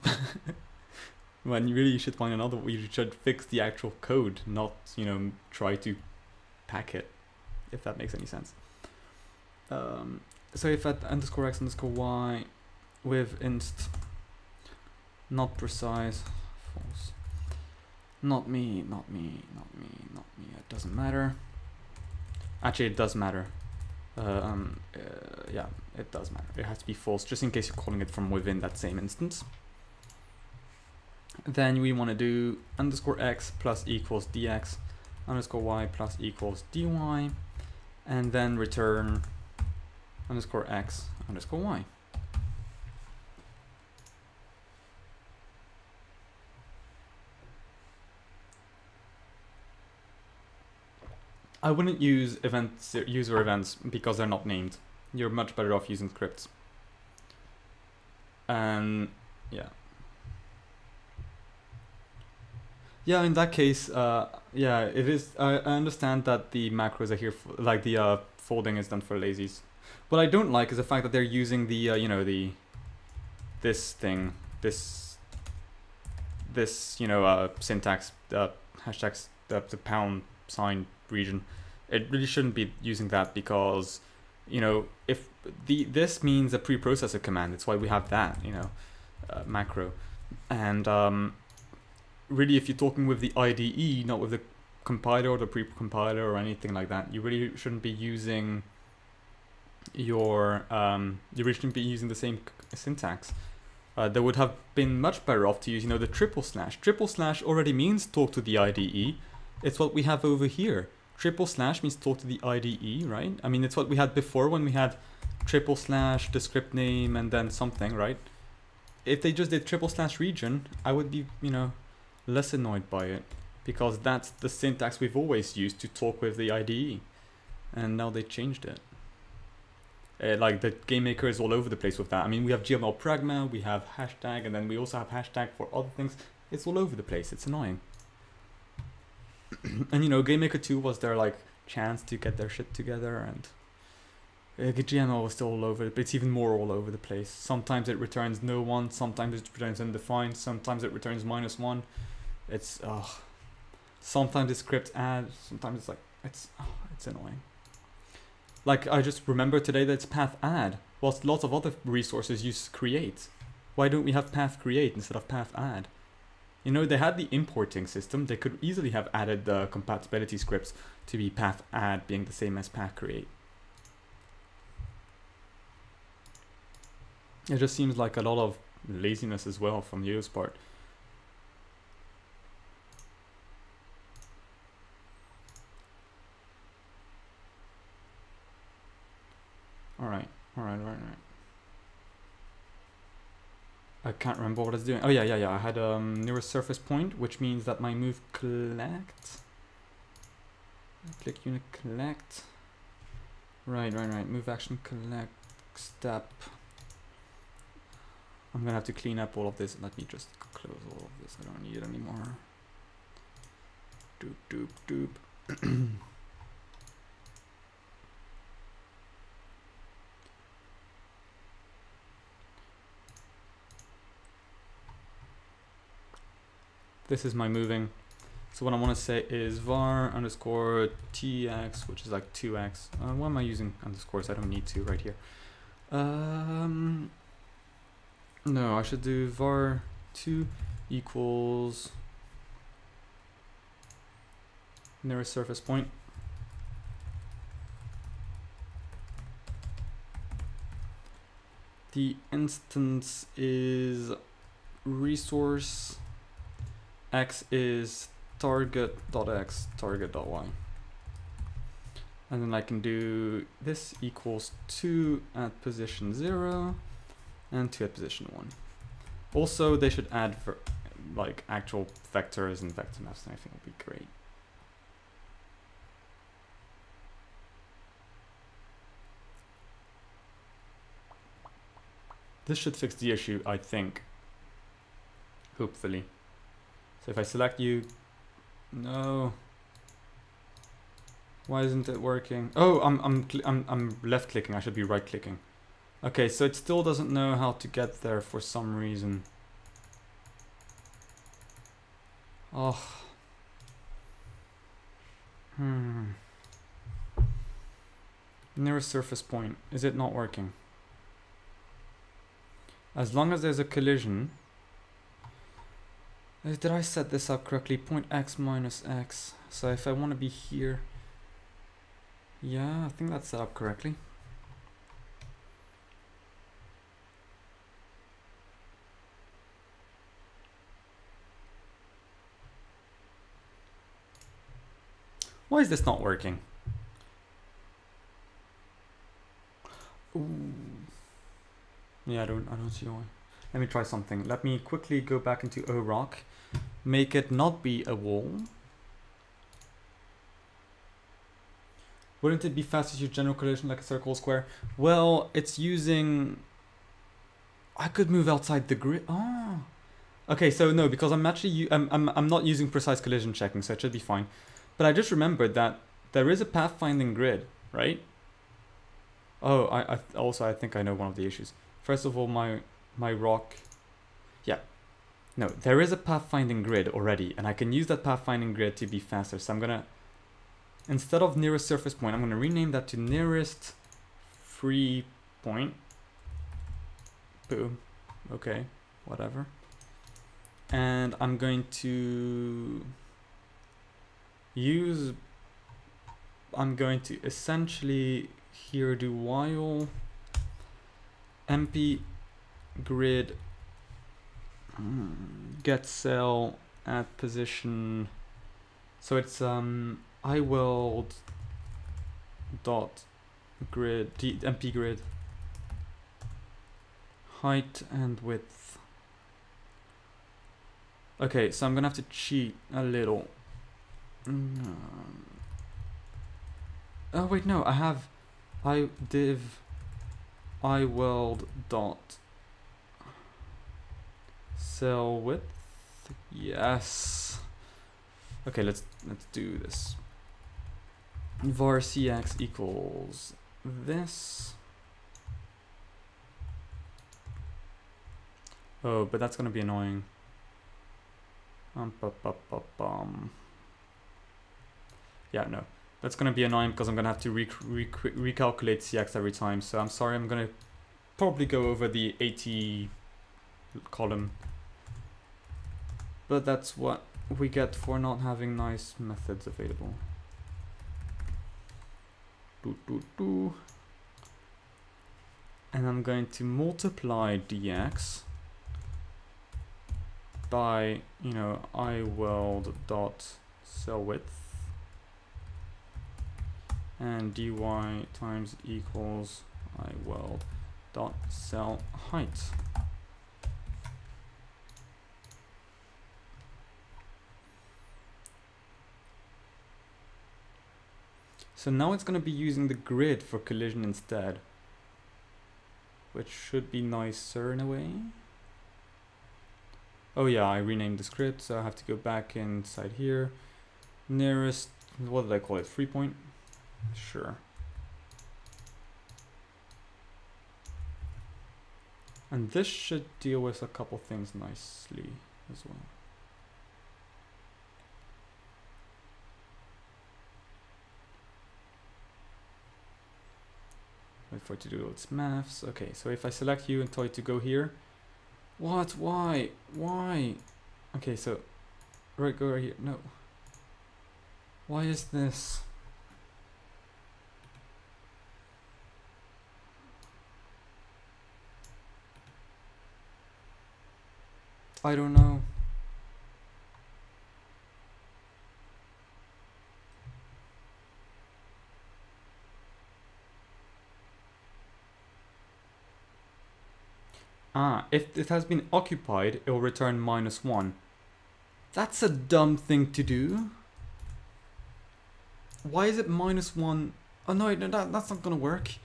When really you should find another way. You should fix the actual code, not try to pack it, if that makes any sense. So if at underscore x underscore y with inst not precise, false, not me, it doesn't matter. Actually, it does matter. Yeah, it does matter. It has to be false, just in case you're calling it from within that same instance. Then we want to do underscore x plus equals dx, underscore y plus equals dy, and then return underscore x underscore y. I wouldn't use user events because they're not named. You're much better off using scripts. And yeah. Yeah, in that case, yeah, it is. I understand that the macros are here, like the folding is done for lazies. What I don't like is the fact that they're using the, you know, this thing, this you know, syntax, hashtags, the pound sign region. It really shouldn't be using that because, you know, if this means a preprocessor command, it's why we have that, you know, macro. And really, if you're talking with the IDE, not with the compiler or the pre-compiler or anything like that, you really shouldn't be using your you really shouldn't be using the same syntax. They would have been much better off to use, you know, the triple slash. Triple slash already means talk to the IDE. It's what we have over here. Triple slash means talk to the IDE, right? I mean, it's what we had before when we had triple slash, the script name, and then something, right? If they just did triple slash region, I would be, you know, less annoyed by it, because that's the syntax we've always used to talk with the IDE, and now they changed it. Like the game maker is all over the place with that. I mean, we have GML pragma, we have hashtag, and then we also have hashtag for other things. It's all over the place. It's annoying. And you know, Game Maker 2 was their like chance to get their shit together, and GML was still all over, but it's even more all over the place. Sometimes it returns no one, sometimes it returns undefined, sometimes it returns -1. It's sometimes it's script add, sometimes it's like it's annoying. Like I just remember today that it's path add, whilst lots of other resources use create. Why don't we have path create instead of path add? You know, they had the importing system. They could easily have added the compatibility scripts to be path add being the same as path create. It just seems like a lot of laziness as well from Yo's part. Alright. I can't remember what I was doing. Oh yeah. I had nearest surface point, which means that my move collect. Click unit collect. Right. Move action collect step. I'm gonna have to clean up all of this. Let me just close all of this. I don't need it anymore. Doop. This is my moving. So what I want to say is var underscore tx, which is like 2x. Why am I using underscores? I don't need to right here. No, I should do var 2 equals nearest surface point. The instance is resource. X is target.x, target.y. And then I can do this equals 2 at position 0 and 2 at position 1. Also, they should add for like actual vectors and vector maps, and I think would be great. This should fix the issue, I think. Hopefully. So if I select you, no. Why isn't it working? Oh, I'm left clicking. I should be right clicking. Okay, so it still doesn't know how to get there for some reason. Oh. Nearest surface point. Is it not working? As long as there's a collision. Did I set this up correctly? Point x minus x. So if I want to be here. Yeah, I think that's set up correctly. Why is this not working? Ooh. Yeah, I don't see why. Let me try something. Let me quickly go back into rock, make it not be a wall. Wouldn't it be faster to use general collision like a circle square? Well, it's using... I could move outside the grid. Oh. Okay, so no, because I'm actually I'm not using precise collision checking, so it should be fine. But I just remembered that there is a pathfinding grid, right? Oh, I think I know one of the issues. First of all, my rock. Yeah. No, there is a pathfinding grid already, and I can use that pathfinding grid to be faster. So I'm gonna, instead of nearest surface point, I'm gonna rename that to nearest free point. Boom. Okay, whatever. And I'm going to use, I'm going to essentially here do while MP grid get cell at position, so it's iWorld dot grid MP grid height and width. Okay, so I'm gonna have to cheat a little. Oh wait, no, I have div iWorld dot cell width. Yes. Okay, let's do this. Var cx equals this. Oh, but that's gonna be annoying. Yeah, no. That's gonna be annoying because I'm gonna have to recalculate CX every time. So I'm sorry, I'm gonna probably go over the 80 column. But that's what we get for not having nice methods available. And I'm going to multiply dx by, you know, iWorld dot cell width and dy times equals iWorld dot cell height. So now it's going to be using the grid for collision instead, which should be nicer in a way. Oh yeah, I renamed the script, so I have to go back inside here. Nearest, what did I call it? 3 point? Sure. And this should deal with a couple things nicely as well. Wait for it to do its maths. Okay, so if I select you and tell you to go here. What? Why? Why? Okay, so right, go right here. No. Why is this? I don't know. Ah, if it has been occupied, it will return -1. That's a dumb thing to do. Why is it -1? Oh no, that's not gonna work.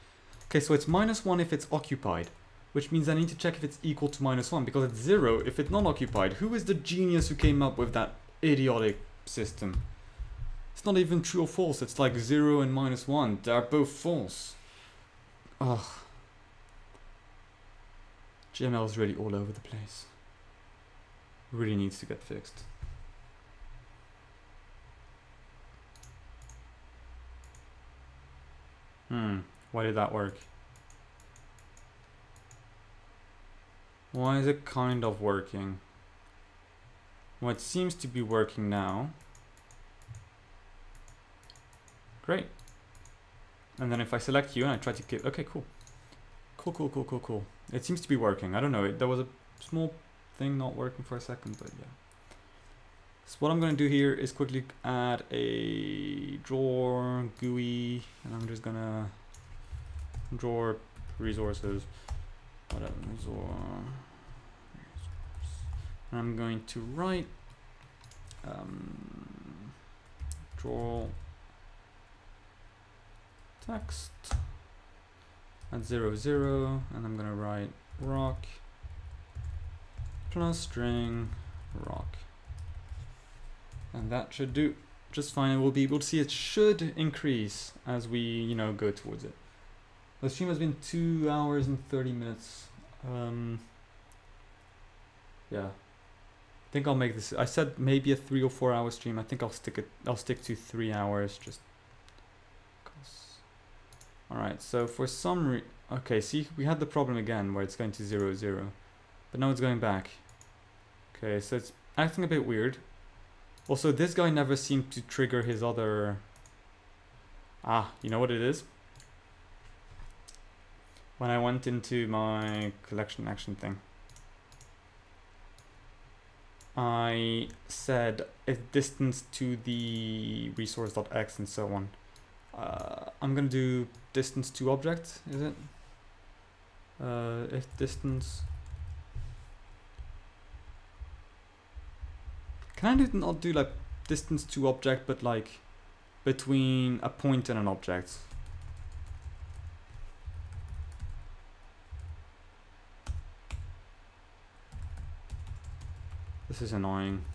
Okay, so it's -1 if it's occupied, which means I need to check if it's equal to -1 because it's 0 if it's not occupied. Who is the genius who came up with that idiotic system? It's not even true or false. It's like 0 and -1. They're both false. Ugh. GML is really all over the place. Really needs to get fixed. Why did that work? Why is it kind of working? Well, it seems to be working now. Great. And then if I select you and I try to get, okay, cool. Cool. It seems to be working. I don't know. There was a small thing not working for a second, but yeah. So what I'm going to do here is quickly add a Drawer Gui, and I'm just going to drawer resources. Whatever, and I'm going to write draw text at 0, 0, and I'm going to write rock plus string rock. And that should do just fine. And we'll be able to see it should increase as we, you know, go towards it. The stream has been 2 hours and 30 minutes. Yeah, I think I'll make this. I said maybe a 3 or 4 hour stream. I think I'll stick to 3 hours just. All right. So for some okay, see, we had the problem again where it's going to 0, 0, but now it's going back. Okay, so it's acting a bit weird. Also, this guy never seemed to trigger his other... Ah, you know what it is? When I went into my collection action thing, I said if distance to the resource.x and so on. I'm gonna do distance to object, is it? If distance... Can I not do like distance to object, but like between a point and an object? This is annoying.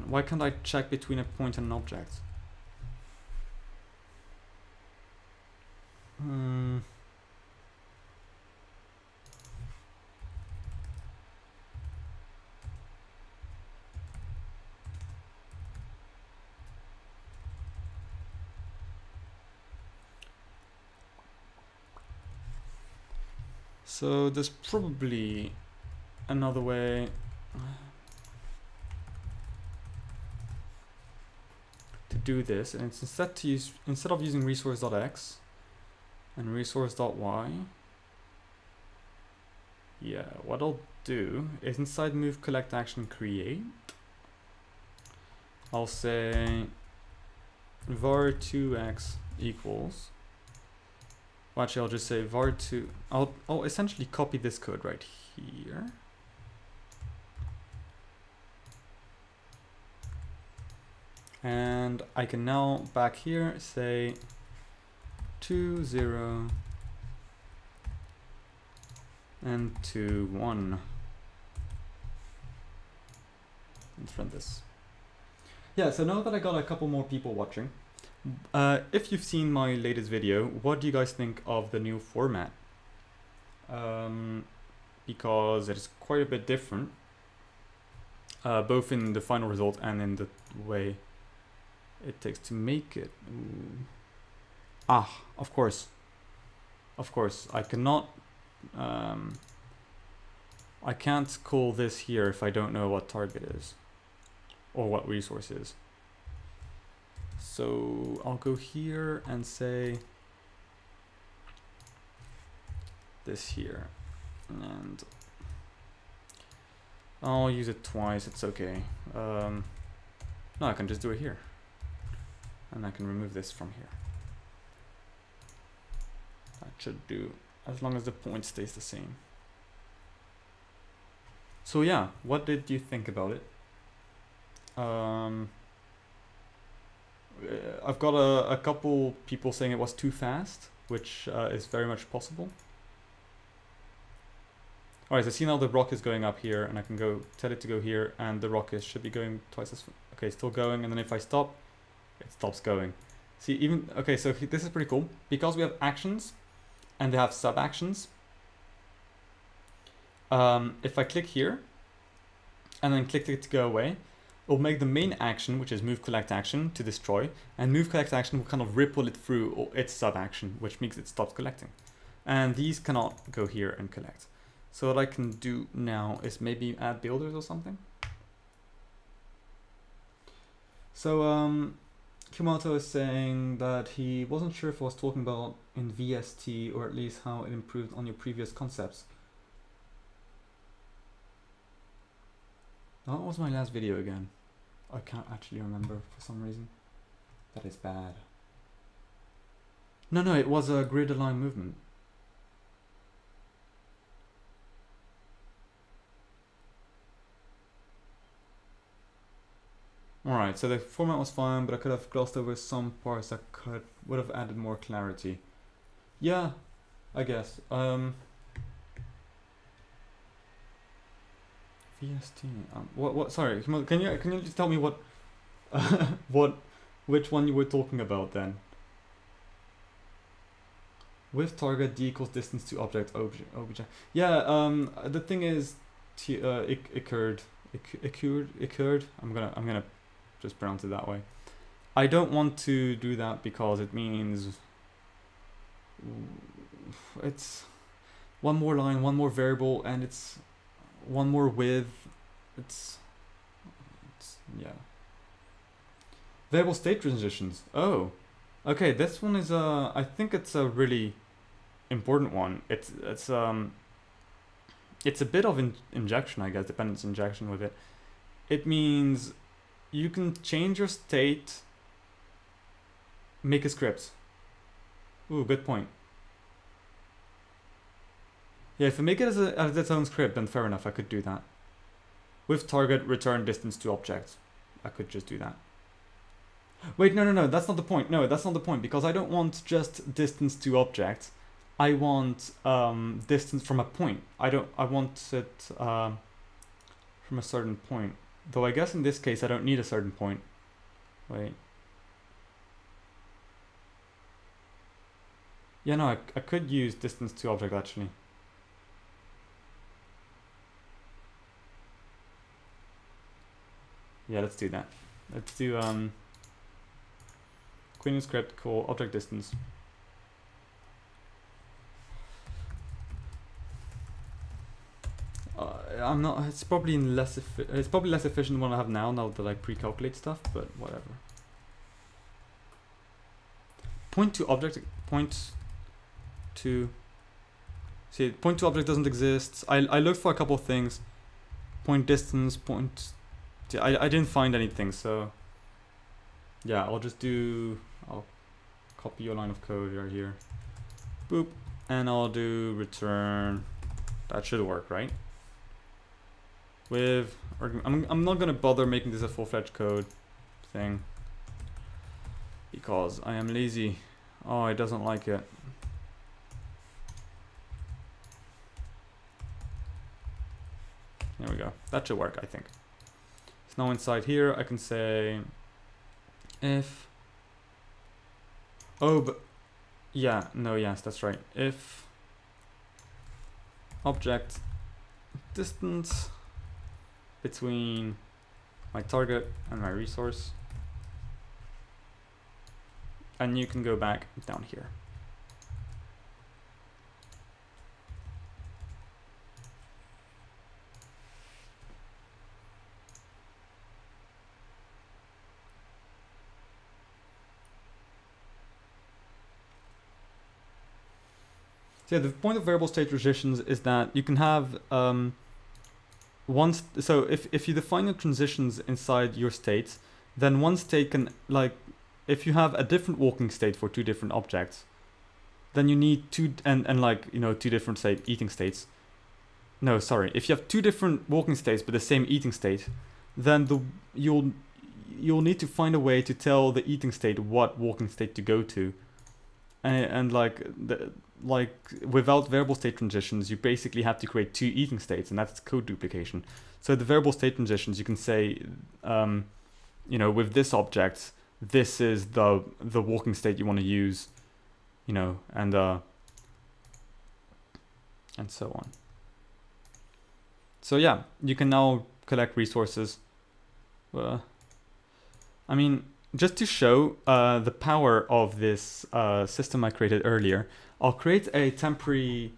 Why can't I check between a point and an object? So there's probably another way to do this, and it's instead of using resource.x and resource.y, yeah, what I'll do is inside move collect action create, I'll say var2x equals, well, actually I'll just say var2, I'll essentially copy this code right here. And I can now back here say 2, 0 and 2, 1. Let's run this. Yeah, so now that I got a couple more people watching, if you've seen my latest video, what do you guys think of the new format? Because it is quite a bit different, both in the final result and in the way it takes to make it. Ooh. Ah, of course, I cannot, I can't call this here if I don't know what target is or what resource is. So I'll go here and say this here, and I'll use it twice, it's okay. No, I can just do it here, and I can remove this from here. That should do, as long as the point stays the same. So yeah, what did you think about it? I've got a couple people saying it was too fast, which is very much possible. Alright, so see now the rock is going up here, and I can go tell it to go here, and the rock should be going twice as... Okay, still going, and then if I stop, it stops going. See, even... Okay, so this is pretty cool. Because we have actions, and they have sub-actions, if I click here, and then click it to go away, it'll make the main action, which is move collect action, to destroy, and move collect action will kind of ripple it through its sub-action, which means it stops collecting. And these cannot go here and collect. So what I can do now is maybe add builders or something. So Kumato is saying that he wasn't sure if I was talking about in VST, or at least how it improved on your previous concepts. What was my last video again? I can't actually remember for some reason. That is bad. No, it was a grid align movement. Alright, so the format was fine, but I could have glossed over some parts that would have added more clarity. Yeah, I guess. VST. What? Sorry, can you just tell me what, which one you were talking about then? With target d equals distance to object obj. Yeah. The thing is, occurred. I'm gonna just pronounce it that way. I don't want to do that because it means it's one more line, one more variable, and it's one more with. It's yeah. Variable state transitions. Oh, okay. This one is I think it's a really important one. It's a bit of injection, I guess, dependency injection with it. It means you can change your state, make a script. Ooh, good point. Yeah, if I make it as its own script, then fair enough, I could do that. With target, return distance to object. I could just do that. Wait, no, that's not the point. No, that's not the point, because I don't want just distance to object. I want distance from a point. I want it from a certain point. Though I guess in this case I don't need a certain point. Wait. Yeah, no, I could use distance to object actually. Yeah, let's do that. Let's do Queen script call object distance. I'm not. It's probably less efficient than what I have now that I pre-calculate stuff, but whatever. Point to object. Point to. See, point to object doesn't exist. I looked for a couple of things. Point distance. Point. I didn't find anything, so. Yeah, I'll copy your line of code right here. Boop, and I'll do return. That should work, right? With, I'm not gonna bother making this a full-fledged code thing because I am lazy. Oh, it doesn't like it. There we go. That should work, I think. So now inside here, I can say if. Oh, but yeah, no, yes, that's right. If object distance between my target and my resource, and you can go back down here. So yeah, the point of variable state transitions is that you can have so if you define the transitions inside your states, then one state can, like, if you have a different walking state for two different objects, then you need two two different, say, eating states. No, sorry. If you have two different walking states but the same eating state, then you'll need to find a way to tell the eating state what walking state to go to, and without variable state transitions, you basically have to create two eating states, and that's code duplication. So the variable state transitions, you can say, with this object, this is the walking state you want to use, and so on. So yeah, you can now collect resources. I mean, just to show the power of this system I created earlier, I'll create a temporary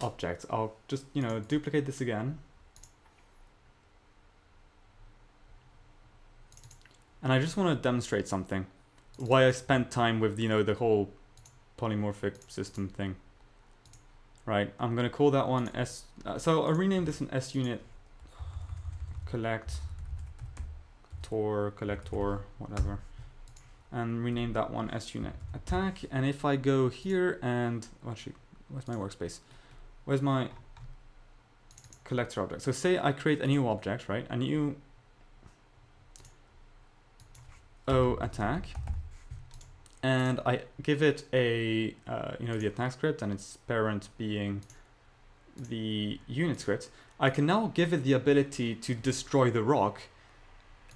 object. I'll just, duplicate this again. And I just want to demonstrate something. Why I spent time with, the whole polymorphic system thing. Right, I'm going to call that one S. So I'll rename this an SUnit collect collector, whatever, and rename that one sunit attack. And if I go here and actually, where's my workspace? Where's my collector object? So say I create a new object, right? A new O attack, and I give it a the attack script and its parent being the unit script. I can now give it the ability to destroy the rock,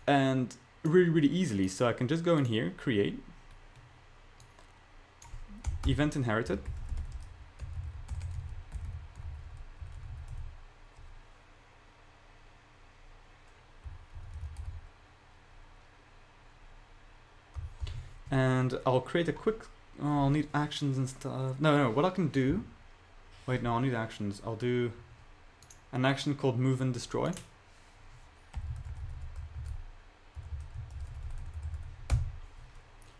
and really easily. So I can just go in here, create event inherited, and I'll create a quick, I'll need actions and stuff. No, what I can do, wait, no, I'll need actions. I'll do an action called move and destroy.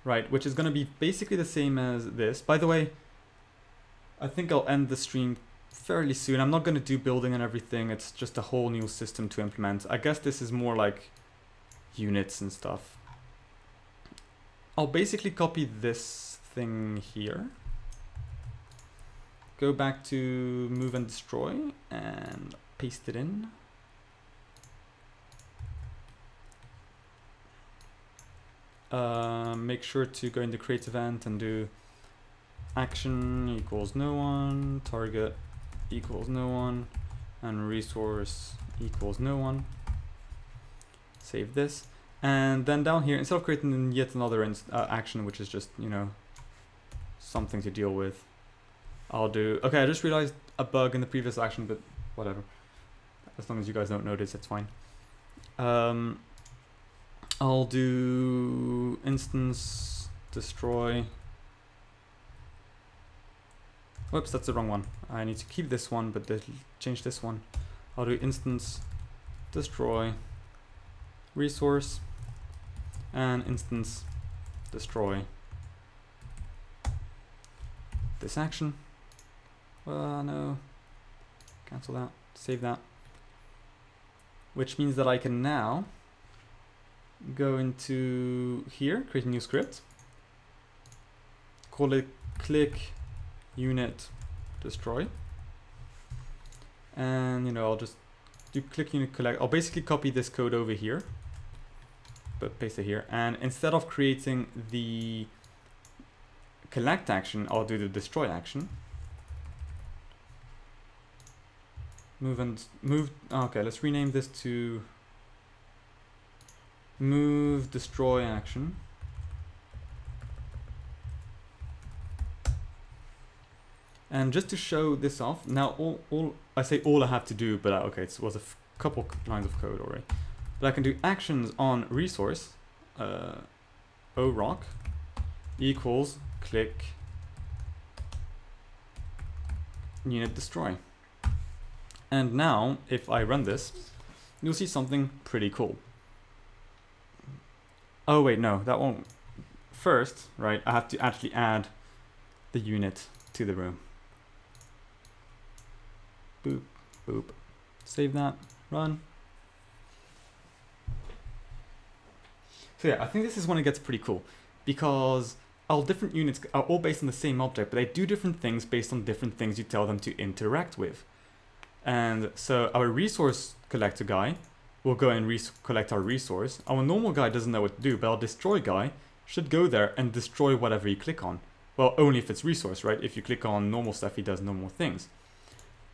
Right, which is going to be basically the same as this. By the way, I think I'll end the stream fairly soon. I'm not going to do building and everything. It's just a whole new system to implement. I guess this is more like units and stuff. I'll basically copy this thing here. Go back to move and destroy and paste it in. Make sure to go into create event and do action equals no one, target equals no one, and resource equals no one. Save this. And then down here, instead of creating yet another action, which is just, something to deal with, I'll do, okay, I just realized a bug in the previous action, but whatever. As long as you guys don't notice, it's fine. I'll do instance destroy. Whoops, that's the wrong one. I need to keep this one, but change this one. I'll do instance destroy resource and instance destroy this action. No, cancel that, save that. Which means that I can now go into here, create a new script, call it click unit destroy, and I'll just do click unit collect. I'll basically copy this code over here, but paste it here, and instead of creating the collect action, I'll do the destroy action. Okay, let's rename this to move destroy action. And just to show this off, now all I have to do, but okay, it was a couple lines of code already. But I can do actions on resource, rock equals click unit destroy. And now if I run this, you'll see something pretty cool. Oh wait, no, that won't. First, right, I have to actually add the unit to the room. Boop, boop. Save that, run. So yeah, I think this is when it gets pretty cool, because all different units are all based on the same object, but they do different things based on different things you tell them to interact with. And so our resource collector guy will go and collect our resource. Our normal guy doesn't know what to do, but our destroy guy should go there and destroy whatever you click on. Well, only if it's resource, right? If you click on normal stuff, he does normal things.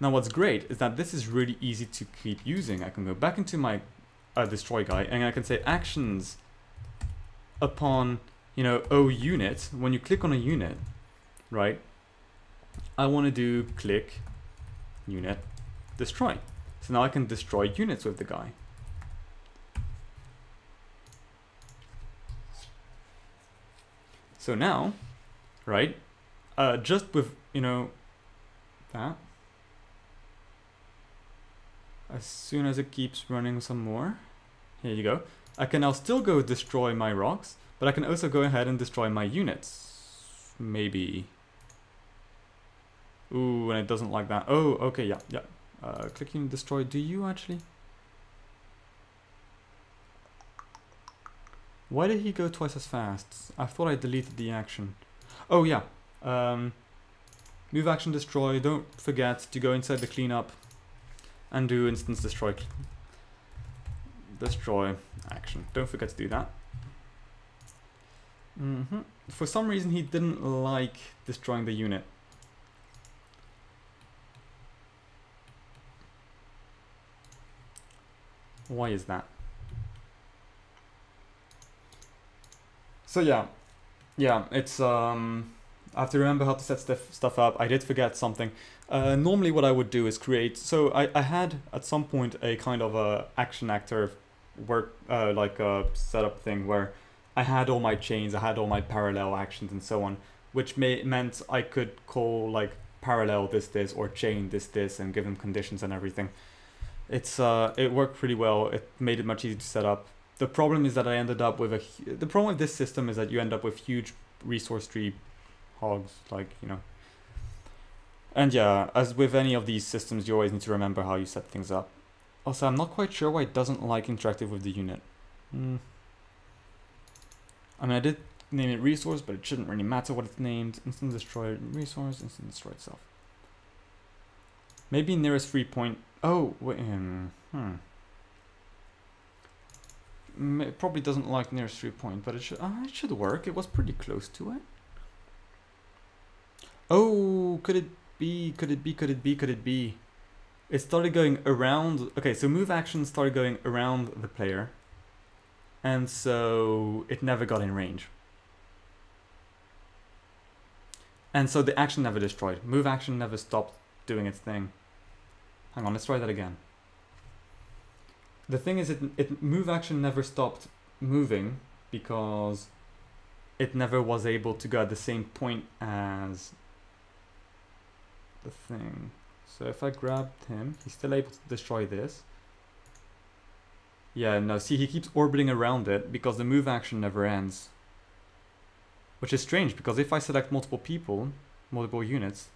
Now what's great is that this is really easy to keep using. I can go back into my destroy guy and I can say actions upon, O unit. When you click on a unit, right? I want to do click unit destroy. So now I can destroy units with the guy. So now, right, just with, that, as soon as it keeps running some more, here you go, I can now still go destroy my rocks, but I can also go ahead and destroy my units. Maybe. Ooh, and it doesn't like that. Oh, okay, yeah. Click unit destroy. Do you actually? Why did he go twice as fast? I thought I deleted the action. Oh yeah. Move action destroy. Don't forget to go inside the cleanup and do instance destroy action. Don't forget to do that. For some reason he didn't like destroying the unit. Why is that? So yeah, it's I have to remember how to set stuff up. I did forget something. Normally what I would do is create, so I had at some point a kind of a action actor work, like a setup thing where I had all my chains, I had all my parallel actions and so on, which meant I could call like parallel this, or chain this, and give them conditions and everything. It worked pretty well. It made it much easier to set up. The problem is that I ended up with the problem with this system is that you end up with huge resource tree hogs, like, you know. And yeah, as with any of these systems, you always need to remember how you set things up. Also, I'm not quite sure why it doesn't like interactive with the unit. I mean, I did name it resource, but it shouldn't really matter what it's named. Instant destroy resource, instant destroy itself. Maybe nearest free point. Oh, wait, It probably doesn't like nearest free point, but it should work. It was pretty close to it. Oh, could it be? It started going around. Okay, so move action started going around the player, and so it never got in range. And so the action never destroyed. Move action never stopped doing its thing. Hang on, let's try that again. The thing is, move action never stopped moving because it never was able to go at the same point as the thing. So if I grabbed him, he's still able to destroy this. Yeah, no, see, he keeps orbiting around it because the move action never ends. Which is strange, because if I select multiple people, multiple units,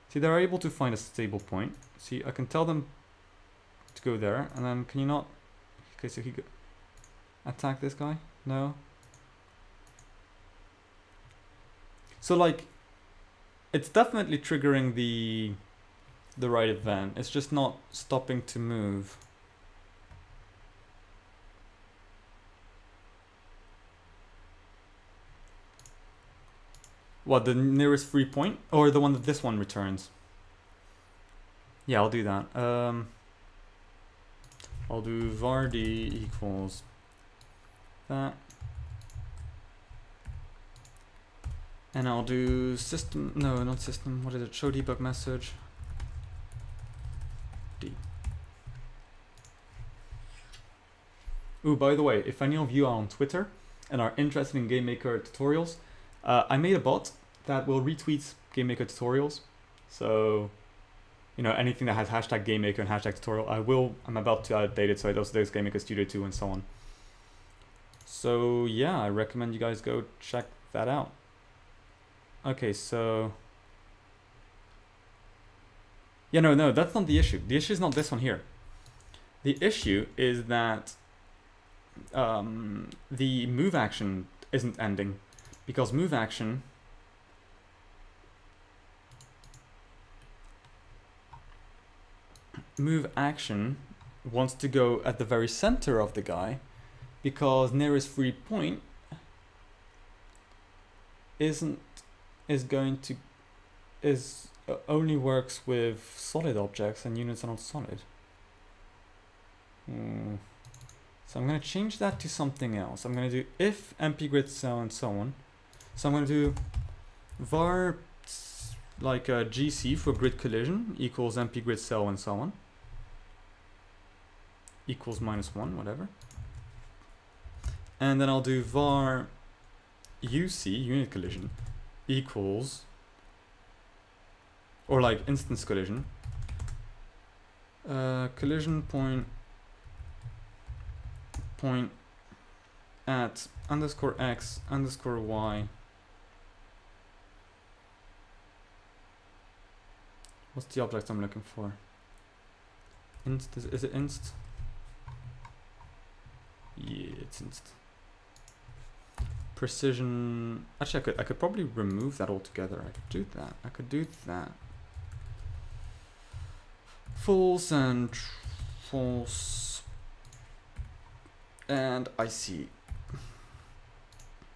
see, they're able to find a stable point. See, I can tell them to go there, and then can you not? Okay, so he attack this guy? No. So like, it's definitely triggering the right event. It's just not stopping to move. What, the nearest free point? Or the one that this one returns? Yeah, I'll do that. I'll do var d equals that. And I'll do system, no, not system, what is it? Show debug message. D. Ooh, by the way, if any of you are on Twitter and are interested in GameMaker tutorials, I made a bot that will retweet GameMaker tutorials. So, you know, anything that has hashtag GameMaker and hashtag tutorial, I'm about to update it so it also does GameMaker Studio 2 and so on. So yeah, I recommend you guys go check that out. Okay, so yeah, no, that's not the issue. The issue is not this one here. The issue is that the move action isn't ending, because move action wants to go at the very center of the guy, because nearest free point only works with solid objects, and units are not solid. So I'm going to change that to something else. I'm going to do if MP grid cell and so on. So I'm going to do var like GC for grid collision equals MP grid cell and so on. Equals -1, whatever. And then I'll do var UC, unit collision, equals, or like instance collision, collision point at _x _y. What's the object I'm looking for? Inst, is it inst? Yeah, it's inst. precision. Actually, I could probably remove that altogether. I could do that. I could do that. False and false. And I see.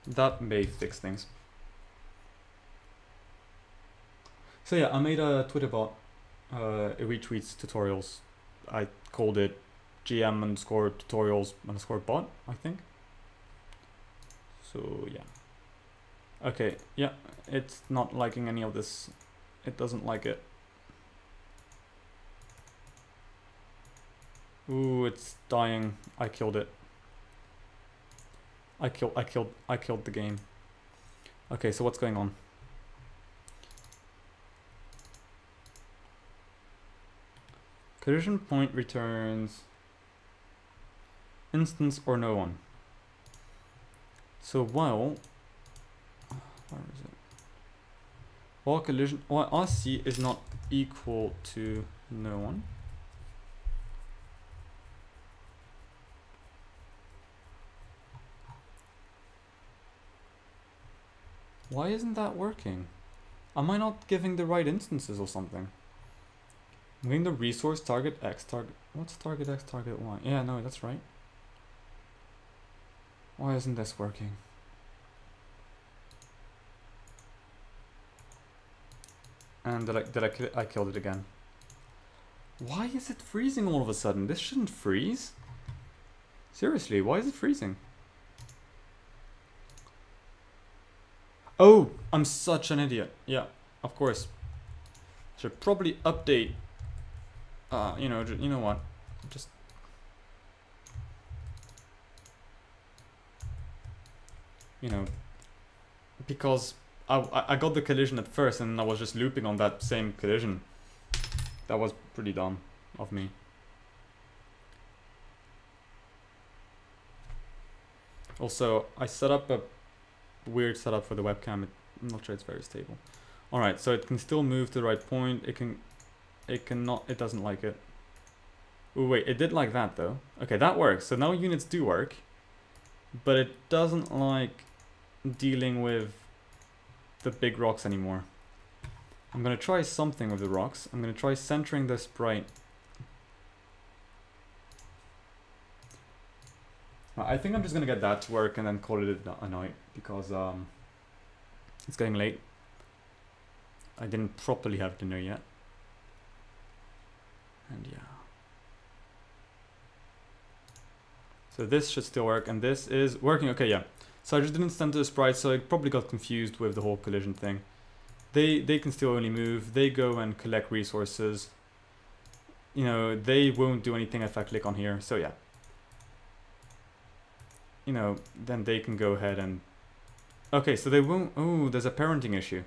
That may fix things. So yeah, I made a Twitter bot. It retweets tutorials. I called it GM_tutorials_bot, I think. So yeah. Okay, yeah, it's not liking any of this. It doesn't like it. Ooh, it's dying. I killed it. I killed the game. Okay, so what's going on? Collision point returns instance or no one. So while where is it? While RC is not equal to no one. Why isn't that working? Am I not giving the right instances or something? I'm giving the resource target X, what's target X, target Y? Yeah, no, that's right. Why isn't this working? And I killed it again. Why is it freezing all of a sudden? This shouldn't freeze. Seriously, why is it freezing? Oh, I'm such an idiot. Yeah, of course. Should probably update. You know what? Just because I got the collision at first and I was just looping on that same collision. That was pretty dumb of me. Also, I set up a weird setup for the webcam. I'm not sure it's very stable. Alright, so it can still move to the right point. It doesn't like it. Oh wait, it did like that though. Okay, that works. So now units do work, but it doesn't like dealing with the big rocks anymore. I'm gonna try something with the rocks. I'm gonna try centering the sprite. I think I'm just gonna get that to work and then call it a night because it's getting late. I didn't properly have dinner yet. And yeah. So this should still work, and this is working. Okay, yeah. So I just didn't center the sprite, so I probably got confused with the whole collision thing. They can still only move. They go and collect resources. You know, they won't do anything if I click on here. So yeah. You know, then they can go ahead and... Okay, so they won't... Oh, there's a parenting issue.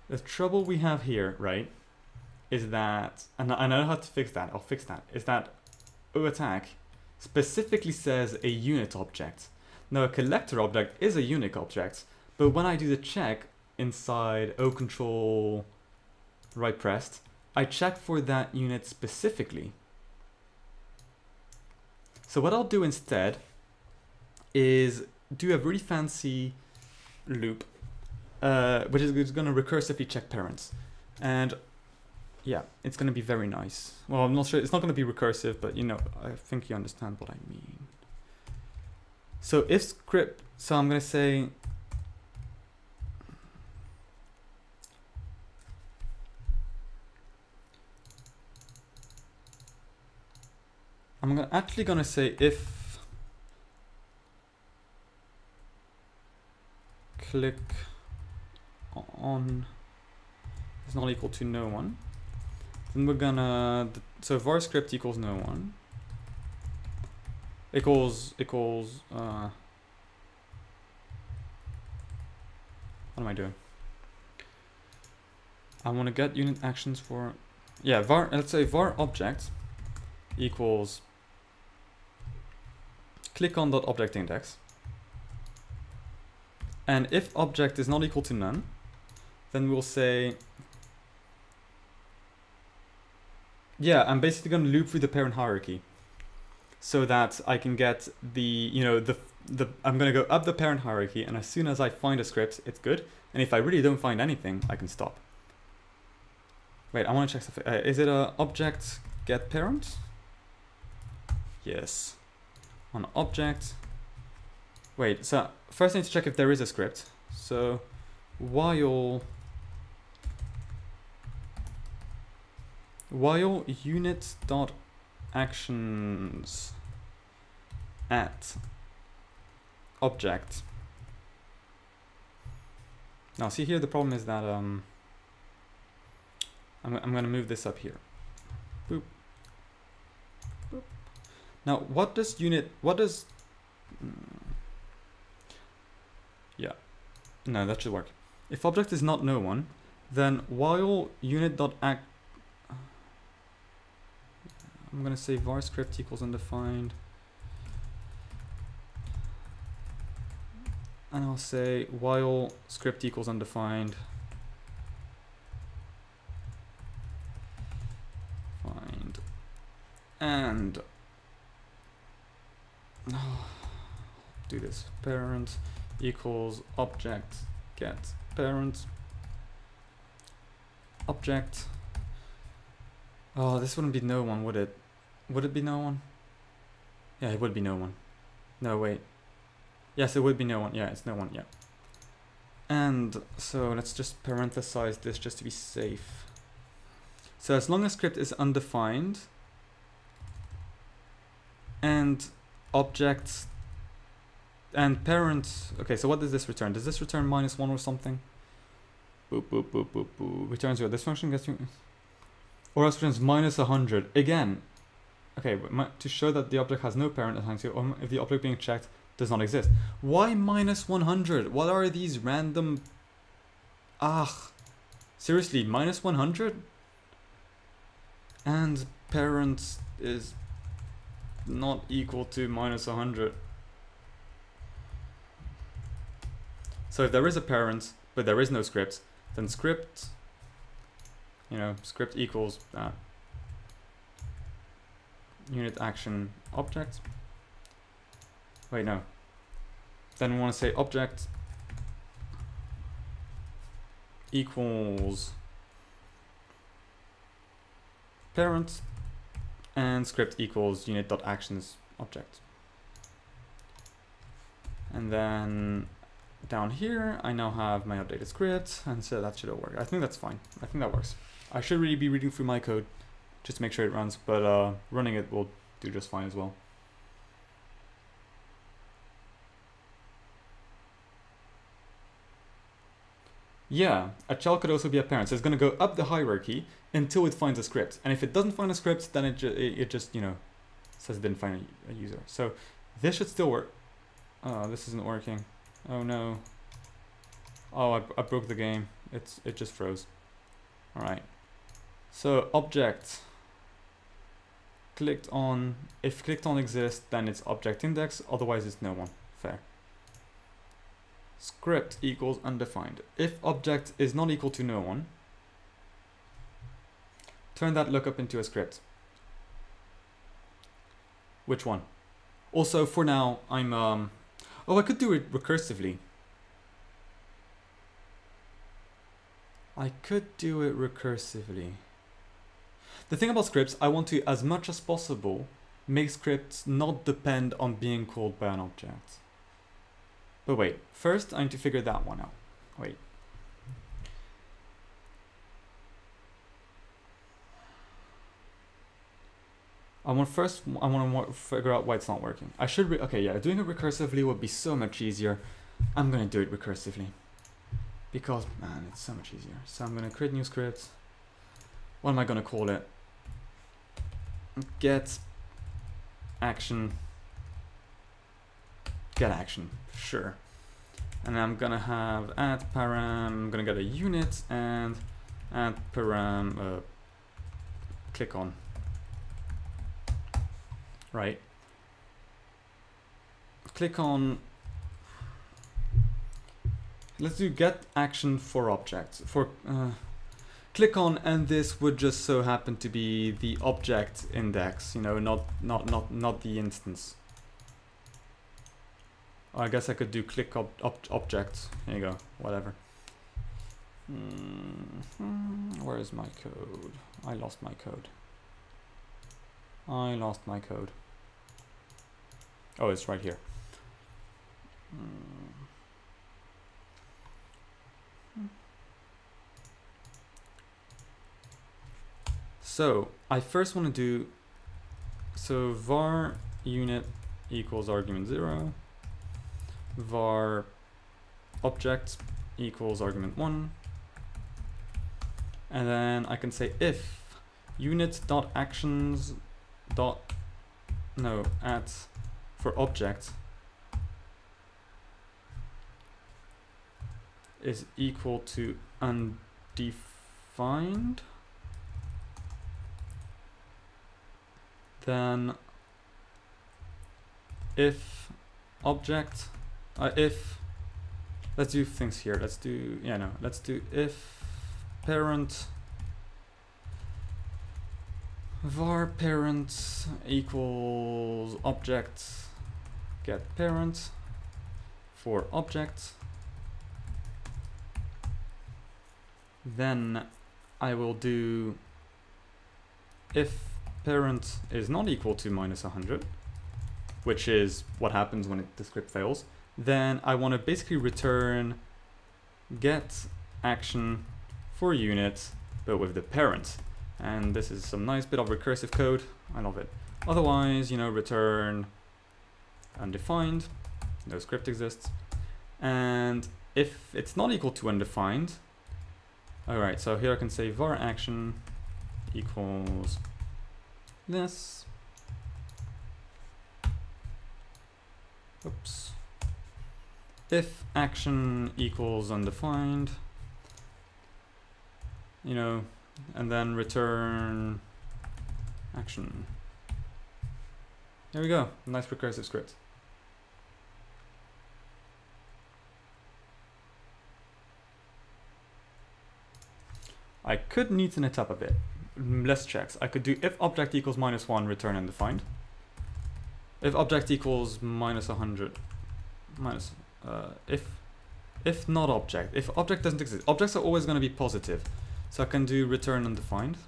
The trouble we have here, right, is that... And I know how to fix that. I'll fix that. Is that OAttack specifically says a unit object. Now, a collector object is a unit object, but when I do the check inside OControl right pressed, I check for that unit specifically. So what I'll do instead is do a really fancy loop, which is going to recursively check parents. And yeah, it's going to be very nice. Well, I'm not sure. It's not going to be recursive, but you know, I think you understand what I mean. So if script, so I'm going to say, actually going to say if click on is not equal to no one, then we're gonna, so var script equals no one equals what am I doing? I want to get unit actions for, yeah, var, let's say var object equals click on dot object index, and if object is not equal to none, then we'll say, yeah, I'm basically going to loop through the parent hierarchy so that I can get the, you know, I'm going to go up the parent hierarchy, and as soon as I find a script, it's good. And if I really don't find anything, I can stop. Wait, I want to check something. Is it a object get parent? Yes. On object. Wait, so first I need to check if there is a script. So while unit.actions at object. Now see here, the problem is that I'm going to move this up here. Boop. Boop. Now what does yeah, no, that should work. If object is not no one, then while unit.act, I'm going to say var script equals undefined. And I'll say while script equals undefined. Find and do this. Parent equals object get parent object. Oh, this wouldn't be no one, would it? Would it be no one? Yeah, it would be no one. No, wait. Yes, it would be no one. Yeah, it's no one. Yeah. And so let's just parenthesize this just to be safe. So as long as script is undefined and objects and parent. Okay, so what does this return? Does this return -1 or something? Boop, boop, boop, boop, boop. Returns what? This function gets you. Or else returns -100. Again. Okay, but to show that the object has no parent assigned to it, or if the object being checked does not exist. Why -100? What are these random... Seriously, -100? And parent is not equal to -100. So if there is a parent, but there is no script, then script, script equals unit action object. Wait, no. Then we want to say object equals parent and script equals unit.actions object. And then down here, I now have my updated script, and so that should all work. I think that's fine. I think that works. I should really be reading through my code just to make sure it runs, but running it will do just fine as well. Yeah, a child could also be a parent. So it's going to go up the hierarchy until it finds a script. And if it doesn't find a script, then it just says it didn't find a user. So this should still work. Oh, this isn't working. Oh no. Oh, I broke the game. It just froze. All right. So object clicked on. If clicked on exists, then it's object index. Otherwise, it's no one. Fair. Script equals undefined. If object is not equal to no one, turn that lookup into a script. Which one? Also, for now, I'm oh, I could do it recursively. I could do it recursively. The thing about scripts, I want to, as much as possible, make scripts not depend on being called by an object. But wait, first I need to figure that one out. Wait. I want to figure out why it's not working. I should, okay, yeah, doing it recursively would be so much easier. I'm going to do it recursively. Because, man, it's so much easier. So I'm going to create new script. What am I going to call it? Get action. Get action, sure. And I'm gonna have add param, I'm gonna get a unit and add param click on. Right. Click on. Let's do get action for objects. For click on, and this would just so happen to be the object index, not the instance. I guess I could do click object. Here you go, whatever. Where is my code? I lost my code. Oh, it's right here. So I first want to do, so var unit equals argument 0, var object equals argument 1, and then I can say if unit.actions at for object is equal to undefined, then if object if, let's do things here, let's do if parent var parent equals object get parent for object, then I will do if parent is not equal to -100, which is what happens when the script fails, then I want to basically return get action for unit, but with the parent. And this is some nice bit of recursive code. I love it. Otherwise, return undefined. No script exists. And if it's not equal to undefined, all right, so here I can say var action equals this. Oops. If action equals undefined, and then return action. There we go. Nice recursive script. I could neaten it up a bit. Less checks. I could do if object equals -1, return undefined. If object equals -100, if not object. If object doesn't exist, objects are always going to be positive. So I can do return undefined.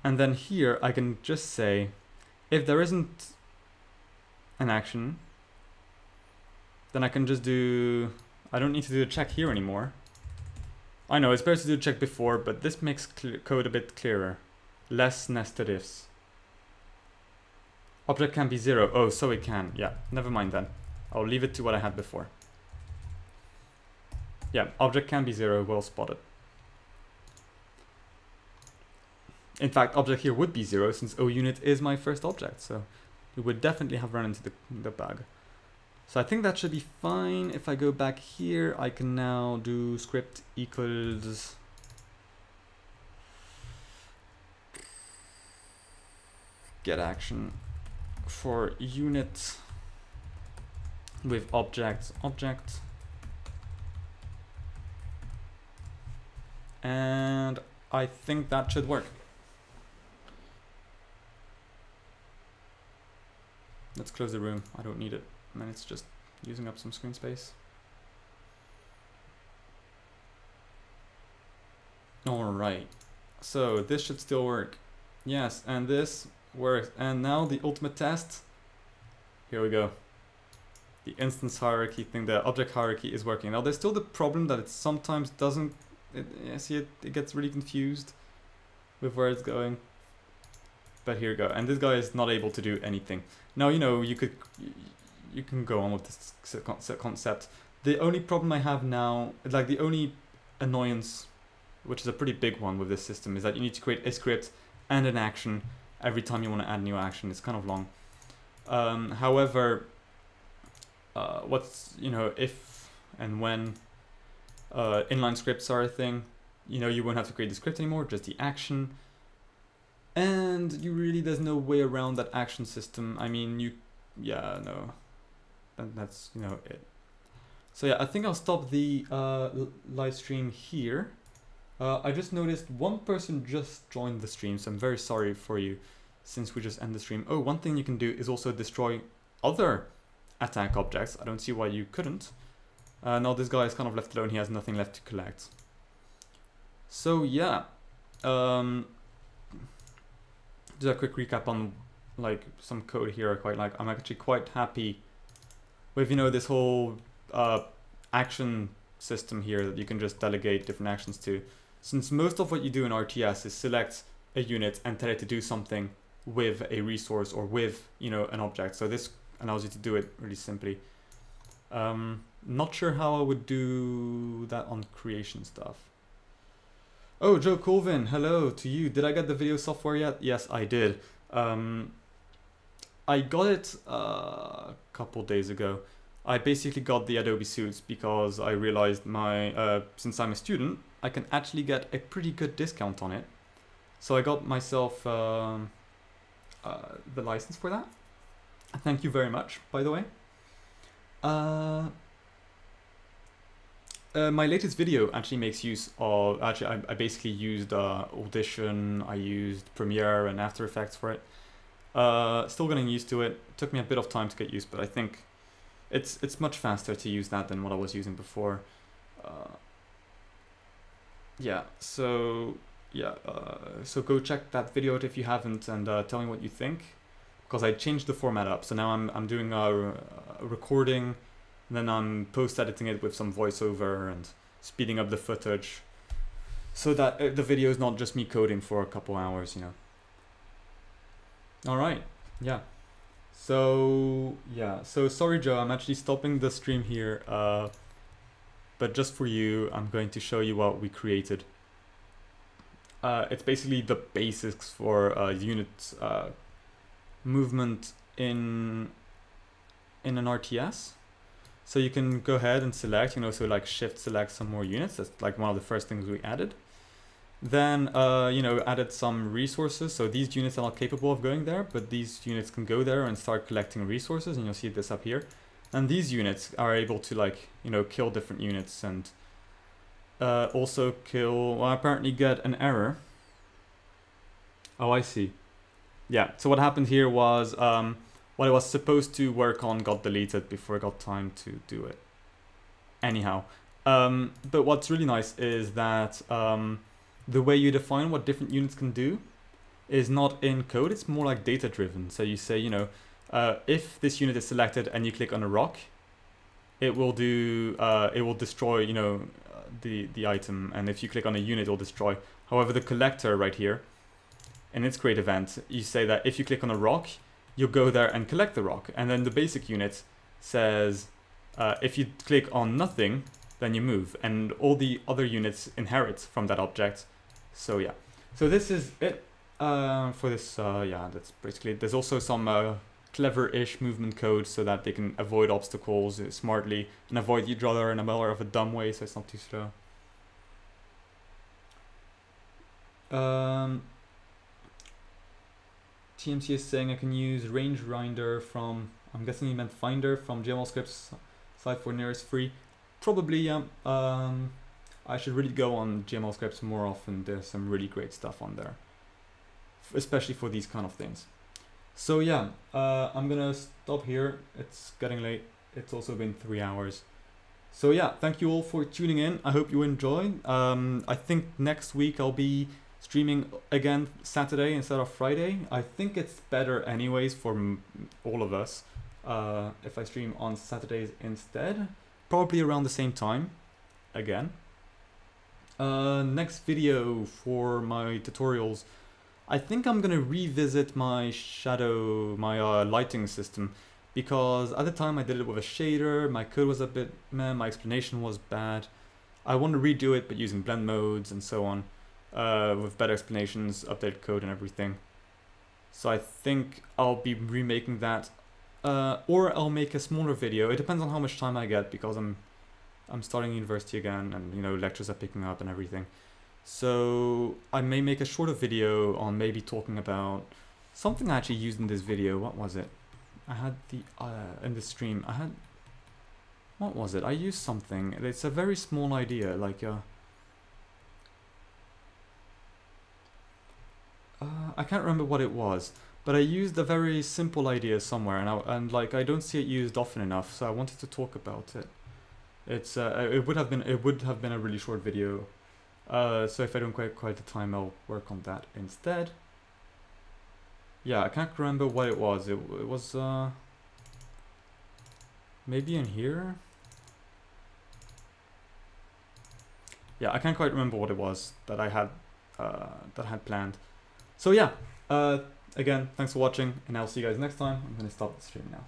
And then here I can just say, if there isn't an action, then I can just do, I don't need to do a check here anymore. I know it's better to do a check before, but this makes code a bit clearer. Less nested ifs. Object can be 0. Oh, so it can. Yeah, never mind then. I'll leave it to what I had before. Yeah, object can be 0, well spotted. In fact, object here would be 0 since OUnit is my first object, so we would definitely have run into the bug. So I think that should be fine. If I go back here, I can now do script equals get action for unit with object. And I think that should work. Let's close the room. I don't need it. And it's just using up some screen space. All right. So this should still work. Yes, and this works. And now the ultimate test. Here we go. The instance hierarchy thing, the object hierarchy is working. Now there's still the problem that it sometimes doesn't. It gets really confused with where it's going. But here we go. And this guy is not able to do anything. Now, you can go on with this concept. The only problem I have now, like the only annoyance, which is a pretty big one with this system, is that you need to create a script and an action every time you want to add a new action. It's kind of long. However, if and when inline scripts are a thing, you won't have to create the script anymore, just the action. And there's no way around that action system. I mean, that's it. So yeah, I think I'll stop the live stream here. I just noticed one person just joined the stream, so I'm very sorry for you since we just end the stream. Oh, one thing you can do is also destroy other attack objects. I don't see why you couldn't. Now this guy is kind of left alone, he has nothing left to collect. So yeah, do a quick recap on like some code here I quite like. I'm actually quite happy with, you know, this whole action system here that you can just delegate different actions to. Since most of what you do in RTS is select a unit and tell it to do something with a resource or with, you know, an object. So this allows you to do it really simply. Not sure how I would do that on creation stuff. Oh, Joe Colvin, hello to you. Did I get the video software yet? Yes, I did. I got it a couple days ago. I basically got the Adobe Suits because I realized my since I'm a student, I can actually get a pretty good discount on it. So I got myself the license for that. Thank you very much, by the way. My latest video actually makes use of, I basically used Audition, I used Premiere and After Effects for it. Still getting used to it. It took me a bit of time to get used, but I think it's much faster to use that than what I was using before. Yeah, so go check that video out if you haven't, and tell me what you think, because I changed the format up. So now I'm doing a recording, and then I'm post-editing it with some voiceover and speeding up the footage, so that the video is not just me coding for a couple hours, you know. All right, yeah. So sorry, Joe, I'm actually stopping the stream here, but just for you, I'm going to show you what we created. It's basically the basics for unit movement in an RTS. So you can go ahead and select, you know, so like shift select some more units. That's like one of the first things we added. Then, you know, added some resources. So these units are not capable of going there, but these units can go there and start collecting resources. And you'll see this up here. And these units are able to, like, you know, kill different units and also kill, well, apparently get an error. Oh, I see. Yeah, so what happened here was what I was supposed to work on got deleted before I got time to do it. Anyhow, but what's really nice is that the way you define what different units can do is not in code, it's more like data driven. So you say, you know, if this unit is selected and you click on a rock, it will do, it will destroy, you know, the item. And if you click on a unit, it will destroy. However, the collector right here, in its create event, you say that if you click on a rock, you'll go there and collect the rock. And then the basic unit says, if you click on nothing, then you move. And all the other units inherit from that object. So yeah, so this is it for this. Yeah, that's basically it. There's also some clever-ish movement code so that they can avoid obstacles smartly and avoid each other in a more of a dumb way, so it's not too slow. TMC is saying I can use range finder from, I'm guessing he meant finder from GMWolf Scripts site for nearest free. Probably, yeah. I should really go on GMWolf Scripts more often. There's some really great stuff on there, especially for these kind of things. So yeah, I'm gonna stop here. It's getting late. It's also been 3 hours. So yeah, thank you all for tuning in. I hope you enjoy. I think next week I'll be streaming again Saturday instead of Friday. I think it's better anyways for all of us if I stream on Saturdays instead. Probably around the same time again. Next video for my tutorials, I think I'm gonna revisit my lighting system, because at the time I did it with a shader, my code was a bit meh, my explanation was bad. I want to redo it but using blend modes and so on, with better explanations, updated code and everything. So I think I'll be remaking that, or I'll make a smaller video. It depends on how much time I get, because I'm starting university again, and you know, lectures are picking up and everything. So I may make a shorter video on maybe talking about something I actually used in this video. What was it? I had the in the stream I had, what was it? I used something. It's a very small idea, like I can't remember what it was, But I used a very simple idea somewhere, and like I don't see it used often enough, so I wanted to talk about it. It's it would have been a really short video, so if I don't quite the time, I'll work on that instead. Yeah, I can't remember what it was. It was maybe in here. Yeah, I can't quite remember what it was that I had planned. So yeah, again, thanks for watching, and I'll see you guys next time. I'm gonna stop the stream now.